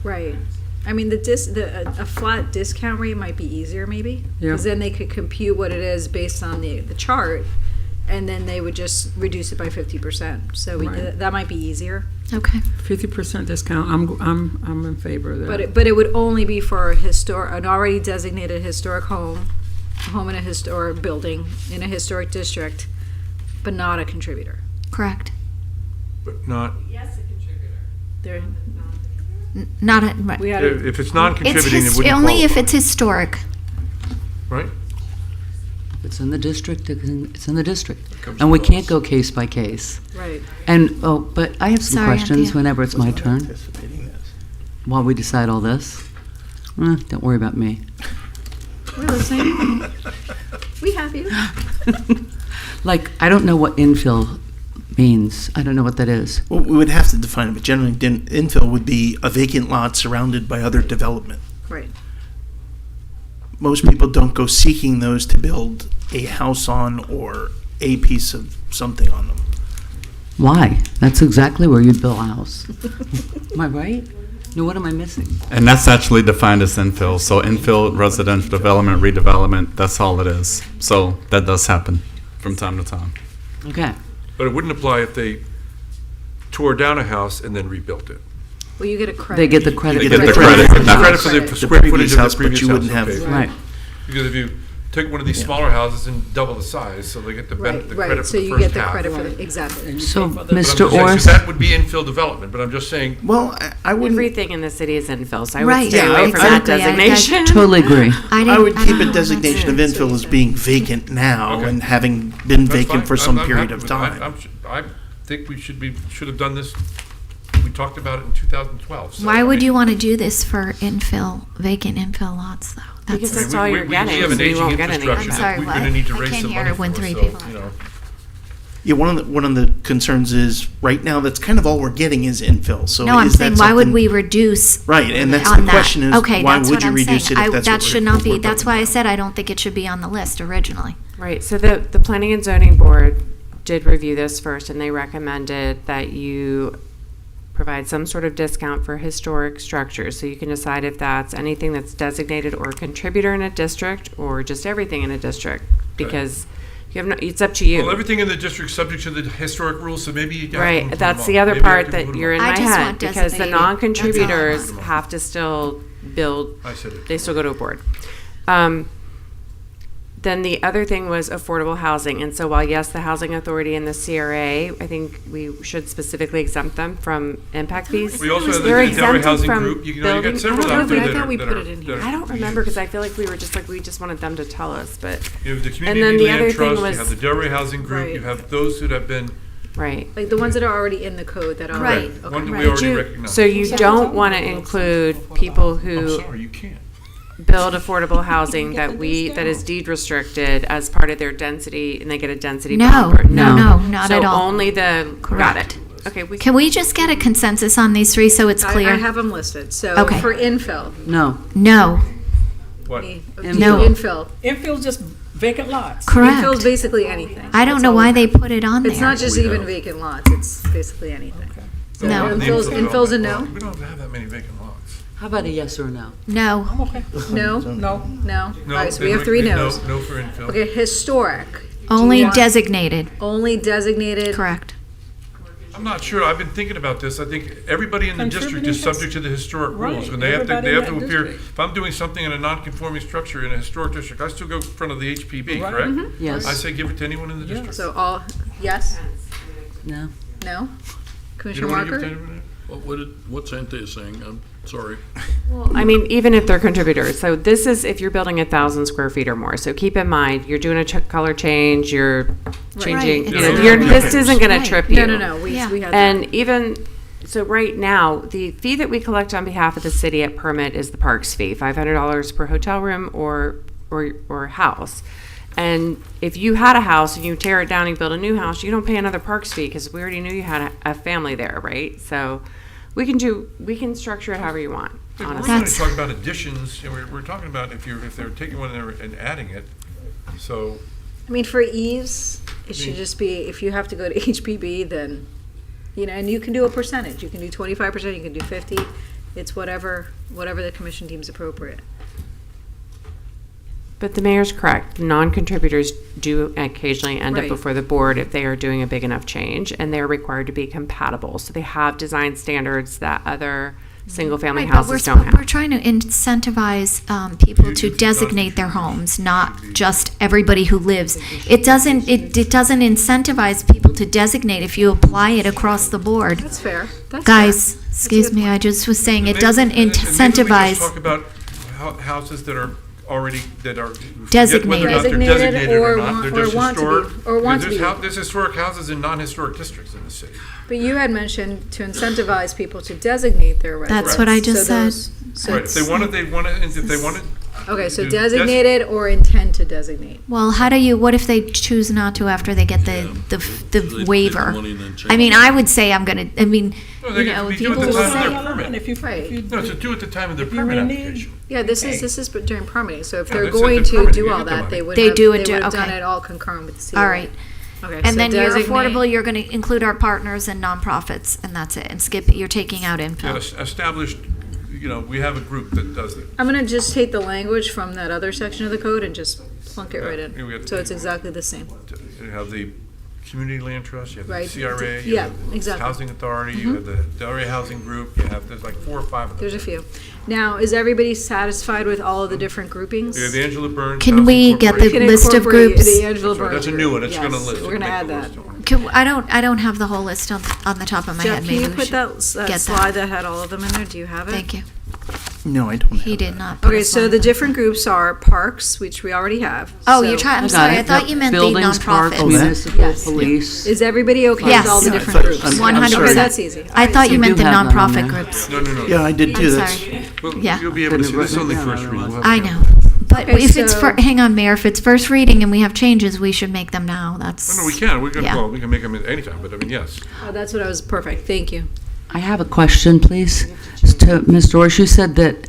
S16: Right. I mean, a flat discount rate might be easier, maybe.
S4: Yeah.
S16: Because then they could compute what it is based on the chart, and then they would just reduce it by 50%. So
S4: Right.
S16: that might be easier.
S7: Okay.
S4: 50% discount, I'm in favor of that.
S16: But it would only be for an already designated historic home in a historic building in a historic district, but not a contributor.
S7: Correct.
S9: But not,
S16: They're,
S7: Not, a- right.
S16: we had a-
S9: if it's
S7: It's
S9: non-contributing, it wouldn't
S7: only if
S9: qualify,
S7: it's historic.
S9: right?
S3: If it's in the district, it's in the district. And we can't go case by case.
S16: right.
S3: And, but I have some
S7: Sorry,
S3: questions
S7: Anthea.
S3: whenever it's my turn,
S12: Anticipating this.
S3: while we decide all this. Don't worry about me.
S16: We're listening. We have you.
S3: Like, I don't know what infill means. I don't know what that is.
S12: Well, we would have to define it, but generally infill would be a vacant lot surrounded by other development.
S16: Right.
S12: Most people don't go seeking those to build a house on or a piece of something on them.
S3: Why? That's exactly where you'd build a house. Am I right? No, what am I missing?
S5: And that's actually defined as infill. So infill, residential development, redevelopment, that's all it is. So that does happen from time to time.
S3: Okay.
S9: But it wouldn't apply if they tore down a house and then rebuilt it.
S16: Well, you get a credit.
S3: They get the credit.
S9: They
S3: for
S9: get the
S3: credit.
S9: credit for the
S13: The
S9: square
S13: previous
S9: footage of
S13: house,
S9: the
S13: but
S9: previous
S13: you
S9: house.
S13: wouldn't have-
S9: okay.
S3: Right.
S9: Because if you take one of these smaller houses and double the size, so they get the
S16: Right,
S9: the
S16: right,
S9: credit for
S16: so
S9: the
S16: you
S9: first
S16: get the
S9: half.
S16: credit for the, exactly.
S3: So,
S9: But I'm
S3: Mr.
S9: just saying, 'cause
S3: Orris,
S9: that would be infill development, but I'm just saying,
S13: Well, I wouldn't.
S6: Everything in the city is infill, so I would
S7: Right,
S6: stay
S7: yeah,
S6: away from that
S7: exactly.
S6: designation.
S3: totally agree.
S13: I would
S7: I
S13: keep
S7: don't
S13: a designation of
S7: know.
S13: infill as being vacant now
S9: Okay.
S13: and having been
S9: that's
S13: vacant
S9: fine.
S13: for some
S9: I'm
S13: period
S9: happy
S13: of
S9: with that.
S13: time.
S9: I think we should have done this, we talked about it in 2012. so,
S7: Why
S9: I
S7: would
S9: mean,
S7: you want to do this for vacant infill lots, though?
S6: Because
S9: I mean,
S6: that's all you're getting,
S9: We have an
S6: so you
S9: aging
S6: won't get any.
S9: infrastructure
S7: I'm sorry,
S9: that we're
S7: what?
S9: going to need to
S7: I
S9: raise
S7: can't
S9: some
S7: hear
S9: money
S7: when
S9: for,
S7: three
S9: so,
S7: people are-
S9: you know.
S13: Yeah, one of the concerns is right now that's kind of all we're getting is infill. So
S7: No, I'm
S13: is that
S7: saying, why would
S13: something-
S7: we reduce?
S13: Right, and that's
S7: on
S13: the
S7: that?
S13: question is,
S7: Okay,
S13: why
S7: that's
S13: would
S7: what
S13: you
S7: I'm
S13: reduce
S7: saying.
S13: it if that's
S7: That
S13: what
S7: should
S13: we're-
S7: not be,
S13: what we're
S7: that's
S13: talking
S7: why I
S13: about?
S7: said I don't think it should be on the list originally.
S6: Right, so the Planning and Zoning Board did review this first, and they recommended that you provide some sort of discount for historic structures, so you can decide if that's anything that's designated or a contributor in a district, or just everything in a district, because you have no, it's up to you.
S9: Well, everything in the district subject to the historic rules, so maybe you have to
S6: Right,
S9: include
S6: that's
S9: them
S6: the
S9: all.
S6: other
S9: Maybe I
S6: part
S9: can
S6: that
S9: include
S6: you're in
S9: them
S6: my
S7: I just
S6: head,
S7: want
S6: because the
S7: designated. That's all.
S6: non-contributors have to still build,
S9: all. I said it.
S6: they still go to a board. Then the other thing was affordable housing, and so while yes, the Housing Authority and the CRA, I think we should specifically exempt them from impact fees.
S9: We also have
S6: They're
S9: the Delray
S6: exempted
S9: Housing
S6: from
S9: Group, you know, you
S6: building-
S9: got several
S6: I don't
S9: out there
S6: know,
S9: that
S6: but I
S9: are.
S6: thought we
S9: that
S6: put
S9: are-
S6: it in
S9: that
S6: here.
S9: are-
S6: I don't remember, because I feel like we were just like, we just wanted them to tell us, but,
S9: You have the
S6: then
S9: Community
S6: the other
S9: Land
S6: thing
S9: Trust, you
S6: was-
S9: have the Delray Housing Group, you
S16: Right.
S9: have those that have been,
S6: right.
S16: Like the ones that are already in the code that are.
S7: Right.
S16: Okay.
S9: one that we
S7: Right.
S9: already
S6: You-
S9: recognize.
S6: So you don't want to include people
S9: I'm
S6: who
S9: sorry, you can't.
S6: build affordable housing that is deed restricted as part of their density, and they get a density
S7: No,
S6: bump.
S7: no, not at all.
S6: So only got
S7: Correct.
S6: it. Okay, we
S7: Can we just get a consensus on these three so it's clear?
S16: I have them listed, so
S7: Okay.
S16: for infill.
S3: No.
S7: No,
S9: What?
S7: No.
S16: Infill.
S4: Infill's just vacant lots.
S7: correct.
S16: Infill's basically anything.
S7: I don't
S16: That's
S7: know
S16: all
S7: why
S16: we
S7: they
S16: have.
S7: put it on there.
S16: It's not just even vacant lots, it's basically anything. So
S7: No.
S16: Infill's a no?
S9: We don't have that many vacant lots.
S3: How about a yes or a no?
S7: No.
S16: No?
S4: No.
S16: No? All
S9: No,
S16: right, so
S9: then
S16: we have three
S9: no-
S16: no's.
S9: No for infill.
S16: Okay, historic. Do
S7: Only
S16: you want-
S7: designated.
S16: Only designated.
S7: Correct.
S9: I'm not sure, I've been thinking about this, I think everybody in the district is
S4: Contributing
S9: subject to the historic rules,
S4: Right,
S9: and they have to,
S4: everybody
S9: they
S4: in
S9: have to
S4: that
S9: appear,
S4: district.
S9: if I'm doing something in a non-conforming structure in a historic district, I still go in front of the HPB,
S4: Right.
S9: correct?
S3: Yes.
S9: I say give it to anyone in the district.
S16: So all, yes?
S3: No.
S16: No?
S9: You
S16: Commissioner
S9: don't want to give it to
S16: Walker?
S9: anyone?
S20: What's Anthea saying? I'm sorry.
S6: I mean, even if they're contributors, so this is if you're building 1,000 square feet or more. So keep in mind, you're doing a color change, you're changing,
S7: Right,
S6: you know,
S7: it's-
S6: this isn't going
S7: Right.
S6: to trip you.
S16: No, we
S7: Yeah.
S16: had that.
S6: And even, so right now, the fee that we collect on behalf of the city at permit is the parks fee, $500 per hotel room or house. And if you had a house and you tear it down and you build a new house, you don't pay another parks fee because we already knew you had a family there, right? So we can structure it however you want,
S9: We're
S6: honestly.
S9: going to talk about additions, and we're talking about if they're taking one there and adding it, so.
S16: I mean, for ease, it should just be, if you have to go to HPB, then, you know, and you can do a percentage. You can do 25%, you can do 50. It's whatever the commission deems appropriate.
S6: But the mayor's correct. Non-contributors do occasionally end up
S16: Right.
S6: before the board if they are doing a big enough change, and they're required to be compatible. So they have design standards that other single-family
S7: Right, but
S6: houses don't
S7: we're
S6: have.
S7: trying to incentivize people to designate their homes, not just everybody who lives. It doesn't incentivize people to designate if you apply it across the board.
S16: That's fair. That's
S7: Guys,
S16: fair.
S7: excuse me, I just was saying, it
S9: Maybe-
S7: doesn't
S9: and maybe we just
S7: incentivize.
S9: talk about houses that are already, that are.
S7: Designated.
S9: Whether or not they're
S16: Designated
S9: designated
S16: or
S9: or not,
S16: want-
S9: they're
S16: or
S9: just
S16: want to be-
S9: historic.
S16: or want to
S9: There's
S16: be.
S9: There's historic houses in non-historic districts in the city.
S16: But you had mentioned to incentivize people to designate their residents.
S7: That's what I just
S16: So
S7: said.
S16: those- so
S9: Right, if they
S16: it's-
S9: want it, if they want it.
S16: Okay, so
S9: do
S16: designated or intend to designate.
S7: Well, what if they choose not to after they get the waiver?
S20: money and then change
S7: I mean,
S20: it.
S7: I would say I'm gonna, I mean,
S9: No,
S7: you
S9: they
S7: know,
S9: can do
S7: people
S9: it
S7: will
S9: at the time
S7: say,
S9: of their permit.
S4: If you,
S16: Right.
S9: No, to do at the time of their
S4: If you
S9: permit
S4: renege-
S9: application.
S16: Yeah, this is during permitting, so if
S9: Yeah,
S16: they're
S9: that's at
S16: going
S9: the
S16: to
S9: permitting,
S16: do
S9: you
S16: all
S9: get the
S16: that,
S9: money.
S16: they would
S7: They
S16: have,
S7: do
S16: they
S7: it,
S16: would have done
S7: okay.
S16: it all concurrent with the COA.
S7: all right.
S16: Okay,
S7: And
S16: so
S7: then your
S16: designate-
S7: affordable, you're gonna include our partners and nonprofits, and that's it, and skip, you're taking out
S9: Yeah,
S7: info.
S9: established, you know, we have a group that does it.
S16: I'm gonna just take the language from that other section of the code and just plunk it right
S9: Yeah, we
S16: in,
S9: have to
S16: so it's
S9: take-
S16: exactly the same.
S9: You have the Community Land Trust, you have the
S16: Right.
S9: CRA, you
S16: Yeah,
S9: have the
S16: exactly.
S9: Housing Authority, you have the Delray Housing Group, there's like 4 or 5 of them.
S16: There's a few. Now, is everybody satisfied with all of the different groupings?
S9: You have the Angela Burns.
S7: Can
S9: Housing
S7: we get the
S9: Corporation.
S7: list of
S16: Incorporate
S7: groups?
S16: The Angela Burns.
S9: That's a new one, it's
S16: Yes,
S9: gonna list.
S16: We're gonna add that.
S7: I don't have the whole list on the top of my
S16: Jeff,
S7: head.
S16: can
S7: Maybe
S16: you
S7: we
S16: put
S7: should
S16: that
S7: get
S16: slide that had all of them in there? Do you have it?
S7: Thank you.
S13: No, I don't have
S7: He did not. put
S16: Okay,
S7: a
S16: so
S7: slide.
S16: the different groups are parks, which we already have.
S7: Oh,
S16: So-
S7: you're trying. I'm sorry. I thought you meant the
S3: Buildings, parks,
S7: nonprofits.
S3: municipal,
S16: Yes.
S3: police.
S16: Is everybody okay
S7: Yes.
S16: with all the
S7: No, I
S16: different
S13: thought-
S16: groups?
S13: I'm- I'm
S7: 100%.
S16: Okay, that's easy.
S7: I thought you
S3: You
S7: meant
S3: do
S7: the
S3: have that on
S7: nonprofit
S3: there.
S7: groups.
S9: No.
S13: Yeah, I did
S7: I'm
S13: too. That's
S7: sorry.
S9: Well,
S7: Yeah.
S9: You'll be able to see, this is only first reading. We'll have
S7: I
S9: it
S7: know.
S9: down.
S7: But
S16: Okay,
S7: if it's
S16: so-
S7: hang on, Mayor. If it's first reading and we have changes, we should make them now. That's
S9: No, we can,
S7: Yeah.
S9: well, we can make them at any time, but I mean, yes.
S16: Oh, that's what I was, perfect, thank you.
S3: I have a question, please. To Ms. Dorsch, you said that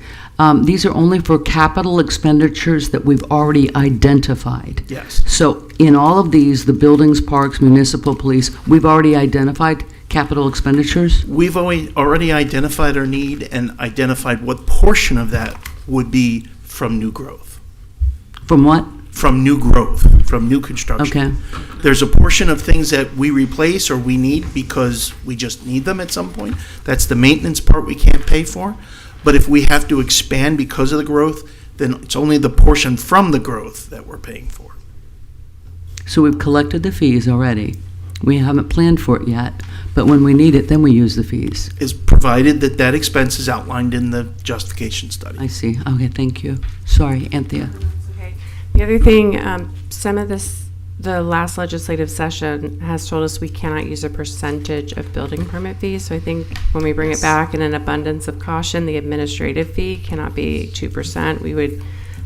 S3: these are only for capital expenditures that we've already identified.
S13: Yes.
S3: So in all of these, the buildings, parks, municipal, police, we've already identified capital expenditures?
S13: We've already identified our need and identified what portion of that would be from new growth.
S3: From what?
S13: From new growth, from new construction.
S3: Okay.
S13: There's a portion of things that we replace or we need because we just need them at some point. That's the maintenance part we can't pay for. But if we have to expand because of the growth, then it's only the portion from the growth that we're paying for.
S3: So we've collected the fees already. We haven't planned for it yet, but when we need it, then we use the fees.
S13: Is provided that that expense is outlined in the justification study.
S3: I see. Okay, thank you. Sorry, Anthea.
S6: Okay. The other thing, the last legislative session has told us we cannot use a percentage of building permit fees. So I think when we bring it back in an abundance of caution, the administrative fee cannot be 2%. We would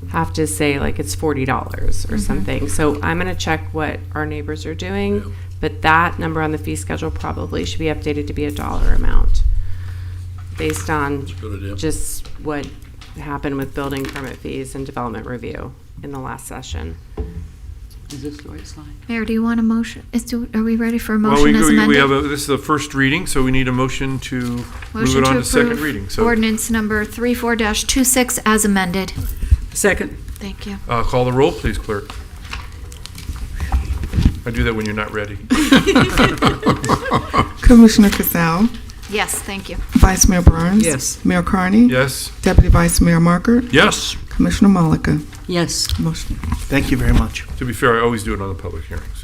S6: have to say like it's $40 or something. So I'm going to check what our neighbors are doing, but that number on the fee schedule probably should be updated to be a dollar amount based on
S20: good idea.
S6: just what happened with building permit fees and development review in the last session.
S3: Is this the right slide?
S7: Mayor, do you want a motion? Are we ready for a
S9: Well,
S7: motion as amended?
S9: this is the first reading, so we need a motion to move
S7: Motion
S9: it on
S7: to
S9: to second
S7: approve
S9: reading. So
S7: ordinance number 34-26 as amended.
S4: Second.
S7: Thank you.
S9: call the roll, please, clerk. I do that when you're not ready.
S2: Commissioner Casal,
S7: Yes, thank you.
S2: Vice Mayor Burns.
S4: Yes.
S2: Mayor Carney.
S9: Yes?
S2: Deputy Vice Mayor Markert.
S20: Yes.
S2: Commissioner Malika.
S3: Yes.
S2: Motion.
S13: Thank you very much.
S9: To be fair, I always do it on the public hearings.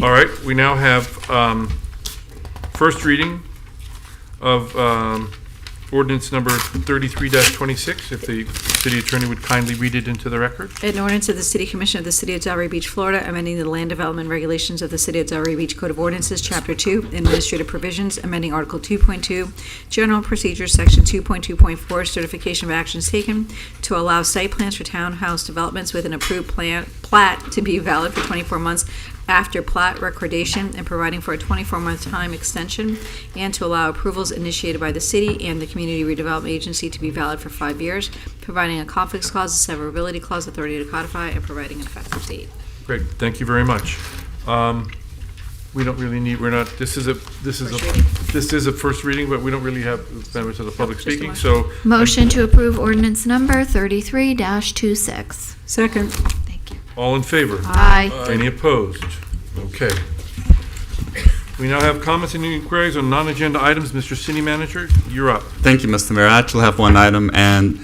S9: All right, we now have first reading of ordinance number 33-26. If the city attorney would kindly read it into the record.
S16: An ordinance of the City Commission of the City of Delray Beach, Florida, amending the land development regulations of the City of Delray Beach Code of Ordinances, Chapter 2, Administrative Provisions, amending Article 2.2, General Procedures, Section 2.2.4, Certification of Actions Taken to allow site plans for townhouse developments with an approved plat to be valid for 24 months after plat recordation and providing for a 24-month time extension, and to allow approvals initiated by the city and the Community Redevelopment Agency to be valid for 5 years, providing a conflicts clause, a severability clause, authority to codify, and providing an effective date.
S9: Great, thank you very much. We don't really need, this is a first reading, but we don't really have members of the public
S16: Just a
S9: speaking,
S16: motion.
S9: so.
S7: Motion to approve ordinance number 33-26.
S16: Second.
S7: Thank you.
S9: All in favor?
S7: Aye.
S9: Any opposed? Okay. We now have comments and inquiries on non-agenda items. Mr. City Manager, you're up.
S5: Thank you, Mr. Mayor. I actually have one item, and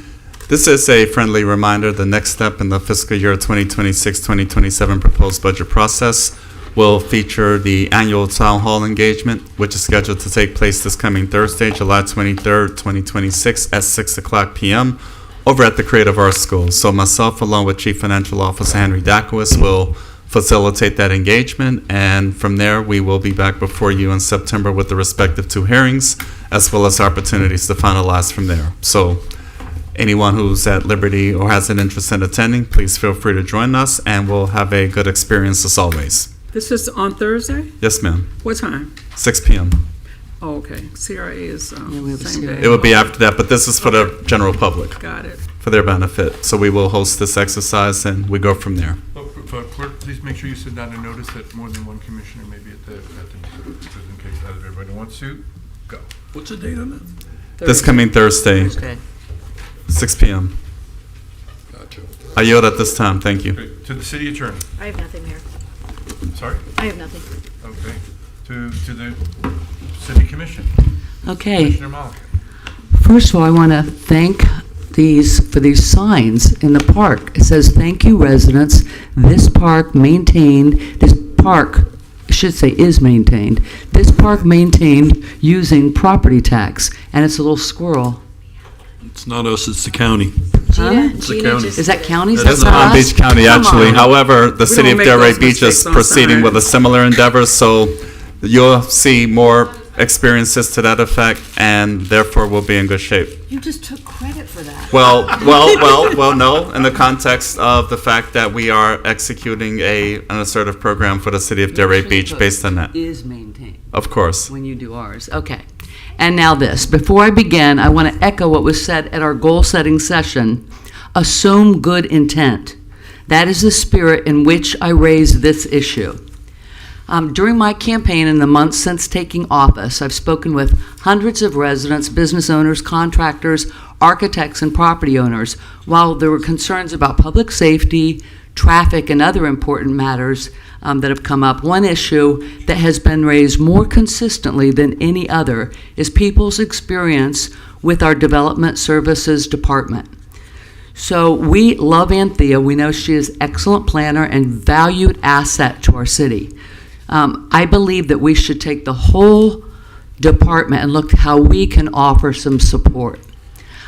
S5: this is a friendly reminder. The next step in the fiscal year 2026-2027 proposed budget process will feature the annual town hall engagement, which is scheduled to take place this coming Thursday, July 23rd, 2026 at 6:00 p.m. over at the Creative Arts School. So myself, along with Chief Financial Officer Henry Dakowitz, will facilitate that engagement, and from there we will be back before you in September with the respective 2 hearings, as well as opportunities to finalize from there. So anyone who's at liberty or has an interest in attending, please feel free to join us, and we'll have a good experience as always.
S4: This is on Thursday?
S5: Yes, ma'am.
S4: What time?
S5: 6 p.m.
S4: Oh, okay. CRA is
S3: we have a
S4: same
S3: CRA.
S4: day.
S5: It will be after that, but this is for the general public,
S4: Got it.
S5: for their benefit. So we will host this exercise, and we go from there.
S9: Clerk, please make sure you send out a notice that more than one commissioner may be at the just in case not everybody wants to. Go.
S20: What's the date on that?
S5: This coming Thursday, 6 p.m.
S20: Gotcha.
S5: I yield at this time. Thank you.
S9: To the city attorney.
S16: I have nothing there.
S9: Sorry?
S16: I have nothing.
S9: Okay. To the city commission.
S3: Okay.
S9: Commissioner Malika.
S3: First of all, I want to thank for these signs in the park. It says, "Thank you, residents. This park I should say is maintained. This park maintained using property tax." And it's a little squirrel.
S20: It's not us, it's the county.
S3: Huh?
S20: It's the county.
S3: Is that county?
S5: That's Palm Beach County, actually. However, the
S4: We
S5: city
S4: don't
S5: of
S4: make
S5: Delray
S4: those
S5: Beach is
S4: mistakes on
S5: proceeding
S4: Saturday.
S5: with a similar endeavor, so you'll see more experiences to that effect, and therefore we'll be in good shape.
S3: You just took credit for that.
S5: Well, no, in the context of the fact that we are executing an assertive program for the city of Delray Beach based on that.
S3: Is maintained.
S5: Of course.
S3: When you do ours. Okay. And now this. Before I begin, I want to echo what was said at our goal-setting session. Assume good intent. That is the spirit in which I raised this issue. During my campaign in the months since taking office, I've spoken with hundreds of residents, business owners, contractors, architects, and property owners. While there were concerns about public safety, traffic, and other important matters that have come up, one issue that has been raised more consistently than any other is people's experience with our development services department. So we love Anthea. We know she is an excellent planner and valued asset to our city. I believe that we should take the whole department and look at how we can offer some support.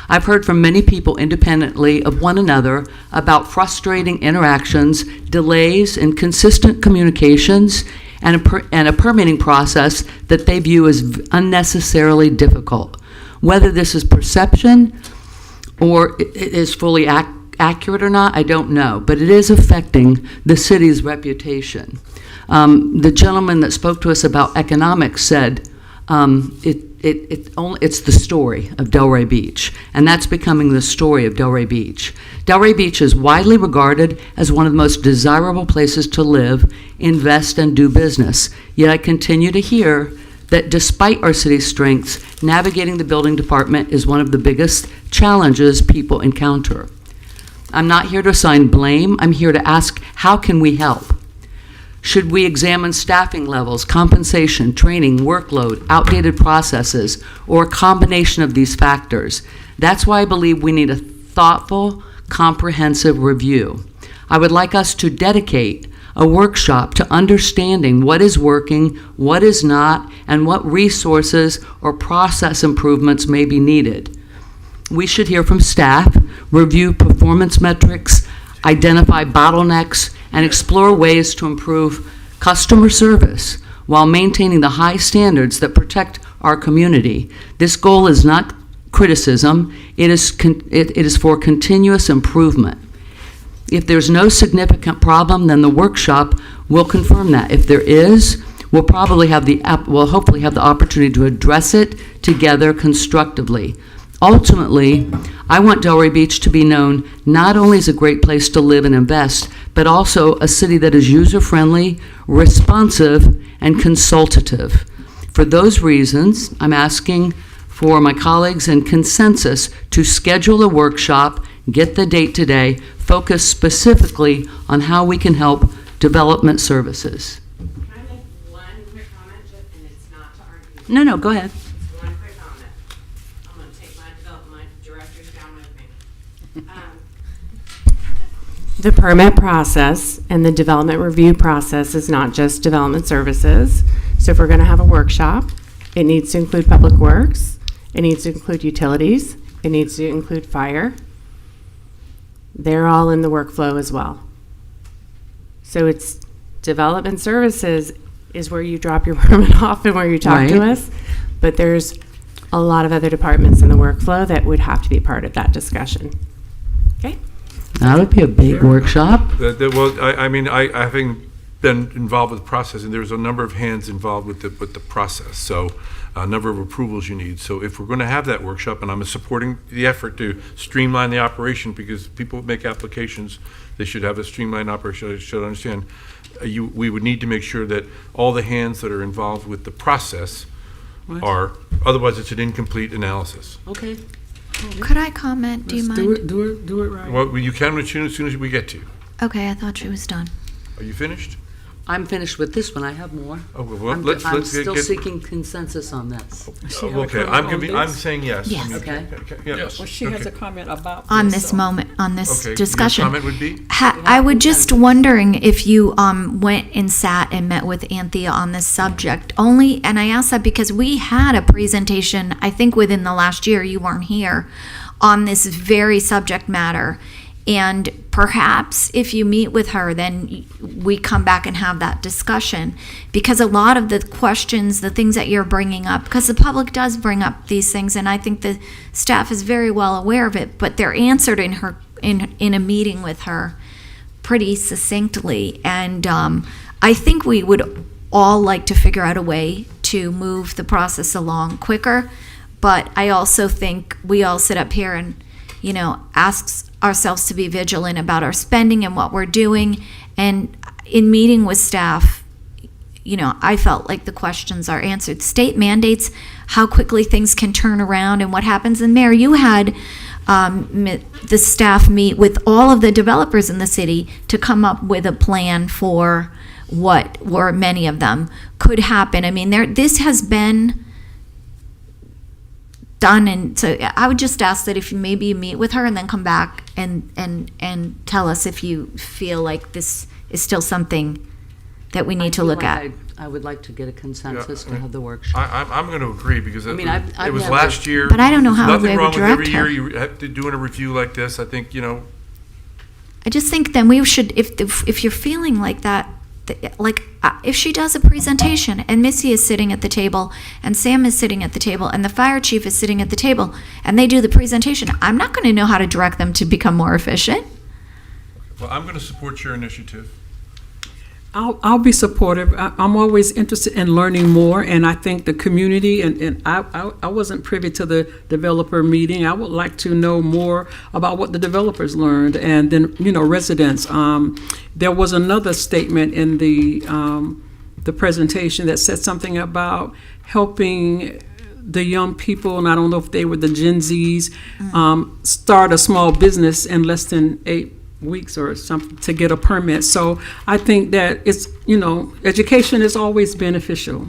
S3: I've heard from many people independently of one another about frustrating interactions, delays, inconsistent communications, and a permitting process that they view as unnecessarily difficult. Whether this is perception or it is fully accurate or not, I don't know, but it is affecting the city's reputation. The gentleman that spoke to us about economics said it's the story of Delray Beach, and that's becoming the story of Delray Beach. Delray Beach is widely regarded as one of the most desirable places to live, invest, and do business. Yet I continue to hear that despite our city's strengths, navigating the building department is one of the biggest challenges people encounter. I'm not here to assign blame. I'm here to ask, how can we help? Should we examine staffing levels, compensation, training, workload, outdated processes, or a combination of these factors? That's why I believe we need a thoughtful, comprehensive review. I would like us to dedicate a workshop to understanding what is working, what is not, and what resources or process improvements may be needed. We should hear from staff, review performance metrics, identify bottlenecks, and explore ways to improve customer service while maintaining the high standards that protect our community. This goal is not criticism, it is for continuous improvement. If there's no significant problem, then the workshop will confirm that. If there is, we'll hopefully have the opportunity to address it together constructively. Ultimately, I want Delray Beach to be known not only as a great place to live and invest, but also a city that is user-friendly, responsive, and consultative. For those reasons, I'm asking for my colleagues in consensus to schedule a workshop, get the date today, focus specifically on how we can help development services.
S6: Can I make one quick comment, and it's not to argue?
S3: No, go ahead.
S6: One quick comment. I'm going to take my development directors down with me. The permit process and the development review process is not just development services. So if we're going to have a workshop, it needs to include public works, it needs to include utilities, it needs to include fire. They're all in the workflow as well. So it's development services is where you drop your permit off and where you talk to us. But there's a lot of other departments in the workflow that would have to be part of that discussion. Okay?
S3: That would be a big workshop.
S9: Having been involved with the process, and there's a number of hands involved with the process, so a number of approvals you need. So if we're going to have that workshop, and I'm supporting the effort to streamline the operation, because people make applications, they should have a streamlined operation. I should understand. We would need to make sure that all the hands that are involved with the process are, otherwise it's an incomplete analysis.
S3: Okay.
S7: Could I comment? Do you mind?
S4: Do it right.
S9: Well, you can as soon as we get to you.
S7: Okay, I thought she was done.
S9: Are you finished?
S3: I'm finished with this one. I have more.
S9: Oh, well,
S3: I'm
S9: let's
S3: still
S9: get-
S3: seeking consensus on this.
S9: Okay, I'm saying yes.
S7: Yes.
S9: I mean,
S3: Okay.
S9: yeah.
S4: Well, she has
S9: Okay.
S4: a comment about
S7: On
S4: this,
S7: this
S4: so-
S7: moment, on this
S9: Okay,
S7: discussion.
S9: your comment would be?
S7: I would just wondering if you went and sat and met with Anthea on this subject. Only, and I ask that because we had a presentation, I think within the last year, you weren't here, on this very subject matter. And perhaps if you meet with her, then we come back and have that discussion. Because a lot of the questions, the things that you're bringing up, because the public does bring up these things, and I think the staff is very well aware of it, but they're answered in her in a meeting with her pretty succinctly. And I think we would all like to figure out a way to move the process along quicker. But I also think we all sit up here and, ask ourselves to be vigilant about our spending and what we're doing. And in meeting with staff, I felt like the questions are answered. State mandates how quickly things can turn around and what happens. And Mayor, you had the staff meet with all of the developers in the city to come up with a plan for what were many of them could happen. I mean, this has been done, and so I would just ask that if you maybe meet with her and then come back and tell us if you feel like this is still something that we need to look at.
S3: I would like to get a consensus
S9: Yeah,
S3: to have the workshop.
S9: I'm going to agree because
S3: I mean,
S9: it
S3: I've
S9: was
S3: never-
S9: last year.
S7: But I don't know how
S9: Nothing
S7: they
S9: wrong
S7: would
S9: with every
S7: direct her.
S9: year you have to doing a review like this. I think
S7: I just think then we should, if you're feeling like that, if she does a presentation and Missy is sitting at the table and Sam is sitting at the table and the fire chief is sitting at the table and they do the presentation, I'm not going to know how to direct them to become more efficient.
S9: Well, I'm going to support your initiative.
S4: I'll be supportive. I'm always interested in learning more, and I think the community, and I wasn't privy to the developer meeting. I would like to know more about what the developers learned, and then, residents. There was another statement in the presentation that said something about helping the young people, and I don't know if they were the Gen Zs, start a small business in less than 8 weeks or something to get a permit. So I think that it's, education is always beneficial,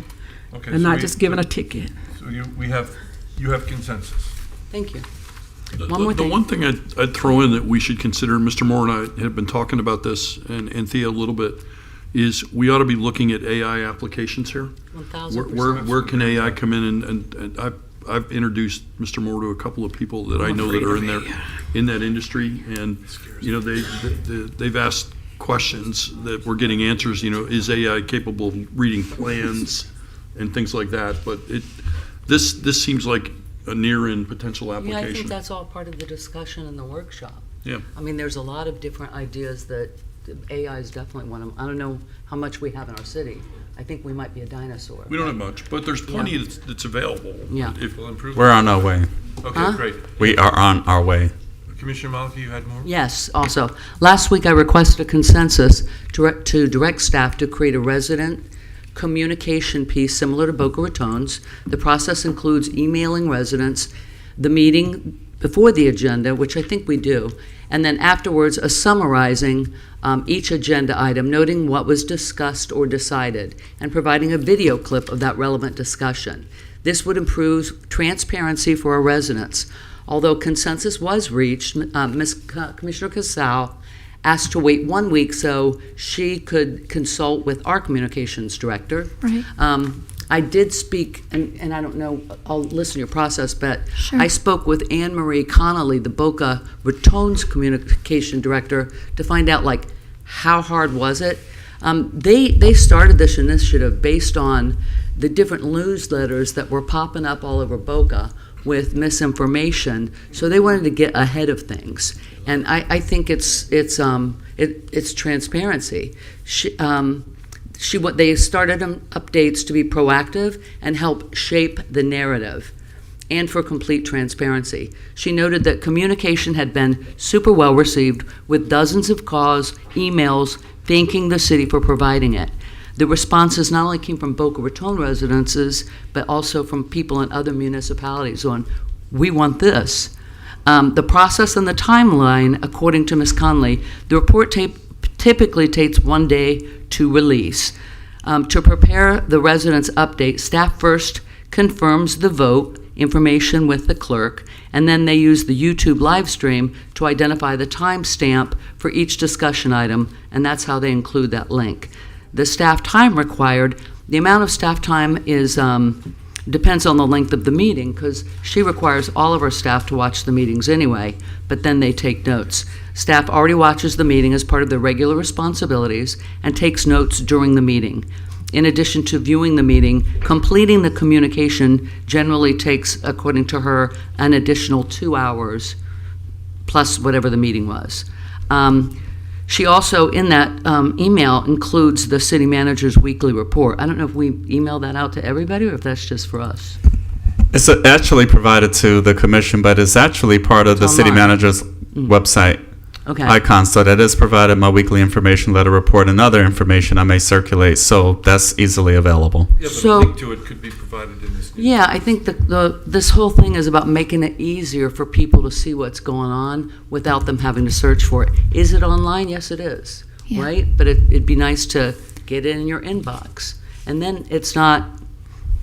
S9: Okay,
S4: and
S9: so
S4: not just giving a ticket.
S9: So you have consensus.
S3: Thank you.
S20: The
S3: One more thing.
S20: one thing I'd throw in that we should consider, Mr. Moore and I have been talking about this, and Thea a little bit, is we ought to be looking at AI applications here.
S3: 1000%.
S20: Where can AI come in? And I've introduced Mr. Moore to a couple of people that I know that are in that industry, and they've asked questions that we're getting answers. Is AI capable of reading plans and things like that? But this seems like a near and potential
S3: Yeah, I think
S20: application.
S3: that's all part of the discussion in the workshop.
S20: Yeah.
S3: I mean, there's a lot of different ideas that AI is definitely one of them. I don't know how much we have in our city. I think we might be a dinosaur.
S20: We don't have much, but there's plenty that's available.
S3: Yeah.
S20: If we'll improve.
S5: We're on our way.
S9: Okay,
S3: Huh?
S9: great.
S5: We are on our way.
S9: Commissioner Maliki, you had more?
S3: Yes, also. Last week, I requested a consensus to direct staff to create a resident communication piece similar to Boca Raton's. The process includes emailing residents, the meeting before the agenda, which I think we do, and then afterwards, a summarizing each agenda item, noting what was discussed or decided, and providing a video clip of that relevant discussion. This would improve transparency for our residents. Although consensus was reached, Commissioner Casal asked to wait 1 week so she could consult with our communications director.
S7: Right.
S3: I did speak, and I don't know, I'll listen to your process, but
S7: Sure.
S3: I spoke with Anne Marie Connolly, the Boca Raton's communication director, to find out, how hard was it? They started this initiative based on the different newsletters that were popping up all over Boca with misinformation, so they wanted to get ahead of things. And I think it's transparency. They started updates to be proactive and help shape the narrative, and for complete transparency. She noted that communication had been super well received, with dozens of calls, emails, thanking the city for providing it. The responses not only came from Boca Raton residences, but also from people in other municipalities on, we want this. The process and the timeline, according to Ms. Conley, the report typically takes 1 day to release. To prepare the residents' update, staff first confirms the vote information with the clerk, and then they use the YouTube live stream to identify the timestamp for each discussion item, and that's how they include that link. The staff time required, the amount of staff time is depends on the length of the meeting, because she requires all of her staff to watch the meetings anyway, but then they take notes. Staff already watches the meeting as part of their regular responsibilities and takes notes during the meeting. In addition to viewing the meeting, completing the communication generally takes, according to her, an additional 2 hours plus whatever the meeting was. She also, in that email, includes the city manager's weekly report. I don't know if we email that out to everybody or if that's just for us.
S5: It's actually provided to the commission, but it's actually part of the city
S3: online.
S5: manager's website
S3: Okay.
S5: icon. So that is provided, my weekly information letter report and other information I may circulate. So that's easily available.
S9: Yeah, but
S3: So-
S9: a link to it could be provided in this.
S3: Yeah, I think this whole thing is about making it easier for people to see what's going on without them having to search for it. Is it online? Yes, it is,
S7: Yeah.
S3: right? But it'd be nice to get it in your inbox. And then it's not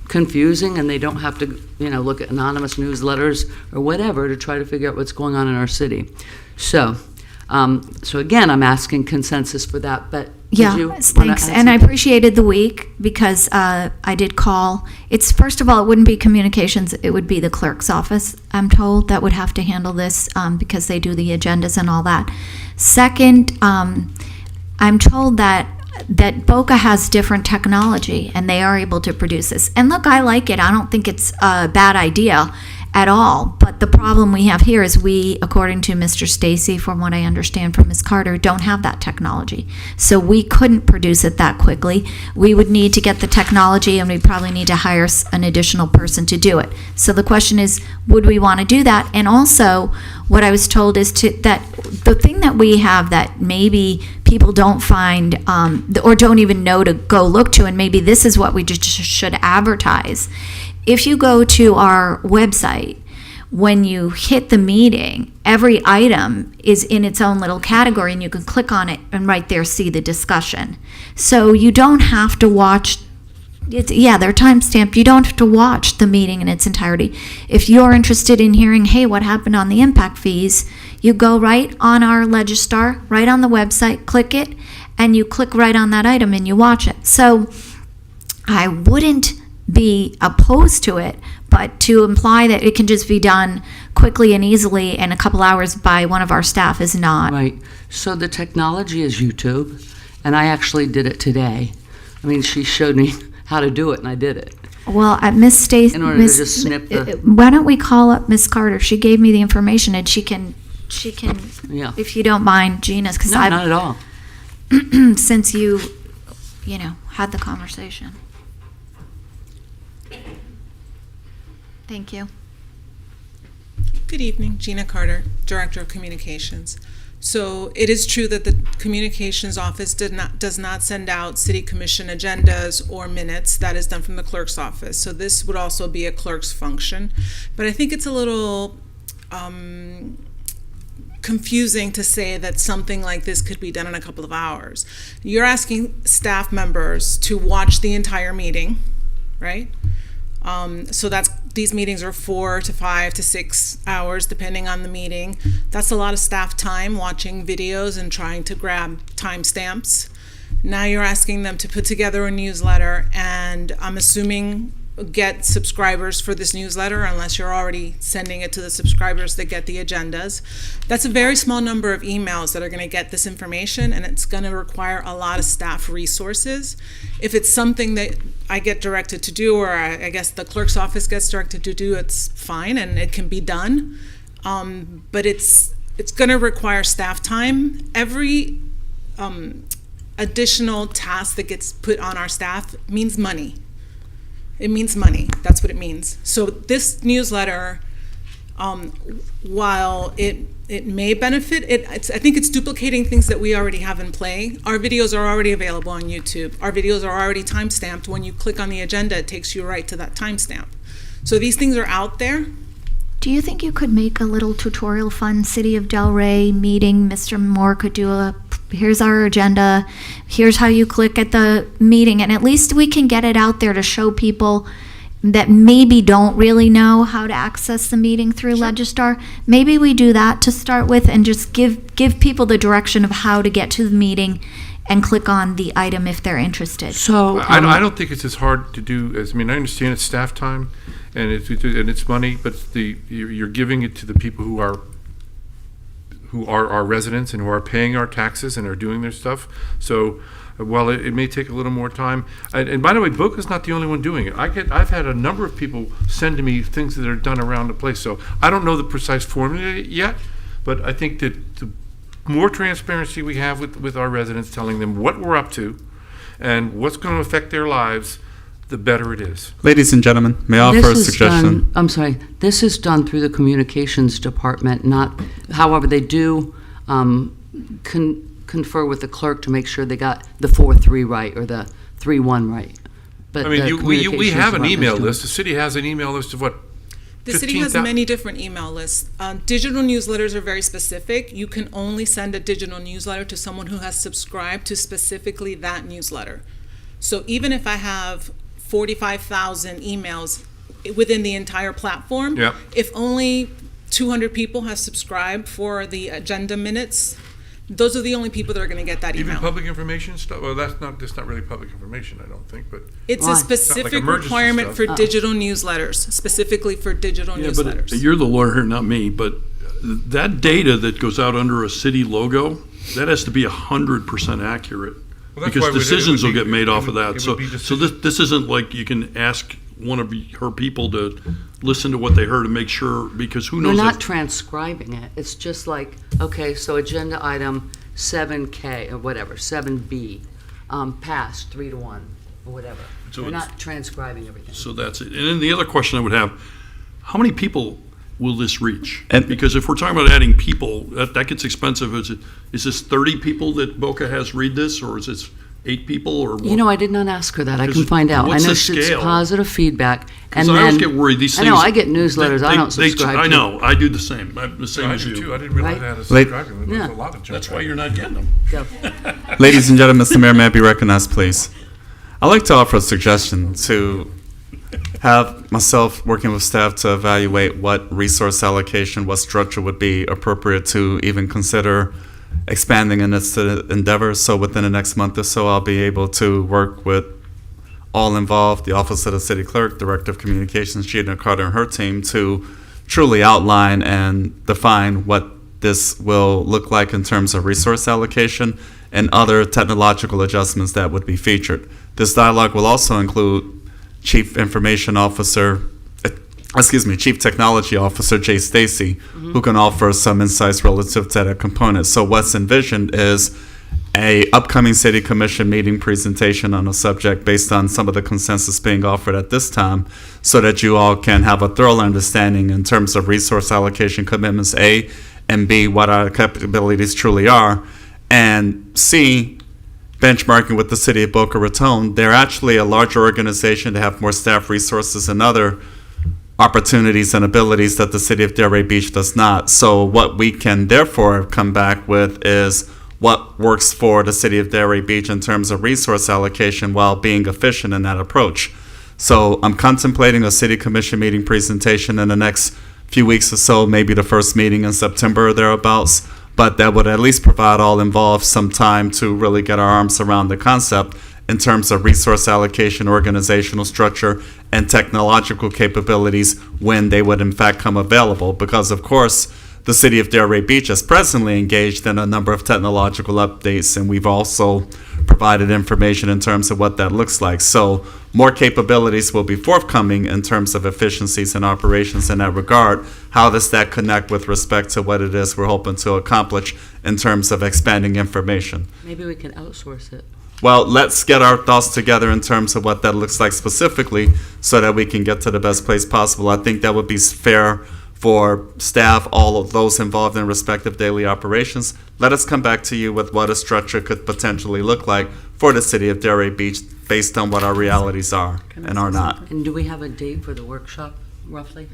S3: confusing and they don't have to, look at anonymous newsletters or whatever to try to figure out what's going on in our city. So again, I'm asking consensus for that, but did
S7: Yeah,
S3: you wanna
S7: thanks.
S3: add
S7: And I
S3: something?
S7: appreciated the week because I did call. It's, first of all, it wouldn't be communications, it would be the clerk's office, I'm told, that would have to handle this because they do the agendas and all that. Second, I'm told that Boca has different technology and they are able to produce this. And look, I like it. I don't think it's a bad idea at all. But the problem we have here is we, according to Mr. Stacy, from what I understand from Ms. Carter, don't have that technology. So we couldn't produce it that quickly. We would need to get the technology and we'd probably need to hire an additional person to do it. So the question is, would we want to do that? And also, what I was told is that the thing that we have that maybe people don't find or don't even know to go look to, and maybe this is what we just should advertise. If you go to our website, when you hit the meeting, every item is in its own little category and you can click on it and right there see the discussion. So you don't have to watch, they're time-stamped. You don't have to watch the meeting in its entirety. If you're interested in hearing, hey, what happened on the impact fees, you go right on our Legistar, right on the website, click it, and you click right on that item and you watch it. So I wouldn't be opposed to it, but to imply that it can just be done quickly and easily in a couple hours by one of our staff is not.
S3: Right. So the technology is YouTube, and I actually did it today. I mean, she showed me how to do it, and I did it.
S7: Well, Miss Stacy,
S3: In order to just snip the...
S7: why don't we call up Miss Carter? She gave me the information, and she can,
S3: Yeah.
S7: if you don't mind, Gina's, because
S3: No, not at all.
S7: since you had the conversation. Thank you.
S14: Good evening, Gina Carter, Director of Communications. So it is true that the Communications Office does not send out City Commission agendas or minutes. That is done from the clerk's office. So this would also be a clerk's function. But I think it's a little confusing to say that something like this could be done in a couple of hours. You're asking staff members to watch the entire meeting, right? So these meetings are 4 to 5 to 6 hours, depending on the meeting. That's a lot of staff time watching videos and trying to grab timestamps. Now you're asking them to put together a newsletter, and I'm assuming get subscribers for this newsletter, unless you're already sending it to the subscribers that get the agendas. That's a very small number of emails that are going to get this information, and it's going to require a lot of staff resources. If it's something that I get directed to do, or I guess the clerk's office gets directed to do, it's fine and it can be done. But it's going to require staff time. Every additional task that gets put on our staff means money. It means money. That's what it means. So this newsletter, while it may benefit, I think it's duplicating things that we already have in play. Our videos are already available on YouTube. Our videos are already timestamped. When you click on the agenda, it takes you right to that timestamp. So these things are out there.
S7: Do you think you could make a little tutorial fun, City of Delray meeting? Mr. Moore could do a here's our agenda, here's how you click at the meeting, and at least we can get it out there to show people that maybe don't really know how to access the meeting through Legistar. Maybe we do that to start with and just give people the direction of how to get to the meeting and click on the item if they're interested.
S3: So
S9: I don't think it's as hard to do as, I mean, I understand it's staff time and it's money, but you're giving it to the people who are our residents and who are paying our taxes and are doing their stuff. So while it may take a little more time, and by the way, Boca's not the only one doing it. I've had a number of people send to me things that are done around the place. So I don't know the precise formula yet, but I think that the more transparency we have with our residents, telling them what we're up to and what's going to affect their lives, the better it is.
S5: Ladies and gentlemen, may I offer a suggestion?
S3: I'm sorry, this is done through the communications department, not, however, they do confer with the clerk to make sure they got the 4-3 right or the 3-1 right. But
S9: I mean,
S3: the
S9: we have an
S3: communications
S9: email
S3: department's
S9: list. The city has an email list of what?
S14: The city has many different email lists. Digital newsletters are very specific. You can only send a digital newsletter to someone who has subscribed to specifically that newsletter. So even if I have 45,000 emails within the entire platform, if only 200 people have subscribed for the agenda minutes, those are the only people that are going to get that email.
S9: Even public information stuff? Well, that's not really public information, I don't think, but.
S14: It's a specific requirement for digital newsletters, specifically for digital newsletters.
S20: But you're the lawyer, not me, but that data that goes out under a city logo, that has to be 100% accurate.
S9: Well, that's
S20: because
S9: why
S20: decisions
S9: it
S20: will
S9: would
S20: get
S9: be-
S20: made
S9: it
S20: off of
S9: would-
S20: that.
S9: it
S20: So,
S9: would be
S20: so this isn't like you can ask one of her people to listen to what they heard and make sure, because who
S3: We're
S20: knows?
S3: not
S20: if-
S3: transcribing it. It's just like, okay, so agenda item 7K or whatever, 7B, passed 3-1 or whatever.
S20: So
S3: We're
S20: it's-
S3: not transcribing everything.
S20: So that's it. And then the other question I would have, how many people will this reach?
S5: And-
S20: Because if we're talking about adding people, that gets expensive. Is this 30 people that Boca has read this, or is this 8 people, or what?
S3: You know, I did not ask her that. I can
S20: Because
S3: find out. I
S20: what's
S3: know
S20: the
S3: it's
S20: scale?
S3: positive feedback.
S20: Because
S3: And
S20: I always
S3: then,
S20: get worried, these
S3: I
S20: things.
S3: know, I get newsletters I don't subscribe to.
S20: I know, I do the same. I'm the same
S9: I
S20: as
S9: do
S20: you.
S9: too. I didn't realize
S3: Right?
S9: I had a
S5: Late-
S9: subscriber. There's
S3: Yeah.
S9: a lot of junk.
S20: That's why you're not getting them.
S3: Go.
S5: Ladies and gentlemen, Mr. Mayor, may I be recognized, please? I'd like to offer a suggestion to have myself working with staff to evaluate what resource allocation, what structure would be appropriate to even consider expanding in this endeavor. So within the next month or so, I'll be able to work with all involved, the Office of the City Clerk, Director of Communications, Gina Carter, and her team to truly outline and define what this will look like in terms of resource allocation and other technological adjustments that would be featured. This dialogue will also include Chief Technology Officer Jay Stacy, who can offer some insights relative to that component. So what's envisioned is a upcoming City Commission meeting presentation on a subject based on some of the consensus being offered at this time, so that you all can have a thorough understanding in terms of resource allocation commitments, A, and B, what our capabilities truly are, and C, benchmarking with the city of Boca Raton. They're actually a larger organization. They have more staff resources and other opportunities and abilities that the city of Delray Beach does not. So what we can therefore come back with is what works for the city of Delray Beach in terms of resource allocation while being efficient in that approach. So I'm contemplating a city commission meeting presentation in the next few weeks or so, maybe the first meeting in September or thereabouts, but that would at least provide all involved some time to really get our arms around the concept in terms of resource allocation, organizational structure, and technological capabilities when they would in fact come available. Because of course, the city of Delray Beach is presently engaged in a number of technological updates, and we've also provided information in terms of what that looks like. So more capabilities will be forthcoming in terms of efficiencies and operations in that regard. How does that connect with respect to what it is we're hoping to accomplish in terms of expanding information?
S3: Maybe we can outsource it.
S5: Well, let's get our thoughts together in terms of what that looks like specifically so that we can get to the best place possible. I think that would be fair for staff, all of those involved in respective daily operations. Let us come back to you with what a structure could potentially look like for the city of Delray Beach based on what our realities are and are not.
S3: And do we have a date for the workshop, roughly?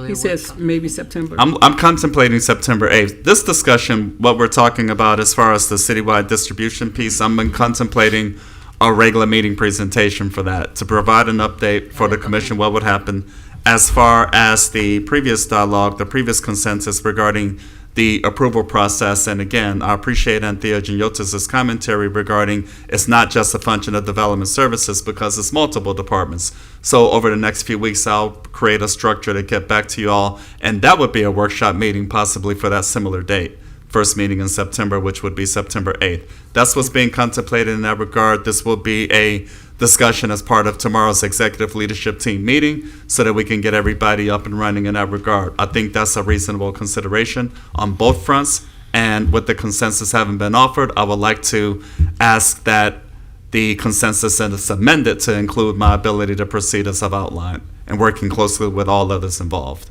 S4: He says maybe September.
S5: I'm contemplating September 8th. This discussion, what we're talking about as far as the citywide distribution piece, I'm contemplating a regular meeting presentation for that, to provide an update for the commission, what would happen as far as the previous dialogue, the previous consensus regarding the approval process. And again, I appreciate Anthea Giniotis' commentary regarding it's not just a function of development services because it's multiple departments. So over the next few weeks, I'll create a structure to get back to you all. And that would be a workshop meeting possibly for that similar date. First meeting in September, which would be September 8th. That's what's being contemplated in that regard. This will be a discussion as part of tomorrow's executive leadership team meeting so that we can get everybody up and running in that regard. I think that's a reasonable consideration on both fronts. And with the consensus having been offered, I would like to ask that the consensus is amended to include my ability to proceed as I've outlined and working closely with all others involved.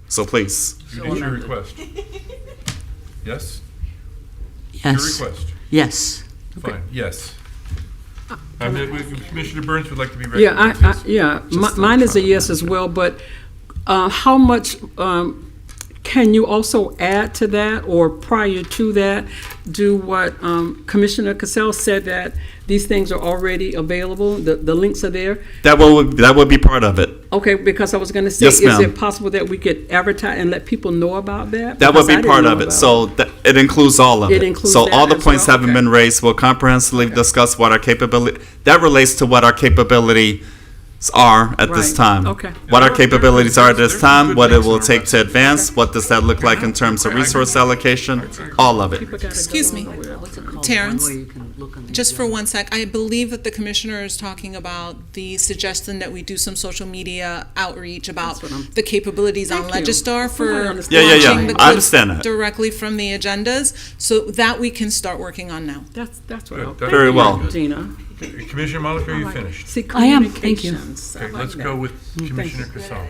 S5: So please.
S9: You need your request. Yes?
S3: Yes.
S9: Your request?
S3: Yes.
S9: Fine, yes. Commissioner Burns would like to be recognized.
S4: Mine is a yes as well, but how much can you also add to that, or prior to that, do what Commissioner Cassell said, that these things are already available, the links are there?
S5: That would be part of it.
S4: Okay, because I was going to say,
S5: Yes,
S4: is
S5: ma'am.
S4: it possible that we could advertise and let people know about that?
S5: That would
S4: Because I
S5: be
S4: didn't
S5: part
S4: know
S5: of it.
S4: about
S5: So it includes all of
S4: It
S5: it.
S4: includes
S5: So
S4: that
S5: all the
S4: as
S5: points
S4: well?
S5: haven't been raised. We'll comprehensively discuss what our capability, that relates to what our capabilities are at this
S4: Right.
S5: time.
S4: Okay.
S5: What our capabilities are at this time, what it will take to advance, what does that look like in terms of resource allocation, all of it.
S14: Excuse me, Terrence, just for one sec, I believe that the commissioner is talking about the suggestion that we do some social media outreach about the capabilities on
S4: Thank you.
S14: Legistar for
S5: Yeah.
S14: launching the
S5: I understand
S14: clips
S5: that.
S14: directly from the agendas, so that we can start working on now.
S4: That's what
S9: Good.
S5: Very well.
S4: Gina.
S9: Commissioner Malika, are you finished?
S4: See,
S3: I am. Thank you.
S4: communications. I
S9: Okay,
S4: like
S9: let's
S4: that.
S9: go with
S4: Thank
S9: Commissioner
S4: you.
S9: Casal.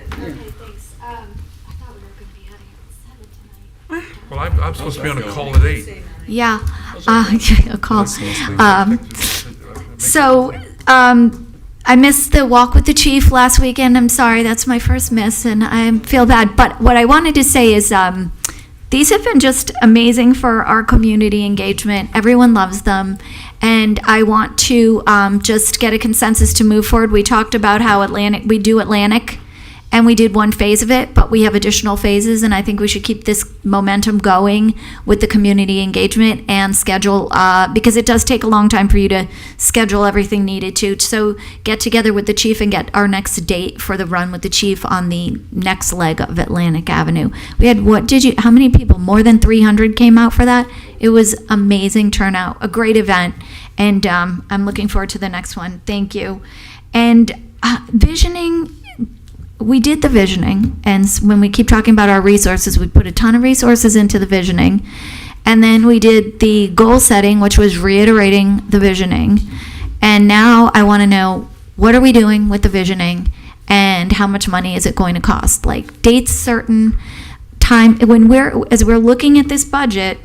S7: Well,
S9: Well, I'm supposed to be on a call at 8.
S7: Yeah, a call. I missed the walk with the chief last weekend. I'm sorry, that's my first miss, and I feel bad. But what I wanted to say is, these have been just amazing for our community engagement. Everyone loves them, and I want to just get a consensus to move forward. We talked about how we do Atlantic, and we did one phase of it, but we have additional phases, and I think we should keep this momentum going with the community engagement and schedule, because it does take a long time for you to schedule everything needed to. So get together with the chief and get our next date for the run with the chief on the next leg of Atlantic Avenue. We had, how many people? More than 300 came out for that. It was amazing turnout, a great event, and I'm looking forward to the next one. Thank you. And visioning, we did the visioning, and when we keep talking about our resources, we put a ton of resources into the visioning, and then we did the goal setting, which was reiterating the visioning, and now I want to know, what are we doing with the visioning, and how much money is it going to cost? Like dates certain, time, as we're looking at this budget,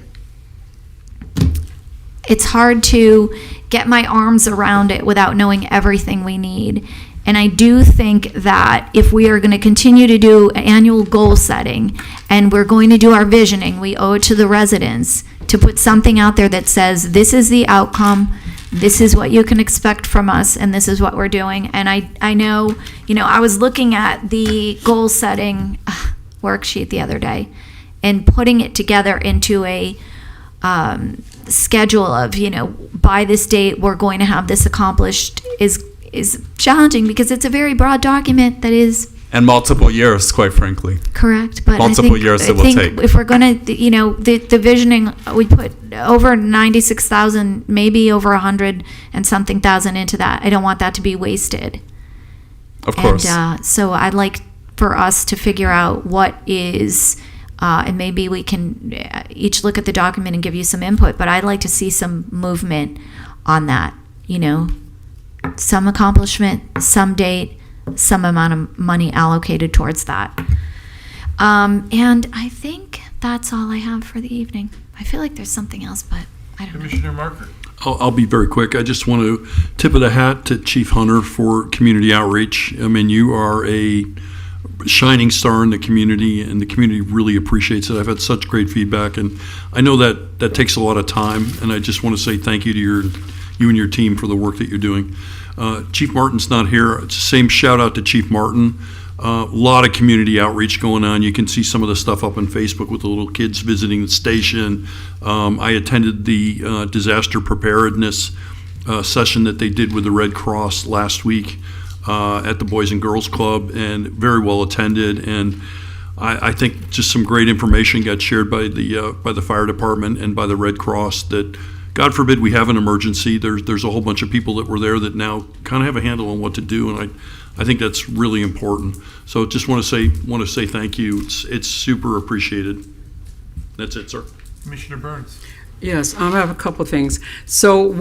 S7: it's hard to get my arms around it without knowing everything we need. And I do think that if we are going to continue to do annual goal setting and we're going to do our visioning, we owe it to the residents to put something out there that says, this is the outcome, this is what you can expect from us, and this is what we're doing. And I know, I was looking at the goal setting worksheet the other day and putting it together into a schedule of, by this date, we're going to have this accomplished is challenging because it's a very broad document that is
S5: And multiple years, quite frankly.
S7: correct. But
S5: Multiple years it will take.
S7: If we're going to, the visioning, we put over 96,000, maybe over 100 and something thousand into that. I don't want that to be wasted.
S5: Of course.
S7: And so I'd like for us to figure out what is, and maybe we can each look at the document and give you some input, but I'd like to see some movement on that, some accomplishment, some date, some amount of money allocated towards that. And I think that's all I have for the evening. I feel like there's something else, but I don't know.
S9: Commissioner Marker.
S20: I'll be very quick. I just want to tip of the hat to Chief Hunter for community outreach. I mean, you are a shining star in the community, and the community really appreciates it. I've had such great feedback, and I know that takes a lot of time, and I just want to say thank you to you and your team for the work that you're doing. Chief Martin's not here. It's the same shout out to Chief Martin. A lot of community outreach going on. You can see some of the stuff up on Facebook with the little kids visiting the station. I attended the disaster preparedness session that they did with the Red Cross last week at the Boys and Girls Club, and very well attended. And I think just some great information got shared by the fire department and by the Red Cross that, God forbid we have an emergency, there's a whole bunch of people that were there that now kind of have a handle on what to do, and I think that's really important. So just want to say thank you. It's super appreciated. That's it, sir.
S9: Commissioner Burns.
S4: Yes, I have a couple of things. So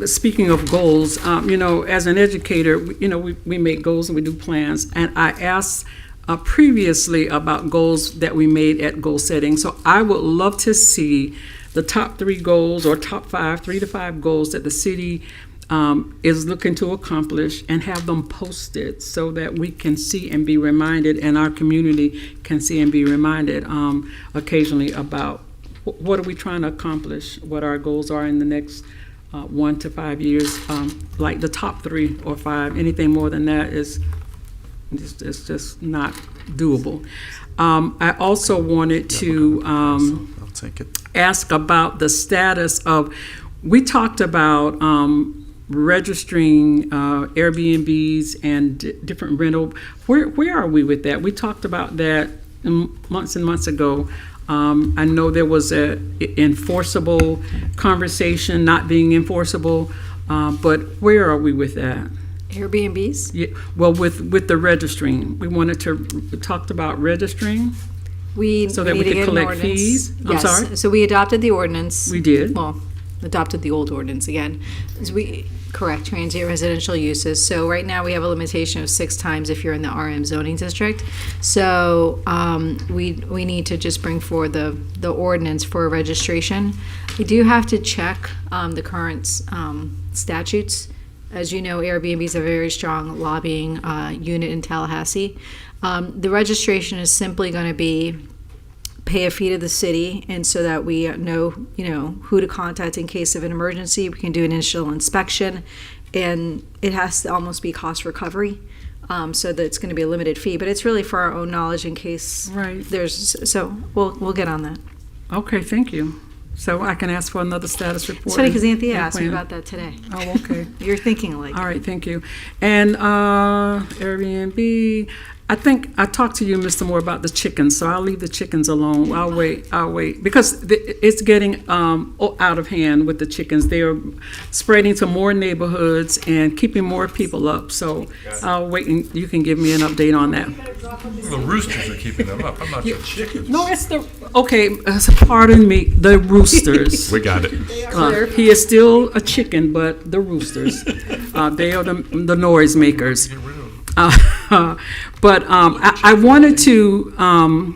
S4: speaking of goals, as an educator, we make goals and we do plans, and I asked previously about goals that we made at goal setting. So I would love to see the top 3 goals or top 5, 3 to 5 goals that the city is looking to accomplish, and have them posted so that we can see and be reminded, and our community can see and be reminded occasionally about what are we trying to accomplish, what our goals are in the next 1 to 5 years. Like the top 3 or 5, anything more than that is just not doable. I also wanted to
S5: I'll take it.
S4: Ask about the status of, we talked about registering Airbnbs and different rental. Where are we with that? We talked about that months and months ago. I know there was a enforceable conversation not being enforceable, but where are we with that?
S16: Airbnbs?
S4: Yeah, well, with the registering, we talked about registering. So that we could collect fees? I'm sorry?
S16: So we adopted the ordinance.
S4: We did?
S16: Well, adopted the old ordinance again. Correct, transient residential uses. So right now we have a limitation of 6 times if you're in the RM zoning district. So we need to just bring forward the ordinance for registration. We do have to check the current statutes. As you know, Airbnb is a very strong lobbying unit in Tallahassee. The registration is simply going to be pay a fee to the city, and so that we know, who to contact in case of an emergency. We can do an initial inspection, and it has to almost be cost recovery, so that it's going to be a limited fee. But it's really for our own knowledge in case there's. So we'll get on that.
S4: Okay, thank you. So I can ask for another status report.
S16: It's funny because Anthea asked me about that today.
S4: Oh, okay.
S16: You're thinking alike.
S4: All right, thank you. And Airbnb, I think I talked to you, Mr. Moore, about the chickens, so I'll leave the chickens alone. I'll wait. Because it's getting out of hand with the chickens. They are spreading to more neighborhoods and keeping more people up. So I'll wait and you can give me an update on that.
S9: The roosters are keeping them up. I'm not the chickens.
S4: No, it's pardon me, the roosters.
S5: We got it.
S4: He is still a chicken, but the roosters, they are the noise makers. But I wanted to, I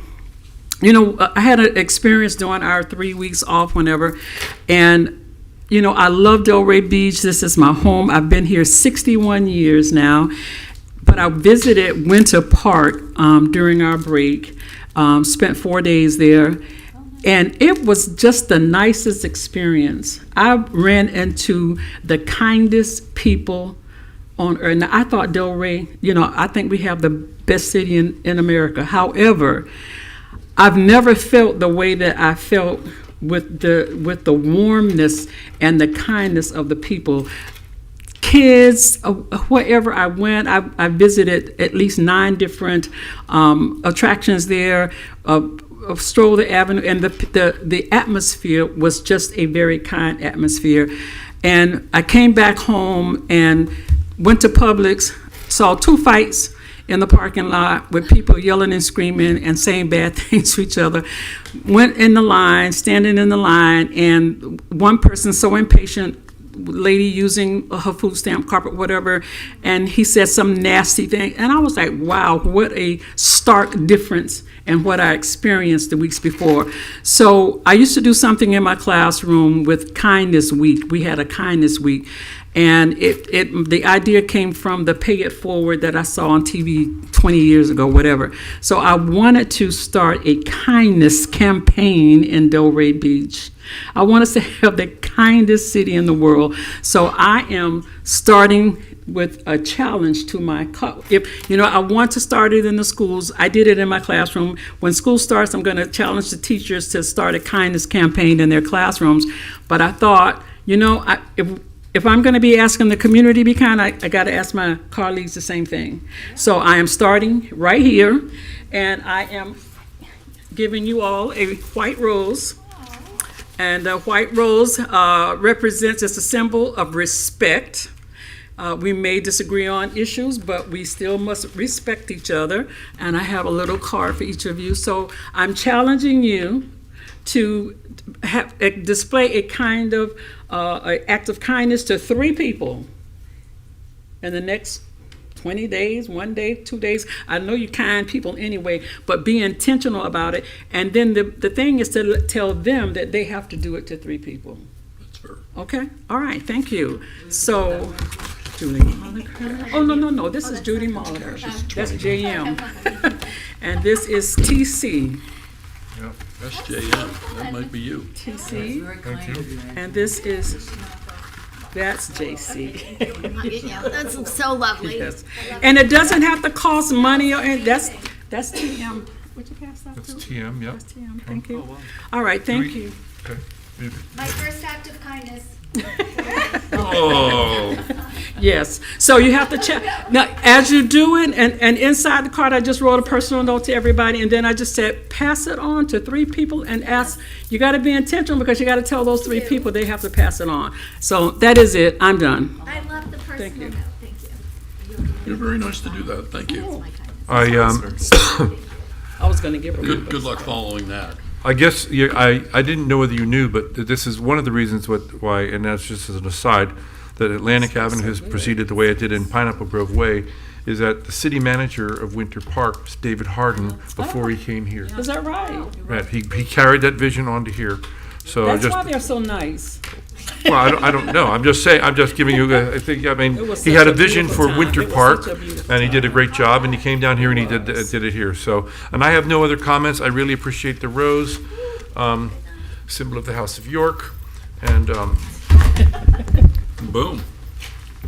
S4: had an experience during our 3 weeks off whenever, and, I love Delray Beach. This is my home. I've been here 61 years now, but I visited Winter Park during our break, spent 4 days there, and it was just the nicest experience. I ran into the kindest people on earth. Now, I thought Delray, I think we have the best city in America. However, I've never felt the way that I felt with the warmness and the kindness of the people. Kids, wherever I went, I visited at least 9 different attractions there. Strolled the avenue, and the atmosphere was just a very kind atmosphere. And I came back home and went to Publix, saw 2 fights in the parking lot with people yelling and screaming and saying bad things to each other. Went in the line, standing in the line, and one person so impatient lady using her food stamp carpet, whatever, and he said some nasty thing. And I was like, wow, what a stark difference in what I experienced the weeks before. So I used to do something in my classroom with Kindness Week. We had a Kindness Week. And the idea came from the Pay It Forward that I saw on TV 20 years ago, whatever. So I wanted to start a kindness campaign in Delray Beach. I want us to have the kindest city in the world. So I am starting with a challenge to my, I want to start it in the schools. I did it in my classroom. When school starts, I'm going to challenge the teachers to start a kindness campaign in their classrooms. But I thought, if I'm going to be asking the community to be kind, I got to ask my colleagues the same thing. So I am starting right here, and I am giving you all a white rose. And the white rose represents, it's a symbol of respect. We may disagree on issues, but we still must respect each other. And I have a little card for each of you. So I'm challenging you to display a kind of an act of kindness to 3 people in the next 20 days, 1 day, 2 days. I know you're kind people anyway, but be intentional about it. And then the thing is to tell them that they have to do it to 3 people.
S20: That's fair.
S4: Okay? All right, thank you. So, Judy Moliker. Oh, no, this is Judy Moliker. That's JM. And this is TC.
S20: Yep. That's JM. That might be you.
S4: TC.
S20: Thank you.
S4: And this is, that's JC.
S7: That's so lovely.
S4: Yes. And it doesn't have to cost money, and that's TM. Would you pass that
S9: That's
S4: to?
S9: TM, yep.
S4: That's TM, thank you. All right, thank you.
S9: Okay.
S7: My first act of kindness.
S20: Oh.
S4: Yes, so you have to check. Now, as you do it, and inside the card, I just wrote a personal note to everybody, and then I just said, pass it on to 3 people and ask. You got to be intentional because you got to tell those 3 people they have to pass it on. So that is it. I'm done.
S7: I love the personal note. Thank you.
S20: You're very nice to do that. Thank you.
S4: I was going to give her one.
S20: Good luck following that.
S9: I guess I didn't know whether you knew, but this is one of the reasons why, and that's just as an aside, that Atlantic Avenue has proceeded the way it did in Pineapple Grove Way, is that the city manager of Winter Park was David Harden before he came here.
S4: Is that right?
S9: Right, he carried that vision onto here. So
S4: That's why they're so nice.
S9: Well, I don't know. I'm just saying. I'm just giving you. He had a vision for Winter Park, and he did a great job. And he came down here and he did it here. So, and I have no other comments. I really appreciate the rose, symbol of the House of York, and
S20: boom.